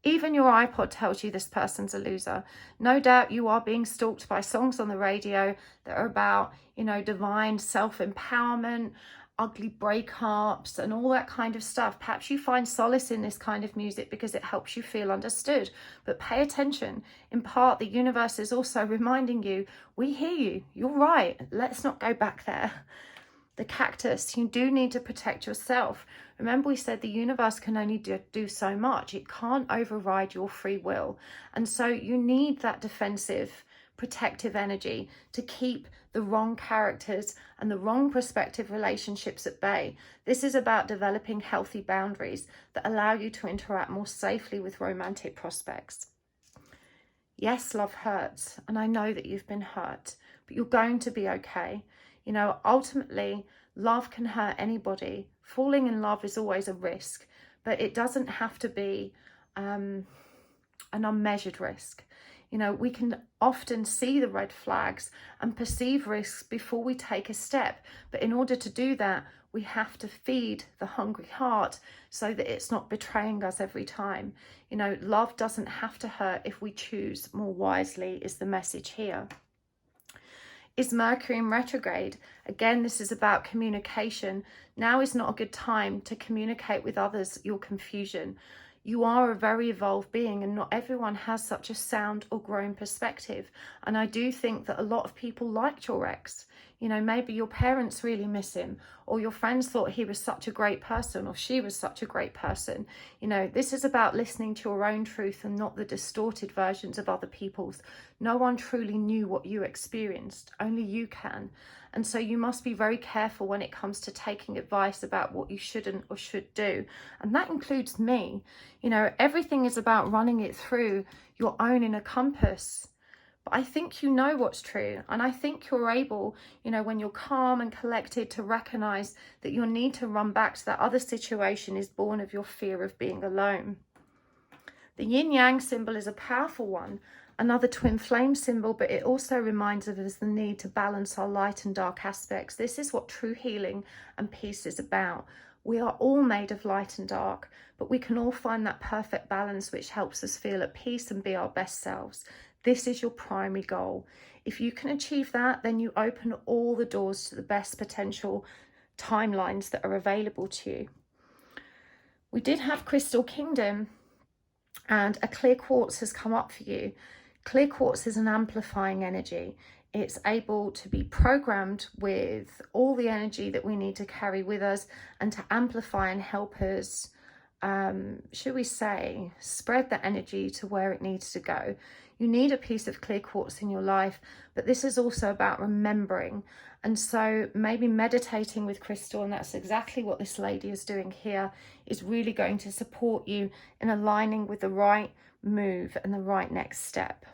Even your iPod tells you this person's a loser. No doubt you are being stalked by songs on the radio that are about, you know, divine self-empowerment, ugly breakups and all that kind of stuff. Perhaps you find solace in this kind of music because it helps you feel understood. But pay attention. In part, the universe is also reminding you, we hear you, you're right, let's not go back there. The cactus, you do need to protect yourself. Remember, we said the universe can only do so much. It can't override your free will. And so you need that defensive, protective energy to keep the wrong characters and the wrong prospective relationships at bay. This is about developing healthy boundaries that allow you to interact more safely with romantic prospects. Yes, love hurts, and I know that you've been hurt, but you're going to be okay. You know, ultimately, love can hurt anybody. Falling in love is always a risk, but it doesn't have to be an unmeasured risk. You know, we can often see the red flags and perceive risks before we take a step. But in order to do that, we have to feed the hungry heart so that it's not betraying us every time. You know, love doesn't have to hurt if we choose more wisely, is the message here. Is Mercury in retrograde? Again, this is about communication. Now is not a good time to communicate with others your confusion. You are a very evolved being, and not everyone has such a sound or grown perspective. And I do think that a lot of people liked your ex. You know, maybe your parents really miss him, or your friends thought he was such a great person, or she was such a great person. You know, this is about listening to your own truth and not the distorted versions of other people's. No one truly knew what you experienced, only you can. And so you must be very careful when it comes to taking advice about what you shouldn't or should do. And that includes me. You know, everything is about running it through your own inner compass. But I think you know what's true. And I think you're able, you know, when you're calm and collected, to recognize that your need to run back to that other situation is born of your fear of being alone. The yin-yang symbol is a powerful one. Another twin flame symbol, but it also reminds us of the need to balance our light and dark aspects. This is what true healing and peace is about. We are all made of light and dark, but we can all find that perfect balance which helps us feel at peace and be our best selves. This is your primary goal. If you can achieve that, then you open all the doors to the best potential timelines that are available to you. We did have Crystal Kingdom, and a clear quartz has come up for you. Clear quartz is an amplifying energy. It's able to be programmed with all the energy that we need to carry with us and to amplify and help us, should we say, spread the energy to where it needs to go. You need a piece of clear quartz in your life, but this is also about remembering. And so maybe meditating with crystal, and that's exactly what this lady is doing here, is really going to support you in aligning with the right move and the right next step.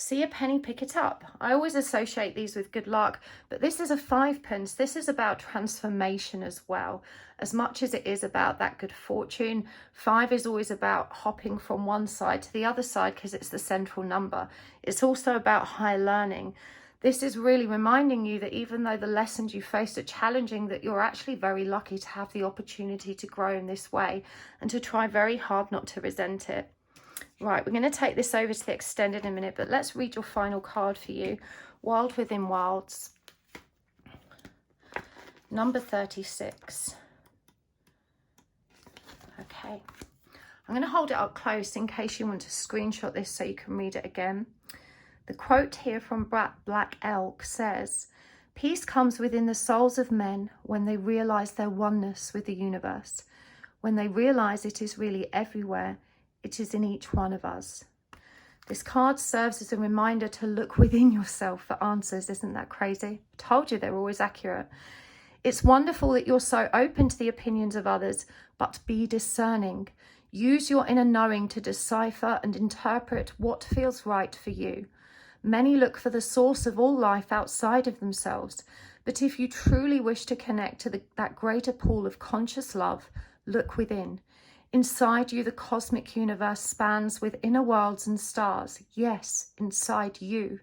See a penny, pick it up. I always associate these with good luck, but this is a 5-pence. This is about transformation as well. As much as it is about that good fortune, 5 is always about hopping from one side to the other side because it's the central number. It's also about higher learning. This is really reminding you that even though the lessons you faced are challenging, that you're actually very lucky to have the opportunity to grow in this way and to try very hard not to resent it. Right, we're going to take this over to the extended in a minute, but let's read your final card for you. Wild Within Wilds. Number 36. Okay. I'm going to hold it up close in case you want to screenshot this so you can read it again. The quote here from Black Elk says, "Peace comes within the souls of men when they realize their oneness with the universe, when they realize it is really everywhere. It is in each one of us." This card serves as a reminder to look within yourself for answers. Isn't that crazy? I told you they're always accurate. It's wonderful that you're so open to the opinions of others, but be discerning. Use your inner knowing to decipher and interpret what feels right for you. Many look for the source of all life outside of themselves, but if you truly wish to connect to that greater pool of conscious love, look within. Inside you, the cosmic universe spans with inner worlds and stars. Yes, inside you.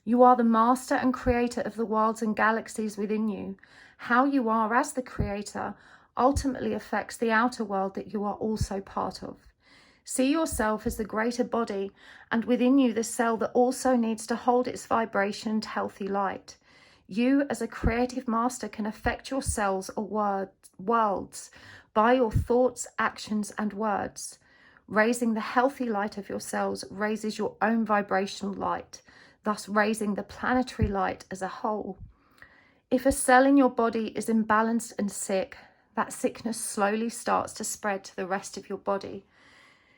You are the master and creator of the worlds and galaxies within you. How you are as the creator ultimately affects the outer world that you are also part of. See yourself as the greater body, and within you the cell that also needs to hold its vibration and healthy light. You as a creative master can affect your cells or worlds by your thoughts, actions, and words. Raising the healthy light of your cells raises your own vibrational light, thus raising the planetary light as a whole. If a cell in your body is imbalanced and sick, that sickness slowly starts to spread to the rest of your body.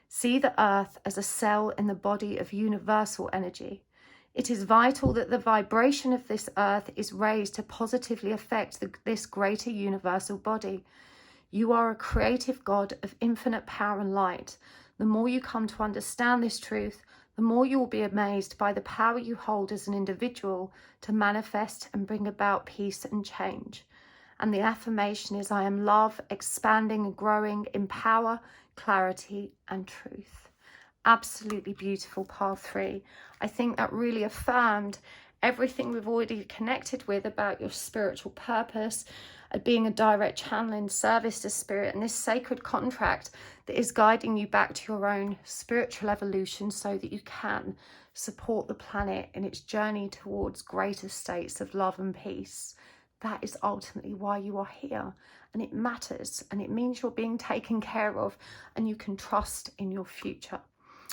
See the earth as a cell in the body of universal energy. It is vital that the vibration of this earth is raised to positively affect this greater universal body. You are a creative God of infinite power and light. The more you come to understand this truth, the more you will be amazed by the power you hold as an individual to manifest and bring about peace and change. And the affirmation is, I am love, expanding and growing in power, clarity and truth. Absolutely beautiful, pile 3. I think that really affirmed everything we've already connected with about your spiritual purpose, being a direct channel in service to spirit, and this sacred contract that is guiding you back to your own spiritual evolution so that you can support the planet in its journey towards greater states of love and peace. That is ultimately why you are here, and it matters, and it means you're being taken care of and you can trust in your future.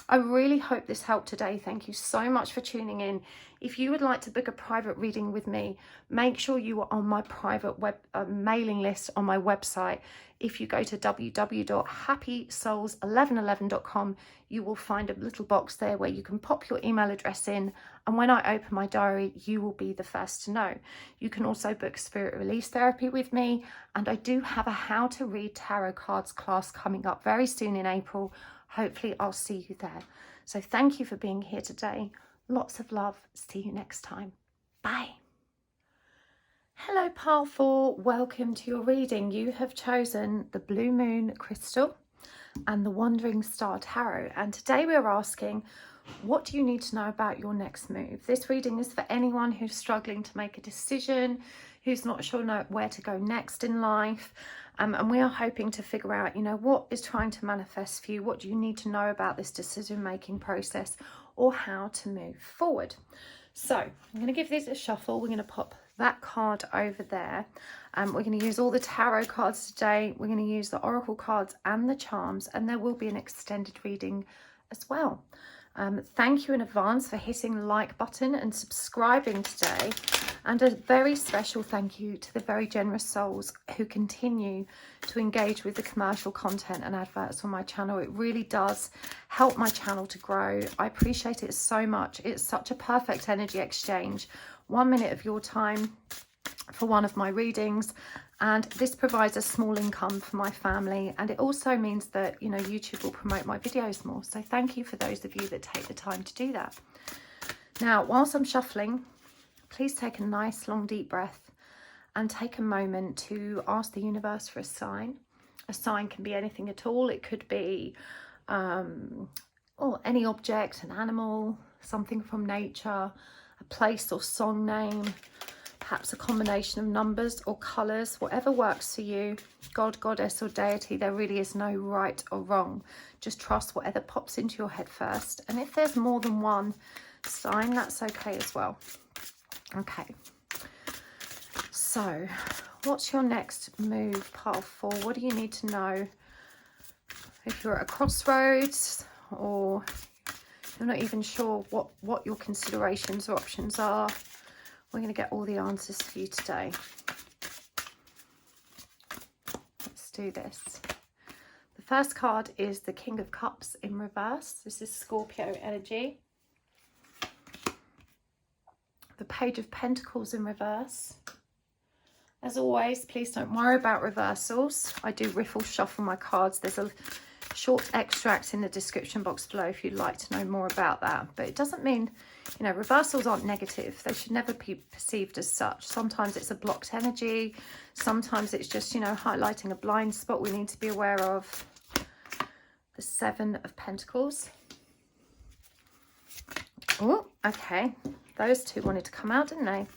I really hope this helped today. Thank you so much for tuning in. If you would like to book a private reading with me, make sure you are on my private web mailing list on my website. If you go to www.happysouls1111.com, you will find a little box there where you can pop your email address in, and when I open my diary, you will be the first to know. You can also book spirit release therapy with me, and I do have a how to read tarot cards class coming up very soon in April. Hopefully I'll see you there. So thank you for being here today. Lots of love. See you next time. Bye. Hello, pile 4. Welcome to your reading. You have chosen the Blue Moon Crystal and the Wandering Star Tarot. And today we're asking, what do you need to know about your next move? This reading is for anyone who's struggling to make a decision, who's not sure where to go next in life. And we are hoping to figure out, what is trying to manifest for you? What do you need to know about this decision-making process, or how to move forward? So I'm going to give these a shuffle. We're going to pop that card over there. We're going to use all the tarot cards today. We're going to use the oracle cards and the charms, and there will be an extended reading as well. Thank you in advance for hitting the like button and subscribing today. And a very special thank you to the very generous souls who continue to engage with the commercial content and adverts on my channel. It really does help my channel to grow. I appreciate it so much. It's such a perfect energy exchange. 1 minute of your time for one of my readings, and this provides a small income for my family, and it also means that YouTube will promote my videos more. So thank you for those of you that take the time to do that. Now, whilst I'm shuffling, please take a nice long deep breath and take a moment to ask the universe for a sign. A sign can be anything at all. It could be any object, an animal, something from nature, a place or song name, perhaps a combination of numbers or colours, whatever works for you. God, goddess or deity, there really is no right or wrong. Just trust whatever pops into your head first. And if there's more than one sign, that's okay as well. Okay. So, what's your next move, pile 4? What do you need to know? If you're at a crossroads or you're not even sure what your considerations or options are, we're going to get all the answers for you today. Let's do this. The first card is the King of Cups in reverse. This is Scorpio energy. The Page of Pentacles in reverse. As always, please don't worry about reversals. I do riffle shuffle my cards. There's a short extract in the description box below if you'd like to know more about that. But it doesn't mean, you know, reversals aren't negative. They should never be perceived as such. Sometimes it's a blocked energy. Sometimes it's just, you know, highlighting a blind spot we need to be aware of. The Seven of Pentacles. Oh, okay. Those two wanted to come out, didn't they?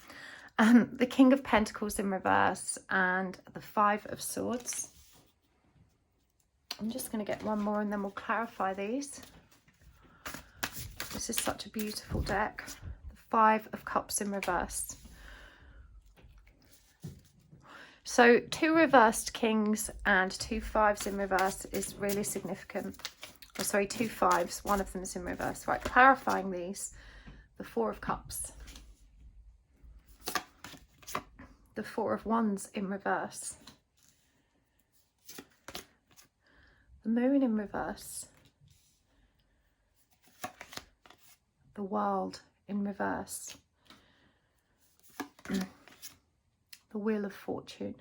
The King of Pentacles in reverse and the Five of Swords. I'm just going to get one more and then we'll clarify these. This is such a beautiful deck. The Five of Cups in reverse. So 2 reversed kings and 2 fives in reverse is really significant. Oh, sorry, 2 fives. One of them is in reverse. Right, clarifying these. The 4 of Cups. The 4 of Wands in reverse. The Moon in reverse. The World in reverse. The Wheel of Fortune.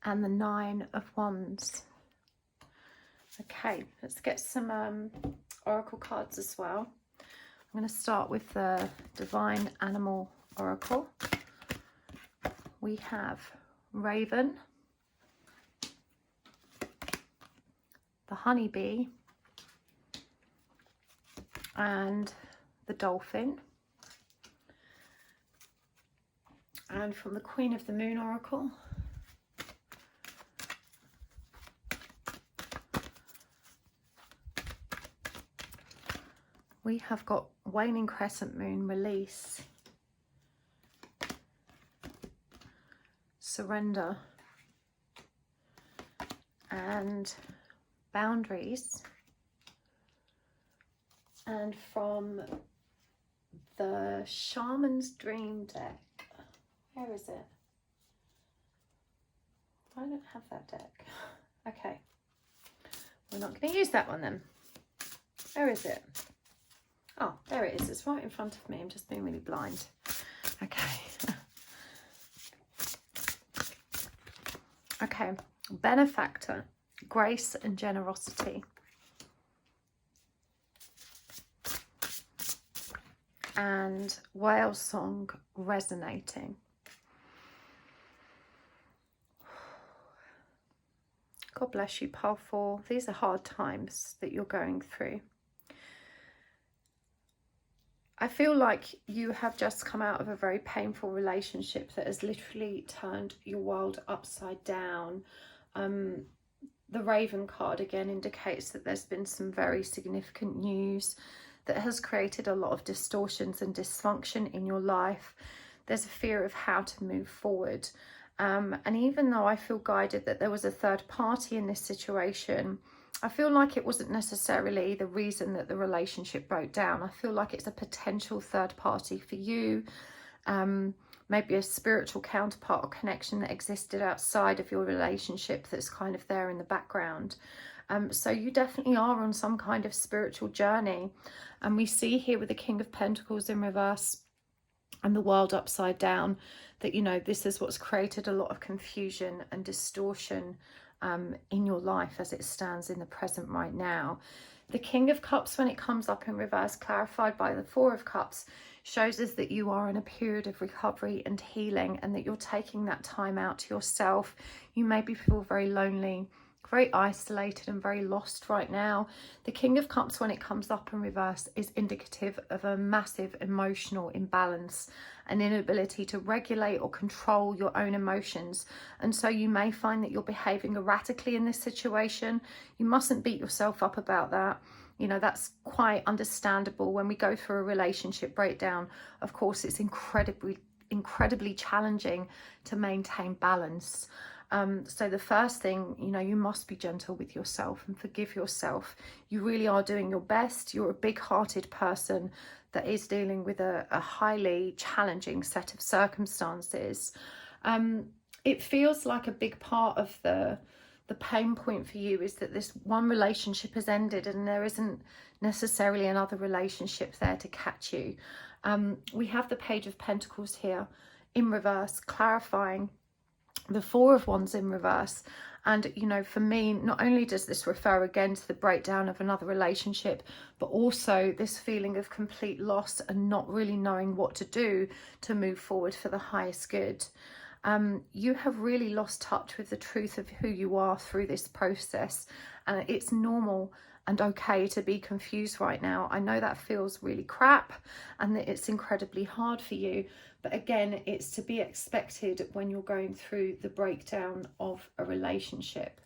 And the 9 of Wands. Okay, let's get some oracle cards as well. I'm going to start with the Divine Animal Oracle. We have Raven, the Honeybee, and the Dolphin. And from the Queen of the Moon Oracle, we have got Waning Crescent Moon, Release, Surrender, and Boundaries. And from the Shamans Dream deck, where is it? I don't have that deck. Okay, we're not going to use that one then. Where is it? Oh, there it is. It's right in front of me. I'm just being really blind. Okay. Okay. Benefactor, Grace and Generosity. And Whale Song, Resonating. God bless you, pile 4. These are hard times that you're going through. I feel like you have just come out of a very painful relationship that has literally turned your world upside down. The Raven card again indicates that there's been some very significant news that has created a lot of distortions and dysfunction in your life. There's a fear of how to move forward. And even though I feel guided that there was a third party in this situation, I feel like it wasn't necessarily the reason that the relationship broke down. I feel like it's a potential third party for you, maybe a spiritual counterpart or connection that existed outside of your relationship that's kind of there in the background. So you definitely are on some kind of spiritual journey. And we see here with the King of Pentacles in reverse and the World upside down that, you know, this is what's created a lot of confusion and distortion in your life as it stands in the present right now. The King of Cups, when it comes up in reverse, clarified by the Four of Cups, shows us that you are in a period of recovery and healing, and that you're taking that time out to yourself. You maybe feel very lonely, very isolated and very lost right now. The King of Cups, when it comes up in reverse, is indicative of a massive emotional imbalance, an inability to regulate or control your own emotions. And so you may find that you're behaving erratically in this situation. You mustn't beat yourself up about that. You know, that's quite understandable when we go through a relationship breakdown. Of course, it's incredibly challenging to maintain balance. So the first thing, you know, you must be gentle with yourself and forgive yourself. You really are doing your best. You're a big-hearted person that is dealing with a highly challenging set of circumstances. It feels like a big part of the pain point for you is that this one relationship has ended and there isn't necessarily another relationship there to catch you. We have the Page of Pentacles here in reverse, clarifying the Four of Wands in reverse. And, you know, for me, not only does this refer again to the breakdown of another relationship, but also this feeling of complete loss and not really knowing what to do to move forward for the highest good. You have really lost touch with the truth of who you are through this process, and it's normal and okay to be confused right now. I know that feels really crap and that it's incredibly hard for you, but again, it's to be expected when you're going through the breakdown of a relationship.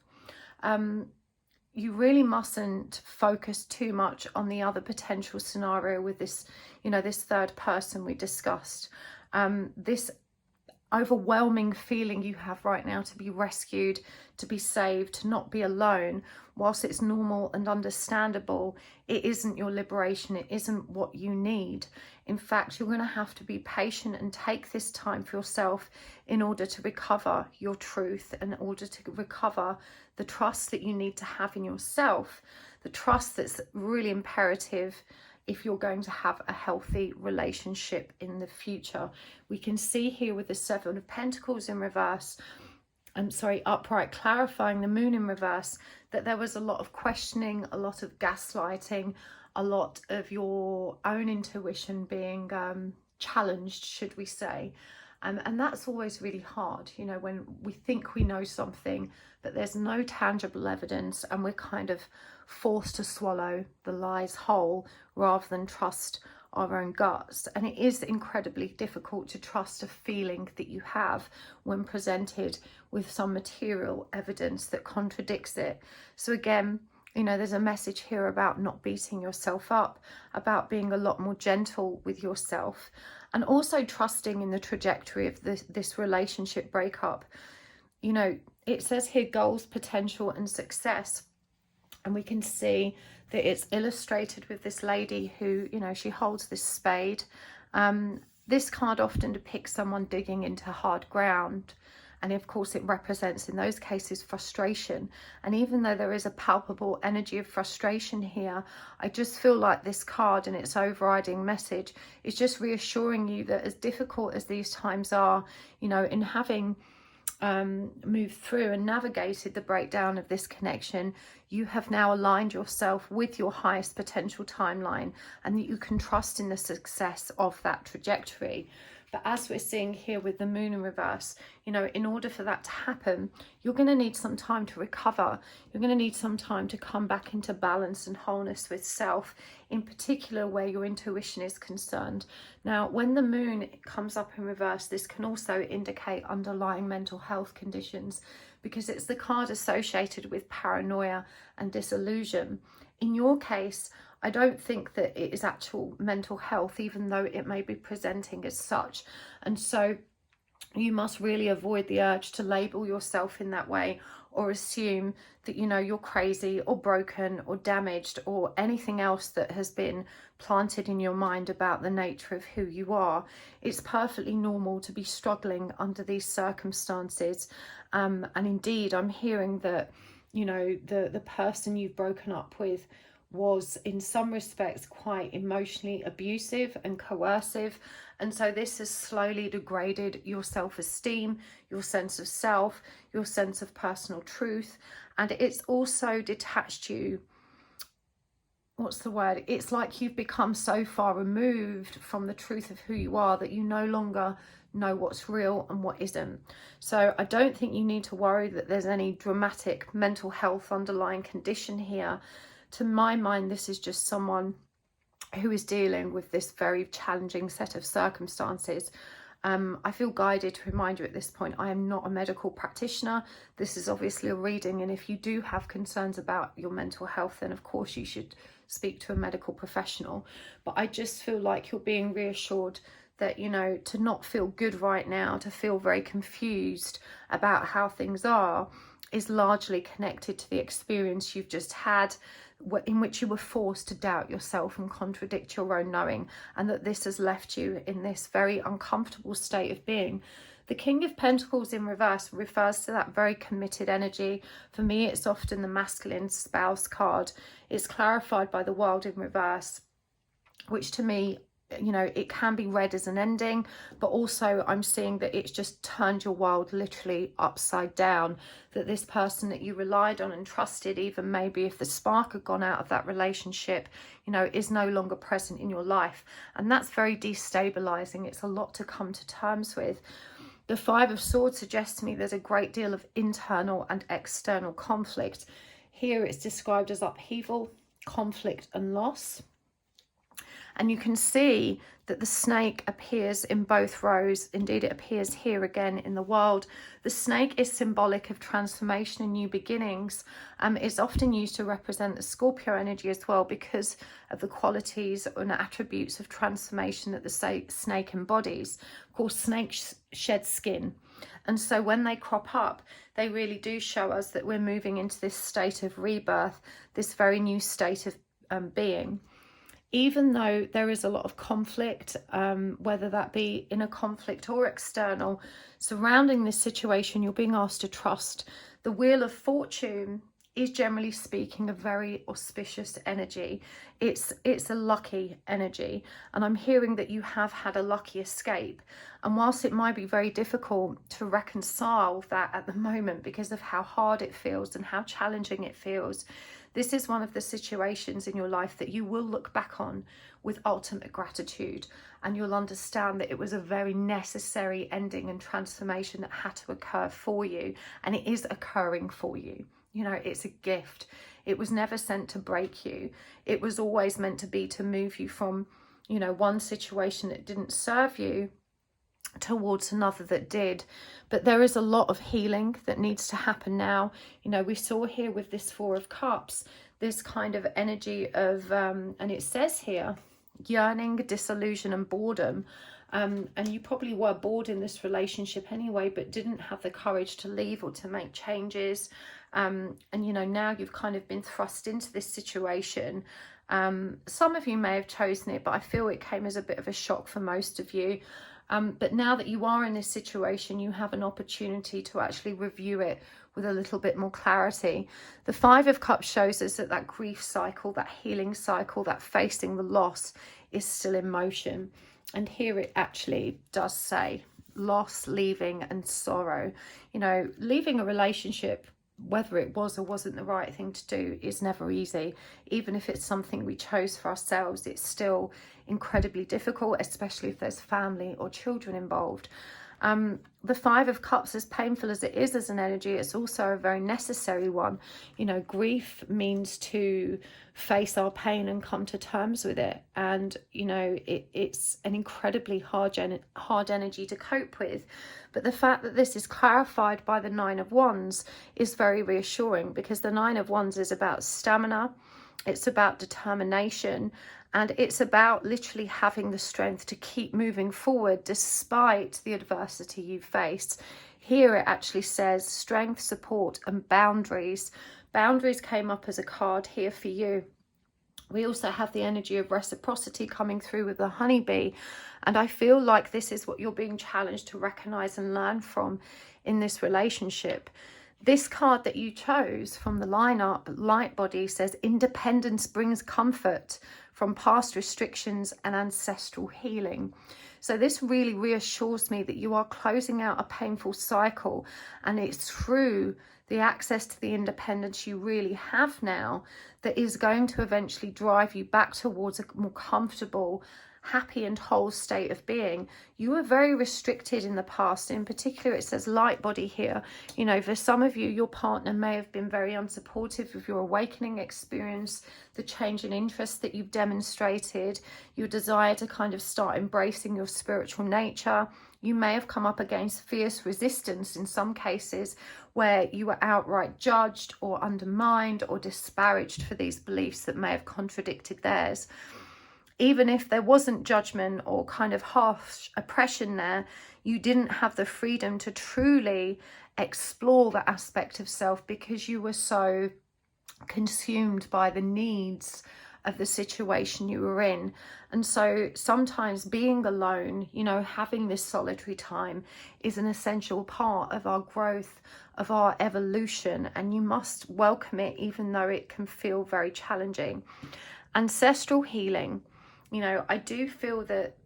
You really mustn't focus too much on the other potential scenario with this, you know, this third person we discussed. This overwhelming feeling you have right now to be rescued, to be saved, to not be alone, whilst it's normal and understandable, it isn't your liberation. It isn't what you need. In fact, you're going to have to be patient and take this time for yourself in order to recover your truth, in order to recover the trust that you need to have in yourself, the trust that's really imperative if you're going to have a healthy relationship in the future. We can see here with the Seven of Pentacles in reverse, upright, clarifying the Moon in reverse, that there was a lot of questioning, a lot of gaslighting, a lot of your own intuition being challenged, should we say. And that's always really hard, you know, when we think we know something, but there's no tangible evidence and we're kind of forced to swallow the lies whole rather than trust our own guts. And it is incredibly difficult to trust a feeling that you have when presented with some material evidence that contradicts it. So again, you know, there's a message here about not beating yourself up, about being a lot more gentle with yourself, and also trusting in the trajectory of this relationship breakup. You know, it says here goals, potential and success. And we can see that it's illustrated with this lady who, you know, she holds this spade. This card often depicts someone digging into hard ground. And of course, it represents in those cases frustration. And even though there is a palpable energy of frustration here, I just feel like this card and its overriding message is just reassuring you that as difficult as these times are, you know, in having moved through and navigated the breakdown of this connection, you have now aligned yourself with your highest potential timeline, and that you can trust in the success of that trajectory. But as we're seeing here with the Moon in reverse, you know, in order for that to happen, you're going to need some time to recover. You're going to need some time to come back into balance and wholeness with self, in particular where your intuition is concerned. Now, when the Moon comes up in reverse, this can also indicate underlying mental health conditions, because it's the card associated with paranoia and disillusion. In your case, I don't think that it is actual mental health, even though it may be presenting as such. And so you must really avoid the urge to label yourself in that way, or assume that, you know, you're crazy or broken or damaged or anything else that has been planted in your mind about the nature of who you are. It's perfectly normal to be struggling under these circumstances. And indeed, I'm hearing that, you know, the person you've broken up with was in some respects quite emotionally abusive and coercive, and so this has slowly degraded your self-esteem, your sense of self, your sense of personal truth, and it's also detached you what's the word? It's like you've become so far removed from the truth of who you are that you no longer know what's real and what isn't. So I don't think you need to worry that there's any dramatic mental health underlying condition here. To my mind, this is just someone who is dealing with this very challenging set of circumstances. I feel guided to remind you at this point, I am not a medical practitioner. This is obviously a reading, and if you do have concerns about your mental health, then of course you should speak to a medical professional. But I just feel like you're being reassured that, you know, to not feel good right now, to feel very confused about how things are, is largely connected to the experience you've just had, in which you were forced to doubt yourself and contradict your own knowing, and that this has left you in this very uncomfortable state of being. The King of Pentacles in reverse refers to that very committed energy. For me, it's often the masculine spouse card. It's clarified by the World in reverse, which to me, you know, it can be read as an ending, but also I'm seeing that it's just turned your world literally upside down, that this person that you relied on and trusted, even maybe if the spark had gone out of that relationship, you know, is no longer present in your life. And that's very destabilizing. It's a lot to come to terms with. The Five of Swords suggests to me there's a great deal of internal and external conflict. Here it's described as upheaval, conflict and loss. And you can see that the snake appears in both rows. Indeed, it appears here again in the world. The snake is symbolic of transformation and new beginnings. It's often used to represent the Scorpio energy as well, because of the qualities and attributes of transformation that the snake embodies. Of course, snakes shed skin. And so when they crop up, they really do show us that we're moving into this state of rebirth, this very new state of being. Even though there is a lot of conflict, whether that be inner conflict or external, surrounding this situation, you're being asked to trust. The Wheel of Fortune is, generally speaking, a very auspicious energy. It's a lucky energy, and I'm hearing that you have had a lucky escape. And whilst it might be very difficult to reconcile that at the moment because of how hard it feels and how challenging it feels, this is one of the situations in your life that you will look back on with ultimate gratitude, and you'll understand that it was a very necessary ending and transformation that had to occur for you, and it is occurring for you. You know, it's a gift. It was never sent to break you. It was always meant to be to move you from, you know, one situation that didn't serve you towards another that did. But there is a lot of healing that needs to happen now. You know, we saw here with this Four of Cups, this kind of energy of, and it says here, yearning, disillusion and boredom. And you probably were bored in this relationship anyway, but didn't have the courage to leave or to make changes. And, you know, now you've kind of been thrust into this situation. Some of you may have chosen it, but I feel it came as a bit of a shock for most of you. But now that you are in this situation, you have an opportunity to actually review it with a little bit more clarity. The Five of Cups shows us that that grief cycle, that healing cycle, that facing the loss is still in motion. And here it actually does say loss, leaving and sorrow. You know, leaving a relationship, whether it was or wasn't the right thing to do, is never easy. Even if it's something we chose for ourselves, it's still incredibly difficult, especially if there's family or children involved. The Five of Cups, as painful as it is as an energy, it's also a very necessary one. You know, grief means to face our pain and come to terms with it. And, you know, it's an incredibly hard energy to cope with. But the fact that this is clarified by the Nine of Wands is very reassuring, because the Nine of Wands is about stamina, it's about determination, and it's about literally having the strength to keep moving forward despite the adversity you face. Here it actually says strength, support and boundaries. Boundaries came up as a card here for you. We also have the energy of reciprocity coming through with the honeybee. And I feel like this is what you're being challenged to recognize and learn from in this relationship. This card that you chose from the lineup, Light Body, says independence brings comfort from past restrictions and ancestral healing. So this really reassures me that you are closing out a painful cycle, and it's through the access to the independence you really have now that is going to eventually drive you back towards a more comfortable, happy and whole state of being. You were very restricted in the past. In particular, it says light body here. You know, for some of you, your partner may have been very unsupportive of your awakening experience, the change in interest that you've demonstrated, your desire to kind of start embracing your spiritual nature. You may have come up against fierce resistance in some cases where you were outright judged or undermined or disparaged for these beliefs that may have contradicted theirs. Even if there wasn't judgment or kind of harsh oppression there, you didn't have the freedom to truly explore that aspect of self because you were so consumed by the needs of the situation you were in. And so sometimes being alone, you know, having this solitary time is an essential part of our growth, of our evolution, and you must welcome it even though it can feel very challenging. Ancestral healing. You know, I do feel that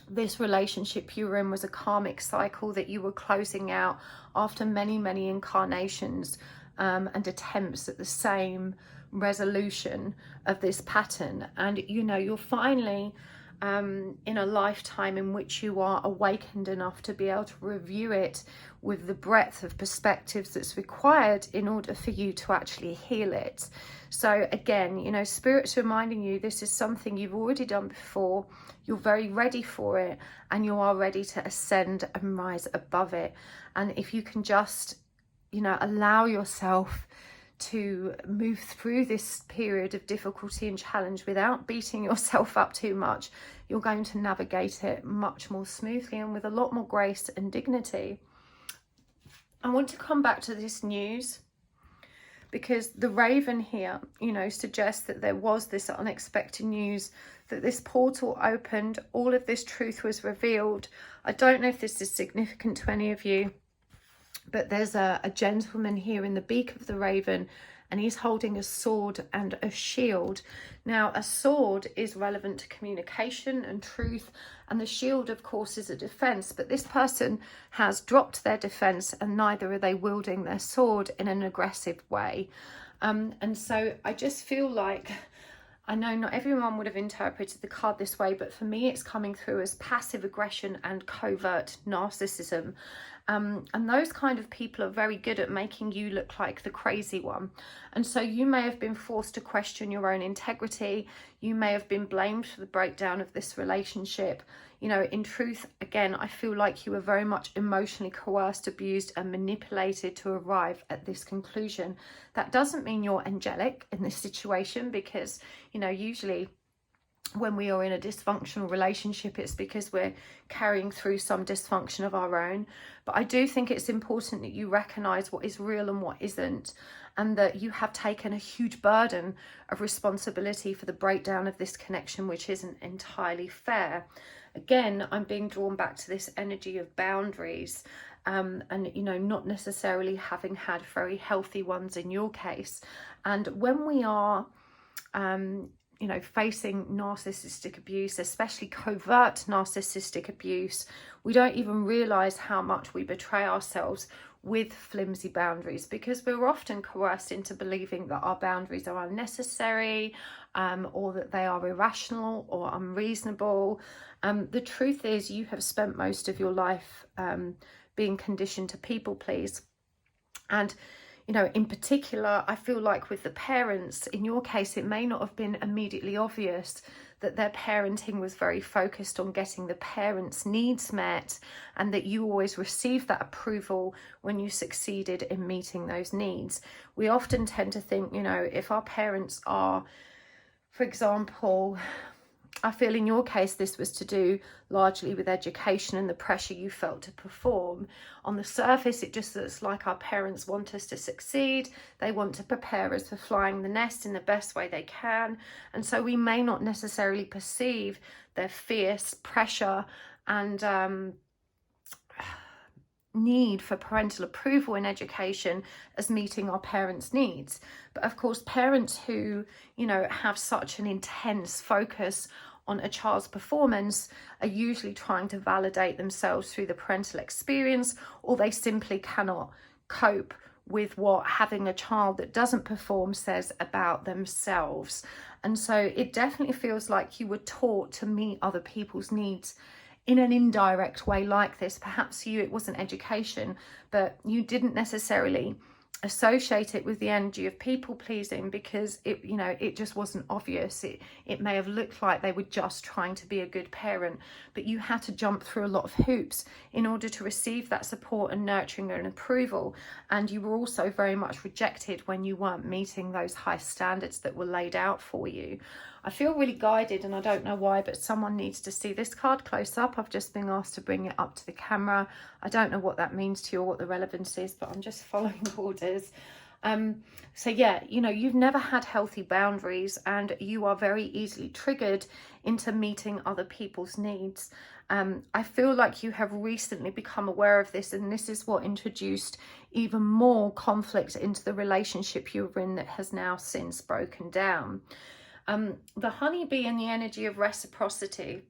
this relationship you were in was a karmic cycle that you were closing out after many, many incarnations and attempts at the same resolution of this pattern. And, you know, you're finally in a lifetime in which you are awakened enough to be able to review it with the breadth of perspectives that's required in order for you to actually heal it. So again, you know, Spirit's reminding you this is something you've already done before. You're very ready for it and you are ready to ascend and rise above it. And if you can just, you know, allow yourself to move through this period of difficulty and challenge without beating yourself up too much, you're going to navigate it much more smoothly and with a lot more grace and dignity. I want to come back to this news because the Raven here, you know, suggests that there was this unexpected news, that this portal opened, all of this truth was revealed. I don't know if this is significant to any of you, but there's a gentleman here in the beak of the Raven and he's holding a sword and a shield. Now, a sword is relevant to communication and truth, and the shield, of course, is a defense, but this person has dropped their defense and neither are they wielding their sword in an aggressive way. And so I just feel like, I know not everyone would have interpreted the card this way, but for me it's coming through as passive aggression and covert narcissism. And those kind of people are very good at making you look like the crazy one. And so you may have been forced to question your own integrity. You may have been blamed for the breakdown of this relationship. You know, in truth, again, I feel like you were very much emotionally coerced, abused and manipulated to arrive at this conclusion. That doesn't mean you're angelic in this situation because, you know, usually when we are in a dysfunctional relationship, it's because we're carrying through some dysfunction of our own. But I do think it's important that you recognize what is real and what isn't, and that you have taken a huge burden of responsibility for the breakdown of this connection, which isn't entirely fair. Again, I'm being drawn back to this energy of boundaries, and, you know, not necessarily having had very healthy ones in your case. And when we are you know, facing narcissistic abuse, especially covert narcissistic abuse, we don't even realize how much we betray ourselves with flimsy boundaries, because we're often coerced into believing that our boundaries are unnecessary, or that they are irrational or unreasonable. The truth is, you have spent most of your life being conditioned to people please. And you know, in particular, I feel like with the parents, in your case, it may not have been immediately obvious that their parenting was very focused on getting the parents' needs met, and that you always received that approval when you succeeded in meeting those needs. We often tend to think, you know, if our parents are, for example, I feel in your case this was to do largely with education and the pressure you felt to perform. On the surface, it just looks like our parents want us to succeed. They want to prepare us for flying the nest in the best way they can. And so we may not necessarily perceive their fierce pressure and need for parental approval in education as meeting our parents' needs. But of course, parents who, you know, have such an intense focus on a child's performance are usually trying to validate themselves through the parental experience, or they simply cannot cope with what having a child that doesn't perform says about themselves. And so it definitely feels like you were taught to meet other people's needs in an indirect way like this. Perhaps for you it wasn't education, but you didn't necessarily associate it with the energy of people pleasing because it, you know, it just wasn't obvious. It may have looked like they were just trying to be a good parent, but you had to jump through a lot of hoops in order to receive that support and nurturing and approval. And you were also very much rejected when you weren't meeting those high standards that were laid out for you. I feel really guided, and I don't know why, but someone needs to see this card close up. I've just been asked to bring it up to the camera. I don't know what that means to you or what the relevance is, but I'm just following orders. So yeah, you know, you've never had healthy boundaries, and you are very easily triggered into meeting other people's needs. I feel like you have recently become aware of this, and this is what introduced even more conflict into the relationship you were in that has now since broken down. The honeybee and the energy of reciprocity.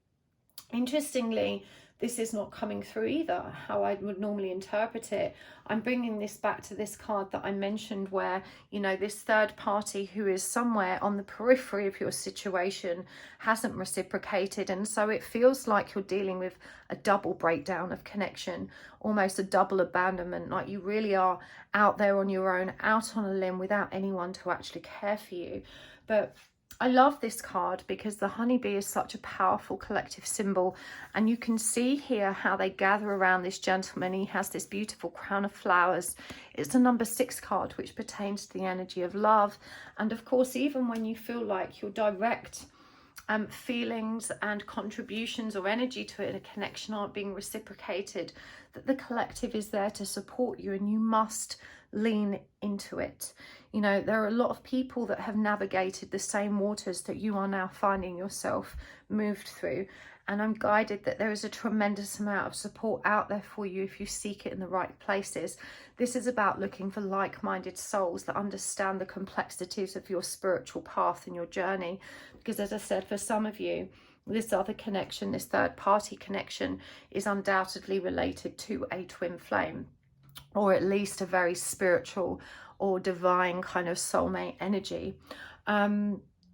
Interestingly, this is not coming through either, how I would normally interpret it. I'm bringing this back to this card that I mentioned where, you know, this third party who is somewhere on the periphery of your situation hasn't reciprocated. And so it feels like you're dealing with a double breakdown of connection, almost a double abandonment, like you really are out there on your own, out on a limb without anyone to actually care for you. But I love this card because the honeybee is such a powerful collective symbol, and you can see here how they gather around this gentleman. He has this beautiful crown of flowers. It's a number 6 card, which pertains to the energy of love. And of course, even when you feel like your direct feelings and contributions or energy to it in a connection aren't being reciprocated, that the collective is there to support you, and you must lean into it. You know, there are a lot of people that have navigated the same waters that you are now finding yourself moved through, and I'm guided that there is a tremendous amount of support out there for you if you seek it in the right places. This is about looking for like-minded souls that understand the complexities of your spiritual path and your journey, because as I said, for some of you, this other connection, this third party connection, is undoubtedly related to a twin flame, or at least a very spiritual or divine kind of soulmate energy.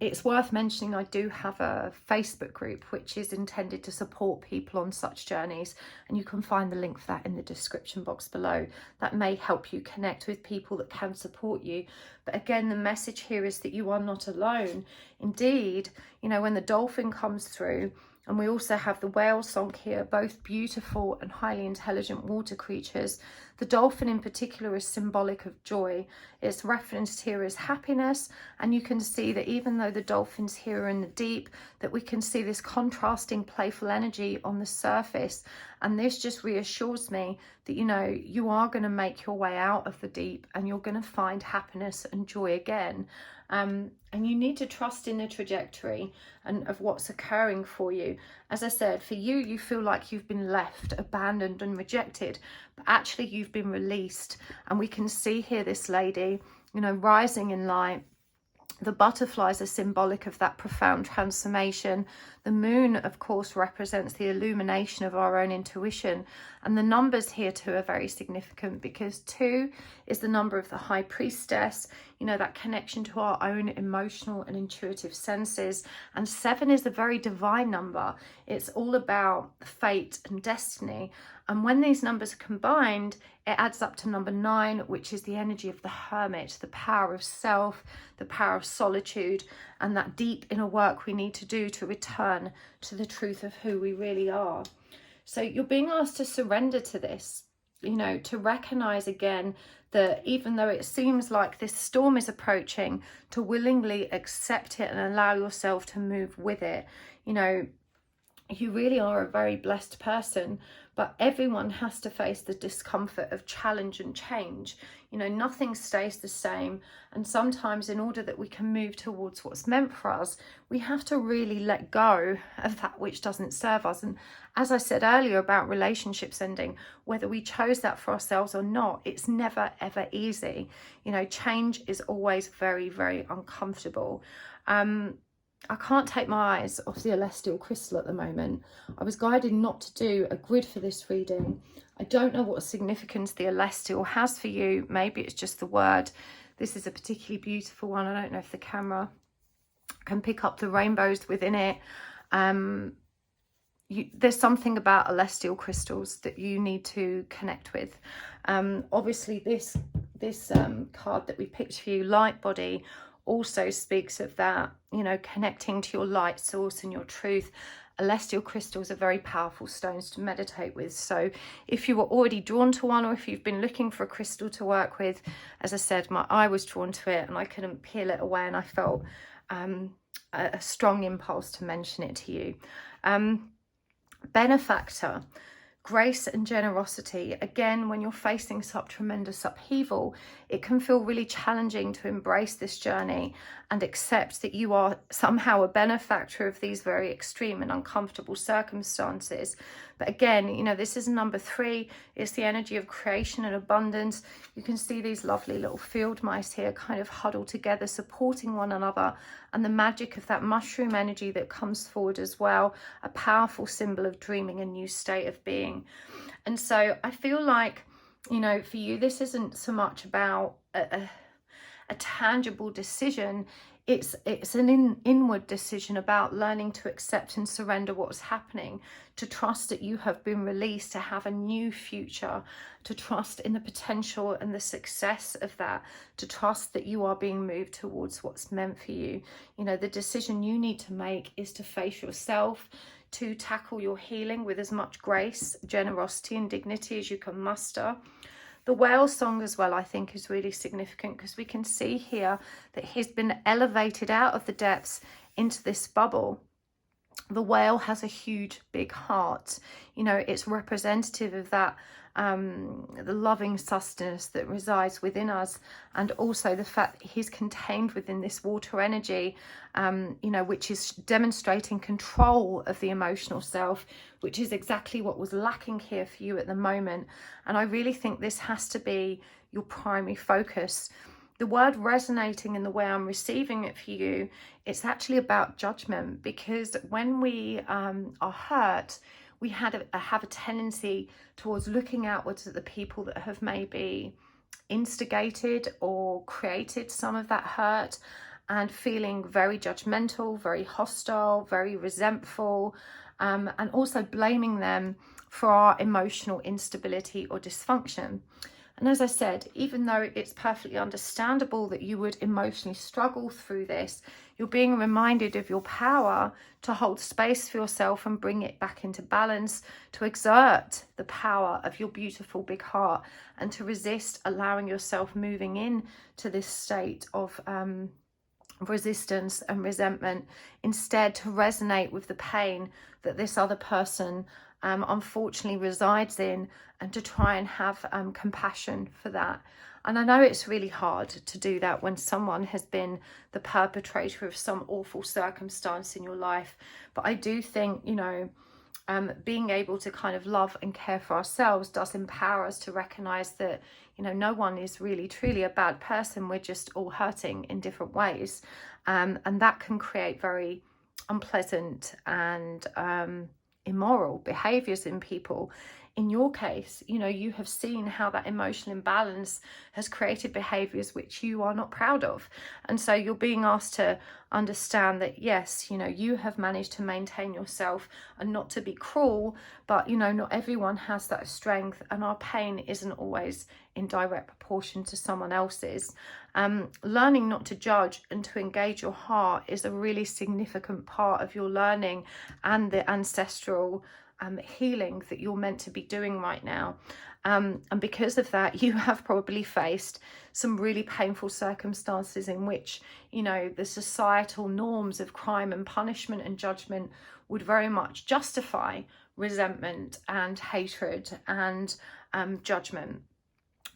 It's worth mentioning I do have a Facebook group which is intended to support people on such journeys, and you can find the link for that in the description box below. That may help you connect with people that can support you. But again, the message here is that you are not alone. Indeed, you know, when the dolphin comes through, and we also have the whale song here, both beautiful and highly intelligent water creatures. The dolphin in particular is symbolic of joy. It's referenced here as happiness, and you can see that even though the dolphins here are in the deep, that we can see this contrasting playful energy on the surface. And this just reassures me that, you know, you are going to make your way out of the deep, and you're going to find happiness and joy again. And you need to trust in the trajectory and of what's occurring for you. As I said, for you, you feel like you've been left, abandoned and rejected, but actually you've been released. And we can see here this lady, you know, rising in light. The butterflies are symbolic of that profound transformation. The moon, of course, represents the illumination of our own intuition. And the numbers here too are very significant, because 2 is the number of the high priestess, you know, that connection to our own emotional and intuitive senses. And 7 is a very divine number. It's all about fate and destiny. And when these numbers are combined, it adds up to number 9, which is the energy of the hermit, the power of self, the power of solitude, and that deep inner work we need to do to return to the truth of who we really are. So you're being asked to surrender to this, you know, to recognize again that even though it seems like this storm is approaching, to willingly accept it and allow yourself to move with it. You know, you really are a very blessed person, but everyone has to face the discomfort of challenge and change. You know, nothing stays the same. And sometimes in order that we can move towards what's meant for us, we have to really let go of that which doesn't serve us. And as I said earlier about relationships ending, whether we chose that for ourselves or not, it's never, ever easy. You know, change is always very, very uncomfortable. I can't take my eyes off the celestial crystal at the moment. I was guided not to do a grid for this reading. I don't know what significance the celestial has for you. Maybe it's just the word. This is a particularly beautiful one. I don't know if the camera can pick up the rainbows within it. There's something about celestial crystals that you need to connect with. Obviously this card that we picked for you, Light Body, also speaks of that, you know, connecting to your light source and your truth. Celestial crystals are very powerful stones to meditate with. So if you were already drawn to one, or if you've been looking for a crystal to work with, as I said, my eye was drawn to it and I couldn't peel it away, and I felt a strong impulse to mention it to you. Benefactor, grace and generosity. Again, when you're facing such tremendous upheaval, it can feel really challenging to embrace this journey and accept that you are somehow a benefactor of these very extreme and uncomfortable circumstances. But again, you know, this is number 3. It's the energy of creation and abundance. You can see these lovely little field mice here kind of huddled together, supporting one another, and the magic of that mushroom energy that comes forward as well, a powerful symbol of dreaming a new state of being. And so I feel like, you know, for you, this isn't so much about a tangible decision. It's an inward decision about learning to accept and surrender what's happening, to trust that you have been released to have a new future, to trust in the potential and the success of that, to trust that you are being moved towards what's meant for you. You know, the decision you need to make is to face yourself, to tackle your healing with as much grace, generosity and dignity as you can muster. The whale song as well, I think, is really significant, because we can see here that he's been elevated out of the depths into this bubble. The whale has a huge, big heart. You know, it's representative of that, the loving sustenance that resides within us, and also the fact that he's contained within this water energy, you know, which is demonstrating control of the emotional self, which is exactly what was lacking here for you at the moment. And I really think this has to be your primary focus. The word resonating in the way I'm receiving it for you, it's actually about judgment, because when we are hurt, we have a tendency towards looking outwards at the people that have maybe instigated or created some of that hurt, and feeling very judgmental, very hostile, very resentful, and also blaming them for our emotional instability or dysfunction. And as I said, even though it's perfectly understandable that you would emotionally struggle through this, you're being reminded of your power to hold space for yourself and bring it back into balance, to exert the power of your beautiful big heart, and to resist allowing yourself moving in to this state of resistance and resentment. Instead, to resonate with the pain that this other person unfortunately resides in, and to try and have compassion for that. And I know it's really hard to do that when someone has been the perpetrator of some awful circumstance in your life. But I do think, you know, being able to kind of love and care for ourselves does empower us to recognize that, you know, no one is really truly a bad person. We're just all hurting in different ways. And that can create very unpleasant and immoral behaviors in people. In your case, you know, you have seen how that emotional imbalance has created behaviors which you are not proud of. And so you're being asked to understand that, yes, you know, you have managed to maintain yourself and not to be cruel, but, you know, not everyone has that strength, and our pain isn't always in direct proportion to someone else's. Learning not to judge and to engage your heart is a really significant part of your learning and the ancestral healing that you're meant to be doing right now. And because of that, you have probably faced some really painful circumstances in which, you know, the societal norms of crime and punishment and judgment would very much justify resentment and hatred and judgment,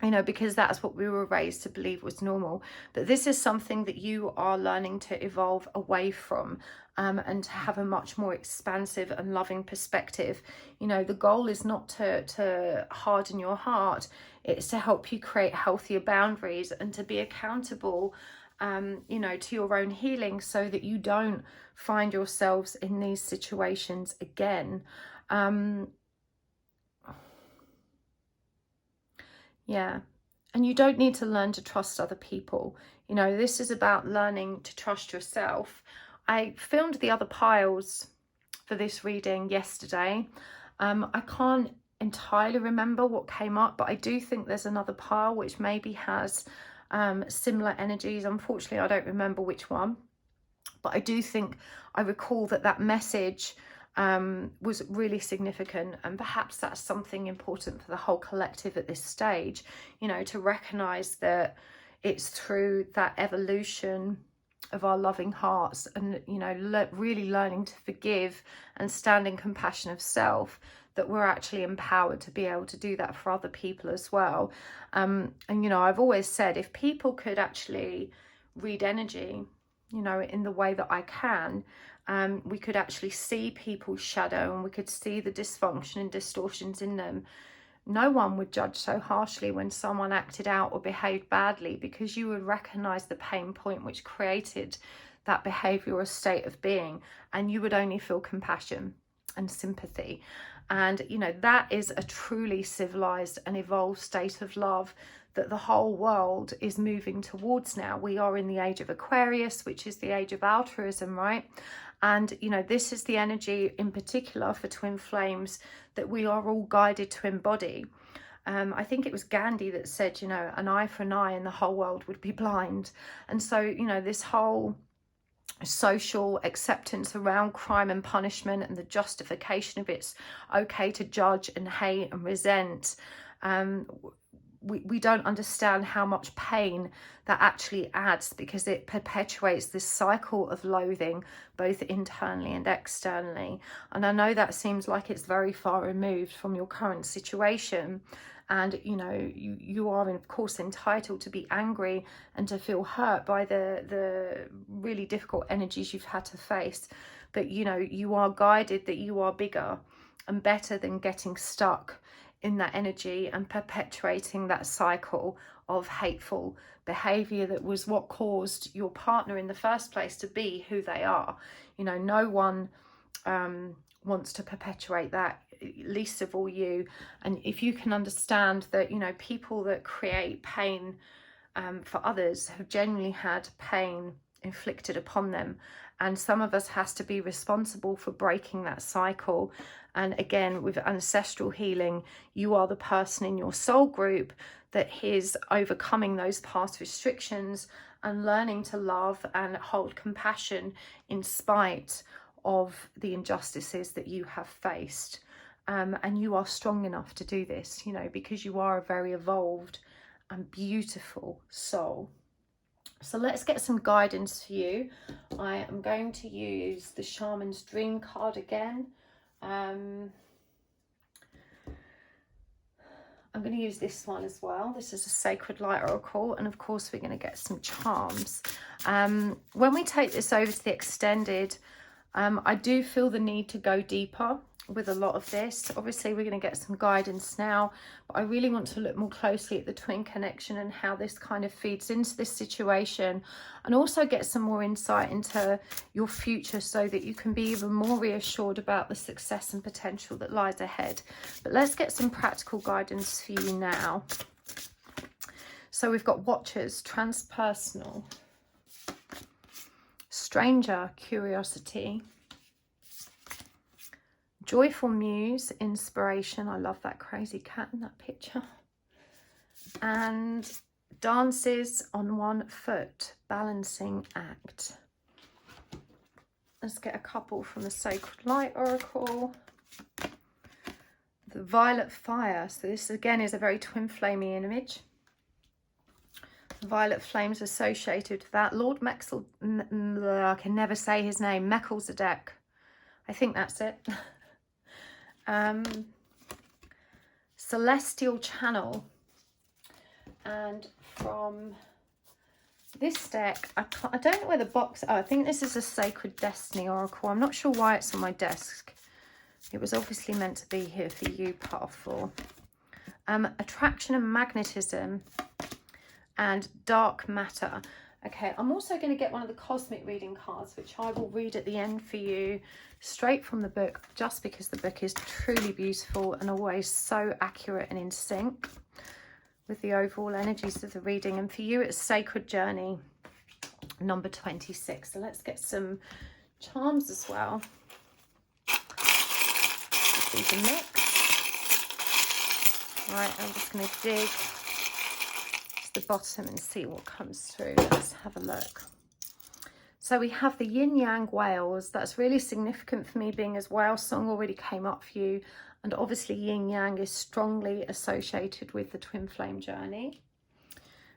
you know, because that's what we were raised to believe was normal. But this is something that you are learning to evolve away from, and to have a much more expansive and loving perspective. You know, the goal is not to harden your heart, it's to help you create healthier boundaries and to be accountable you know, to your own healing, so that you don't find yourselves in these situations again. Yeah. And you don't need to learn to trust other people. You know, this is about learning to trust yourself. I filmed the other piles for this reading yesterday. I can't entirely remember what came up, but I do think there's another pile which maybe has similar energies. Unfortunately, I don't remember which one, but I do think I recall that that message was really significant, and perhaps that's something important for the whole collective at this stage, you know, to recognize that it's through that evolution of our loving hearts and, you know, really learning to forgive and stand in compassion of self, that we're actually empowered to be able to do that for other people as well. And, you know, I've always said, if people could actually read energy, you know, in the way that I can, we could actually see people's shadow, and we could see the dysfunction and distortions in them. No one would judge so harshly when someone acted out or behaved badly, because you would recognize the pain point which created that behavior or state of being, and you would only feel compassion and sympathy. And, you know, that is a truly civilized and evolved state of love that the whole world is moving towards now. We are in the age of Aquarius, which is the age of altruism, right? And, you know, this is the energy in particular for twin flames that we are all guided to embody. I think it was Gandhi that said, you know, an eye for an eye and the whole world would be blind. And so, you know, this whole social acceptance around crime and punishment and the justification of it's okay to judge and hate and resent, we don't understand how much pain that actually adds, because it perpetuates this cycle of loathing, both internally and externally. And I know that seems like it's very far removed from your current situation. And, you know, you are, of course, entitled to be angry and to feel hurt by the really difficult energies you've had to face. But, you know, you are guided that you are bigger and better than getting stuck in that energy and perpetuating that cycle of hateful behavior that was what caused your partner in the first place to be who they are. You know, no one wants to perpetuate that, least of all you. And if you can understand that, you know, people that create pain for others have genuinely had pain inflicted upon them, and some of us has to be responsible for breaking that cycle. And again, with ancestral healing, you are the person in your soul group that is overcoming those past restrictions and learning to love and hold compassion in spite of the injustices that you have faced. And you are strong enough to do this, you know, because you are a very evolved and beautiful soul. So let's get some guidance for you. I am going to use the Shaman's Dream card again. I'm going to use this one as well. This is a Sacred Light Oracle, and of course we're going to get some charms. When we take this over to the extended, I do feel the need to go deeper with a lot of this. Obviously we're going to get some guidance now, but I really want to look more closely at the twin connection and how this kind of feeds into this situation, and also get some more insight into your future so that you can be even more reassured about the success and potential that lies ahead. But let's get some practical guidance for you now. So we've got Watchers, Transpersonal, Stranger, Curiosity, Joyful Muse, Inspiration. I love that crazy cat in that picture. And Dances on One Foot, Balancing Act. Let's get a couple from the Sacred Light Oracle. The Violet Fire. So this again is a very twin flamey image. Violet flames associated with that. Lord Mexel, I can never say his name, Melchizedek. I think that's it. Celestial Channel. And from this deck, I don't know where the box, I think this is a Sacred Destiny Oracle. I'm not sure why it's on my desk. It was obviously meant to be here for you, part 4. Attraction and Magnetism and Dark Matter. Okay, I'm also going to get one of the cosmic reading cards, which I will read at the end for you, straight from the book, just because the book is truly beautiful and always so accurate and in sync with the overall energies of the reading. And for you, it's Sacred Journey, number 26. So let's get some charms as well. These are mixed. Right, I'm just going to dig to the bottom and see what comes through. Let's have a look. So we have the yin yang whales. That's really significant for me, being as whale song already came up for you, and obviously yin yang is strongly associated with the twin flame journey.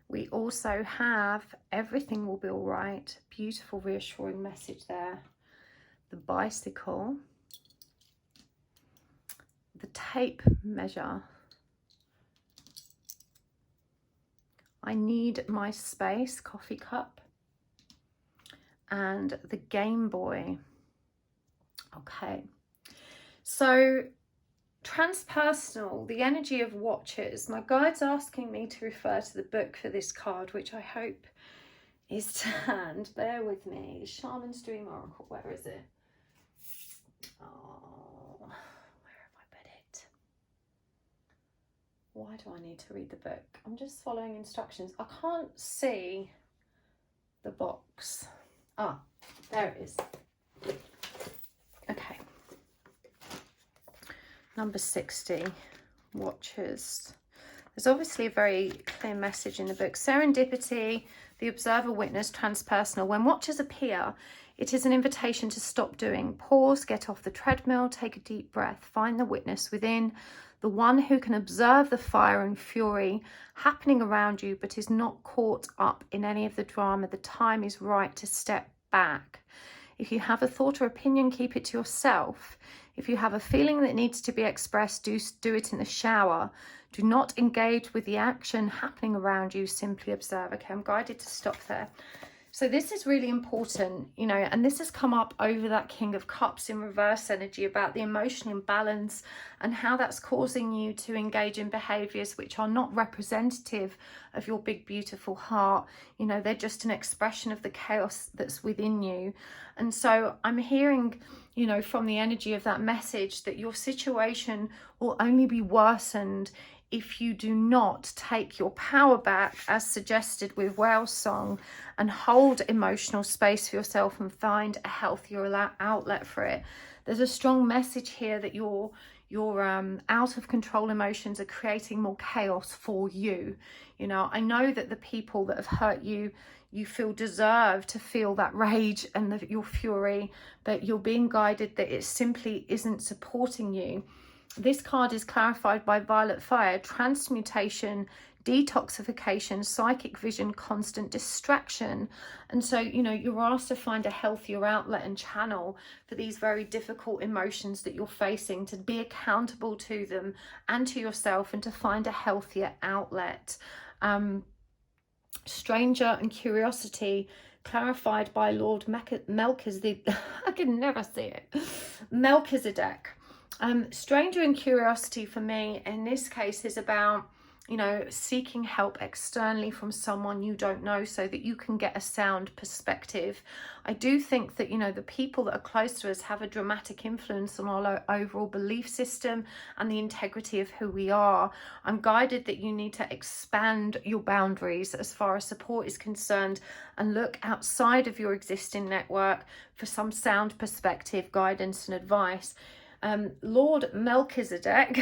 We also have everything will be all right. Beautiful reassuring message there. The bicycle, the tape measure, I need my space, coffee cup, and the Game Boy. Okay, so transpersonal, the energy of watchers. My guide's asking me to refer to the book for this card, which I hope is to hand. Bear with me. Shaman's Dream Oracle, where is it? Oh, where have I put it? Why do I need to read the book? I'm just following instructions. I can't see the box. Ah, there it is. Okay. Number 60, Watchers. There's obviously a very clear message in the book. Serendipity, the observer, witness, transpersonal. When watchers appear, it is an invitation to stop doing. Pause, get off the treadmill, take a deep breath. Find the witness within, the one who can observe the fire and fury happening around you, but is not caught up in any of the drama. The time is right to step back. If you have a thought or opinion, keep it to yourself. If you have a feeling that needs to be expressed, do it in the shower. Do not engage with the action happening around you. Simply observe. Okay, I'm guided to stop there. So this is really important, you know, and this has come up over that King of Cups in reverse energy about the emotional imbalance and how that's causing you to engage in behaviours which are not representative of your big, beautiful heart. You know, they're just an expression of the chaos that's within you. And so I'm hearing, you know, from the energy of that message that your situation will only be worsened if you do not take your power back, as suggested with Whale Song, and hold emotional space for yourself and find a healthier outlet for it. There's a strong message here that your out of control emotions are creating more chaos for you. You know, I know that the people that have hurt you, you feel deserve to feel that rage and your fury, but you're being guided that it simply isn't supporting you. This card is clarified by Violet Fire, transmutation, detoxification, psychic vision, constant distraction. And so, you know, you're asked to find a healthier outlet and channel for these very difficult emotions that you're facing, to be accountable to them and to yourself, and to find a healthier outlet. Stranger and curiosity, clarified by Lord Melchizedek. I can never say it. Melchizedek. Stranger and curiosity for me in this case is about, you know, seeking help externally from someone you don't know so that you can get a sound perspective. I do think that, you know, the people that are close to us have a dramatic influence on our overall belief system and the integrity of who we are. I'm guided that you need to expand your boundaries as far as support is concerned and look outside of your existing network for some sound perspective, guidance and advice. Lord Melchizedek,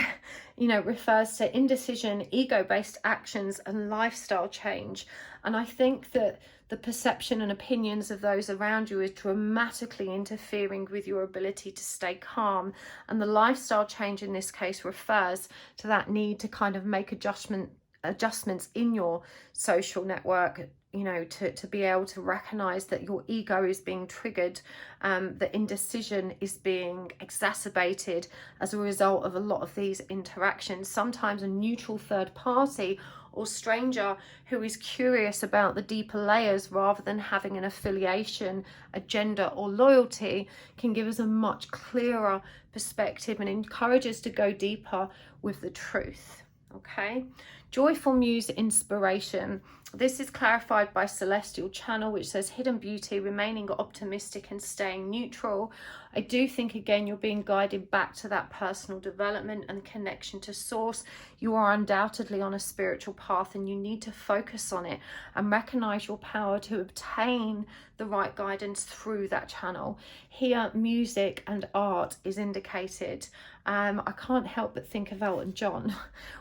you know, refers to indecision, ego-based actions and lifestyle change. And I think that the perception and opinions of those around you is dramatically interfering with your ability to stay calm. And the lifestyle change in this case refers to that need to kind of make adjustments in your social network, you know, to be able to recognize that your ego is being triggered, that indecision is being exacerbated as a result of a lot of these interactions. Sometimes a neutral third party or stranger who is curious about the deeper layers rather than having an affiliation, agenda or loyalty can give us a much clearer perspective and encourage us to go deeper with the truth. Okay, joyful muse inspiration. This is clarified by Celestial Channel, which says hidden beauty, remaining optimistic and staying neutral. I do think, again, you're being guided back to that personal development and connection to source. You are undoubtedly on a spiritual path, and you need to focus on it and recognize your power to obtain the right guidance through that channel. Here, music and art is indicated. I can't help but think of Elton John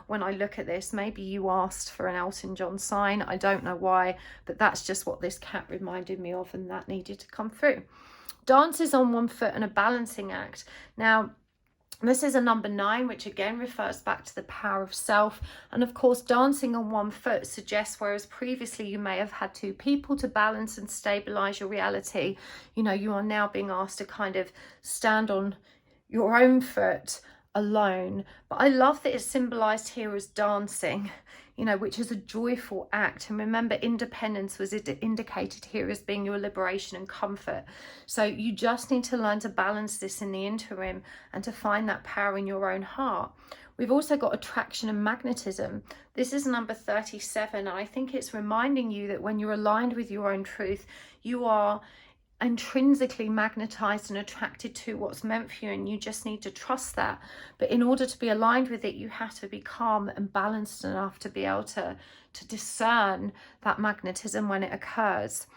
when I look at this. Maybe you asked for an Elton John sign. I don't know why, but that's just what this cat reminded me of, and that needed to come through. Dance is on one foot and a balancing act. Now, this is a number 9, which again refers back to the power of self. And of course, dancing on one foot suggests, whereas previously you may have had 2 people to balance and stabilize your reality, you know, you are now being asked to kind of stand on your own foot alone. But I love that it's symbolized here as dancing, you know, which is a joyful act. And remember, independence was indicated here as being your liberation and comfort. So you just need to learn to balance this in the interim and to find that power in your own heart. We've also got attraction and magnetism. This is number 37. And I think it's reminding you that when you're aligned with your own truth, you are intrinsically magnetized and attracted to what's meant for you, and you just need to trust that. But in order to be aligned with it, you have to be calm and balanced enough to be able to discern that magnetism when it occurs.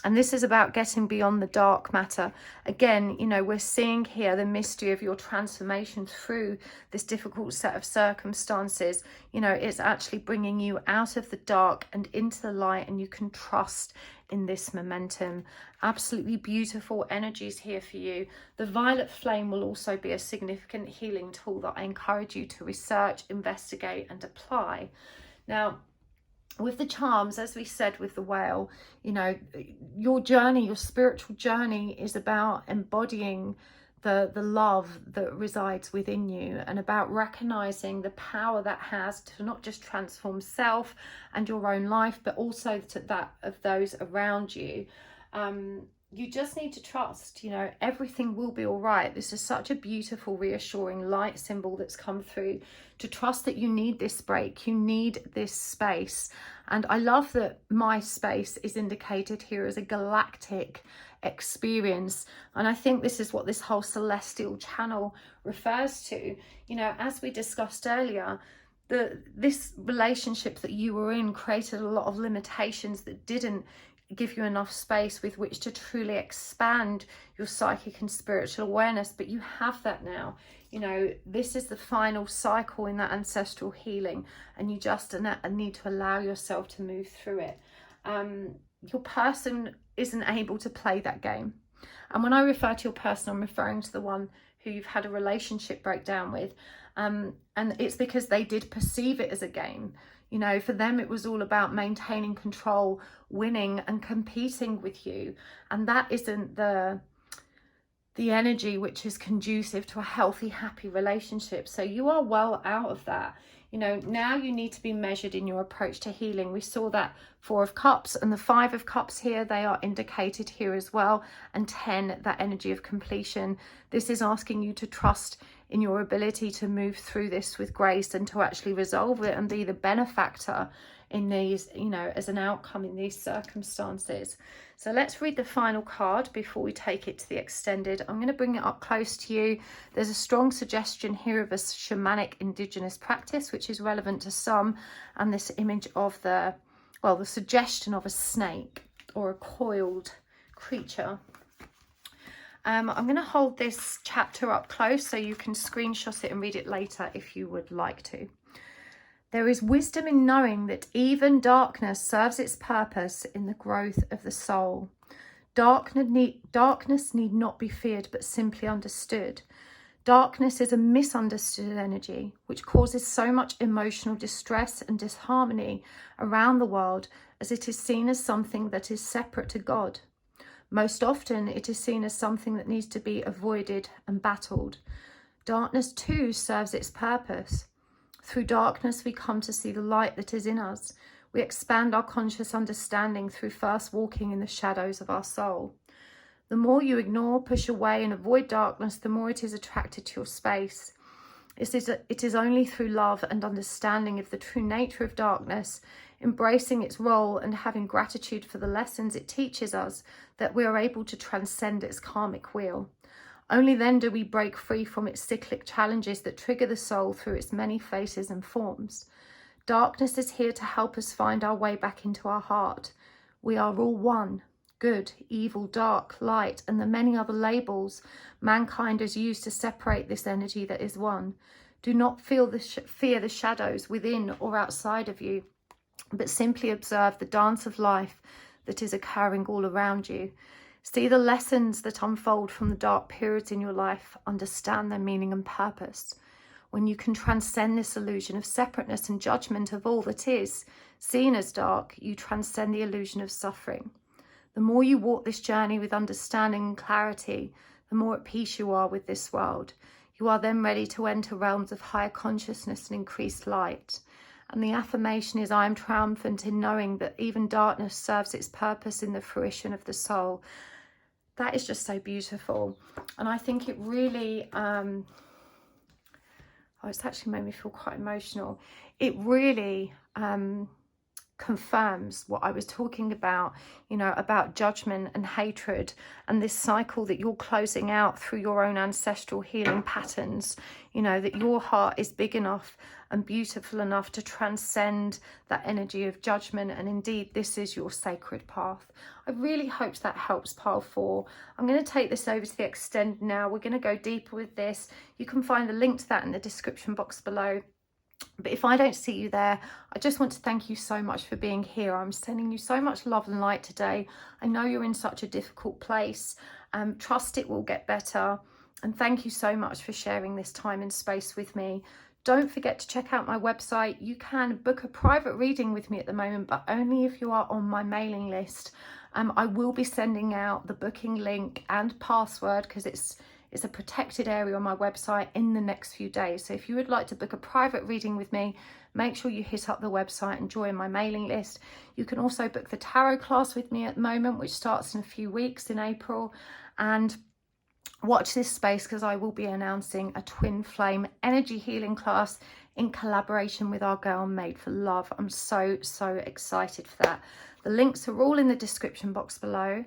And this is about getting beyond the dark matter. Again, you know, we're seeing here the mystery of your transformation through this difficult set of circumstances. You know, it's actually bringing you out of the dark and into the light, and you can trust in this momentum. Absolutely beautiful energies here for you. The violet flame will also be a significant healing tool that I encourage you to research, investigate, and apply. Now, with the charms, as we said with the whale, you know, your journey, your spiritual journey is about embodying the love that resides within you, and about recognizing the power that has to not just transform self and your own life, but also to that of those around you. You just need to trust, you know, everything will be all right. This is such a beautiful, reassuring light symbol that's come through, to trust that you need this break, you need this space. And I love that my space is indicated here as a galactic experience. And I think this is what this whole celestial channel refers to. You know, as we discussed earlier, this relationship that you were in created a lot of limitations that didn't give you enough space with which to truly expand your psychic and spiritual awareness. But you have that now. You know, this is the final cycle in that ancestral healing, and you just need to allow yourself to move through it. Your person isn't able to play that game. And when I refer to your person, I'm referring to the one who you've had a relationship breakdown with. And it's because they did perceive it as a game. You know, for them, it was all about maintaining control, winning and competing with you. And that isn't the energy which is conducive to a healthy, happy relationship. So you are well out of that. You know, now you need to be measured in your approach to healing. We saw that 4 of Cups and the 5 of Cups here, they are indicated here as well. And 10, that energy of completion. This is asking you to trust in your ability to move through this with grace and to actually resolve it and be the benefactor in these, you know, as an outcome in these circumstances. So let's read the final card before we take it to the extended. I'm going to bring it up close to you. There's a strong suggestion here of a shamanic indigenous practice, which is relevant to some, and this image of the suggestion of a snake or a coiled creature. I'm going to hold this chapter up close so you can screenshot it and read it later if you would like to. There is wisdom in knowing that even darkness serves its purpose in the growth of the soul. Darkness need not be feared, but simply understood. Darkness is a misunderstood energy which causes so much emotional distress and disharmony around the world, as it is seen as something that is separate to God. Most often it is seen as something that needs to be avoided and battled. Darkness too serves its purpose. Through darkness we come to see the light that is in us. We expand our conscious understanding through first walking in the shadows of our soul. The more you ignore, push away and avoid darkness, the more it is attracted to your space. It is only through love and understanding of the true nature of darkness, embracing its role and having gratitude for the lessons it teaches us, that we are able to transcend its karmic wheel. Only then do we break free from its cyclic challenges that trigger the soul through its many faces and forms. Darkness is here to help us find our way back into our heart. We are all one. Good, evil, dark, light, and the many other labels mankind has used to separate this energy that is one. Do not fear the shadows within or outside of you, but simply observe the dance of life that is occurring all around you. See the lessons that unfold from the dark periods in your life. Understand their meaning and purpose. When you can transcend this illusion of separateness and judgment of all that is seen as dark, you transcend the illusion of suffering. The more you walk this journey with understanding and clarity, the more at peace you are with this world. You are then ready to enter realms of higher consciousness and increased light. And the affirmation is, I am triumphant in knowing that even darkness serves its purpose in the fruition of the soul. That is just so beautiful. And I think it really, it's actually made me feel quite emotional. It really confirms what I was talking about, you know, about judgment and hatred and this cycle that you're closing out through your own ancestral healing patterns. You know, that your heart is big enough and beautiful enough to transcend that energy of judgment, and indeed this is your sacred path. I really hope that helps, pile 4. I'm going to take this over to the extend now. We're going to go deeper with this. You can find the link to that in the description box below. But if I don't see you there, I just want to thank you so much for being here. I'm sending you so much love and light today. I know you're in such a difficult place. Trust it will get better. And thank you so much for sharing this time and space with me. Don't forget to check out my website. You can book a private reading with me at the moment, but only if you are on my mailing list. I will be sending out the booking link and password, because it's a protected area on my website, in the next few days. So if you would like to book a private reading with me, make sure you hit up the website and join my mailing list. You can also book the tarot class with me at the moment, which starts in a few weeks in April. And watch this space, because I will be announcing a twin flame energy healing class in collaboration with our girl Made for Love. I'm so excited for that. The links are all in the description box below.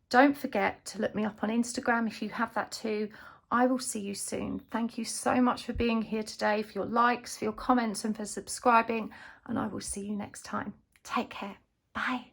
Don't forget to look me up on Instagram if you have that too. I will see you soon. Thank you so much for being here today, for your likes, for your comments, and for subscribing. And I will see you next time. Take care. Bye.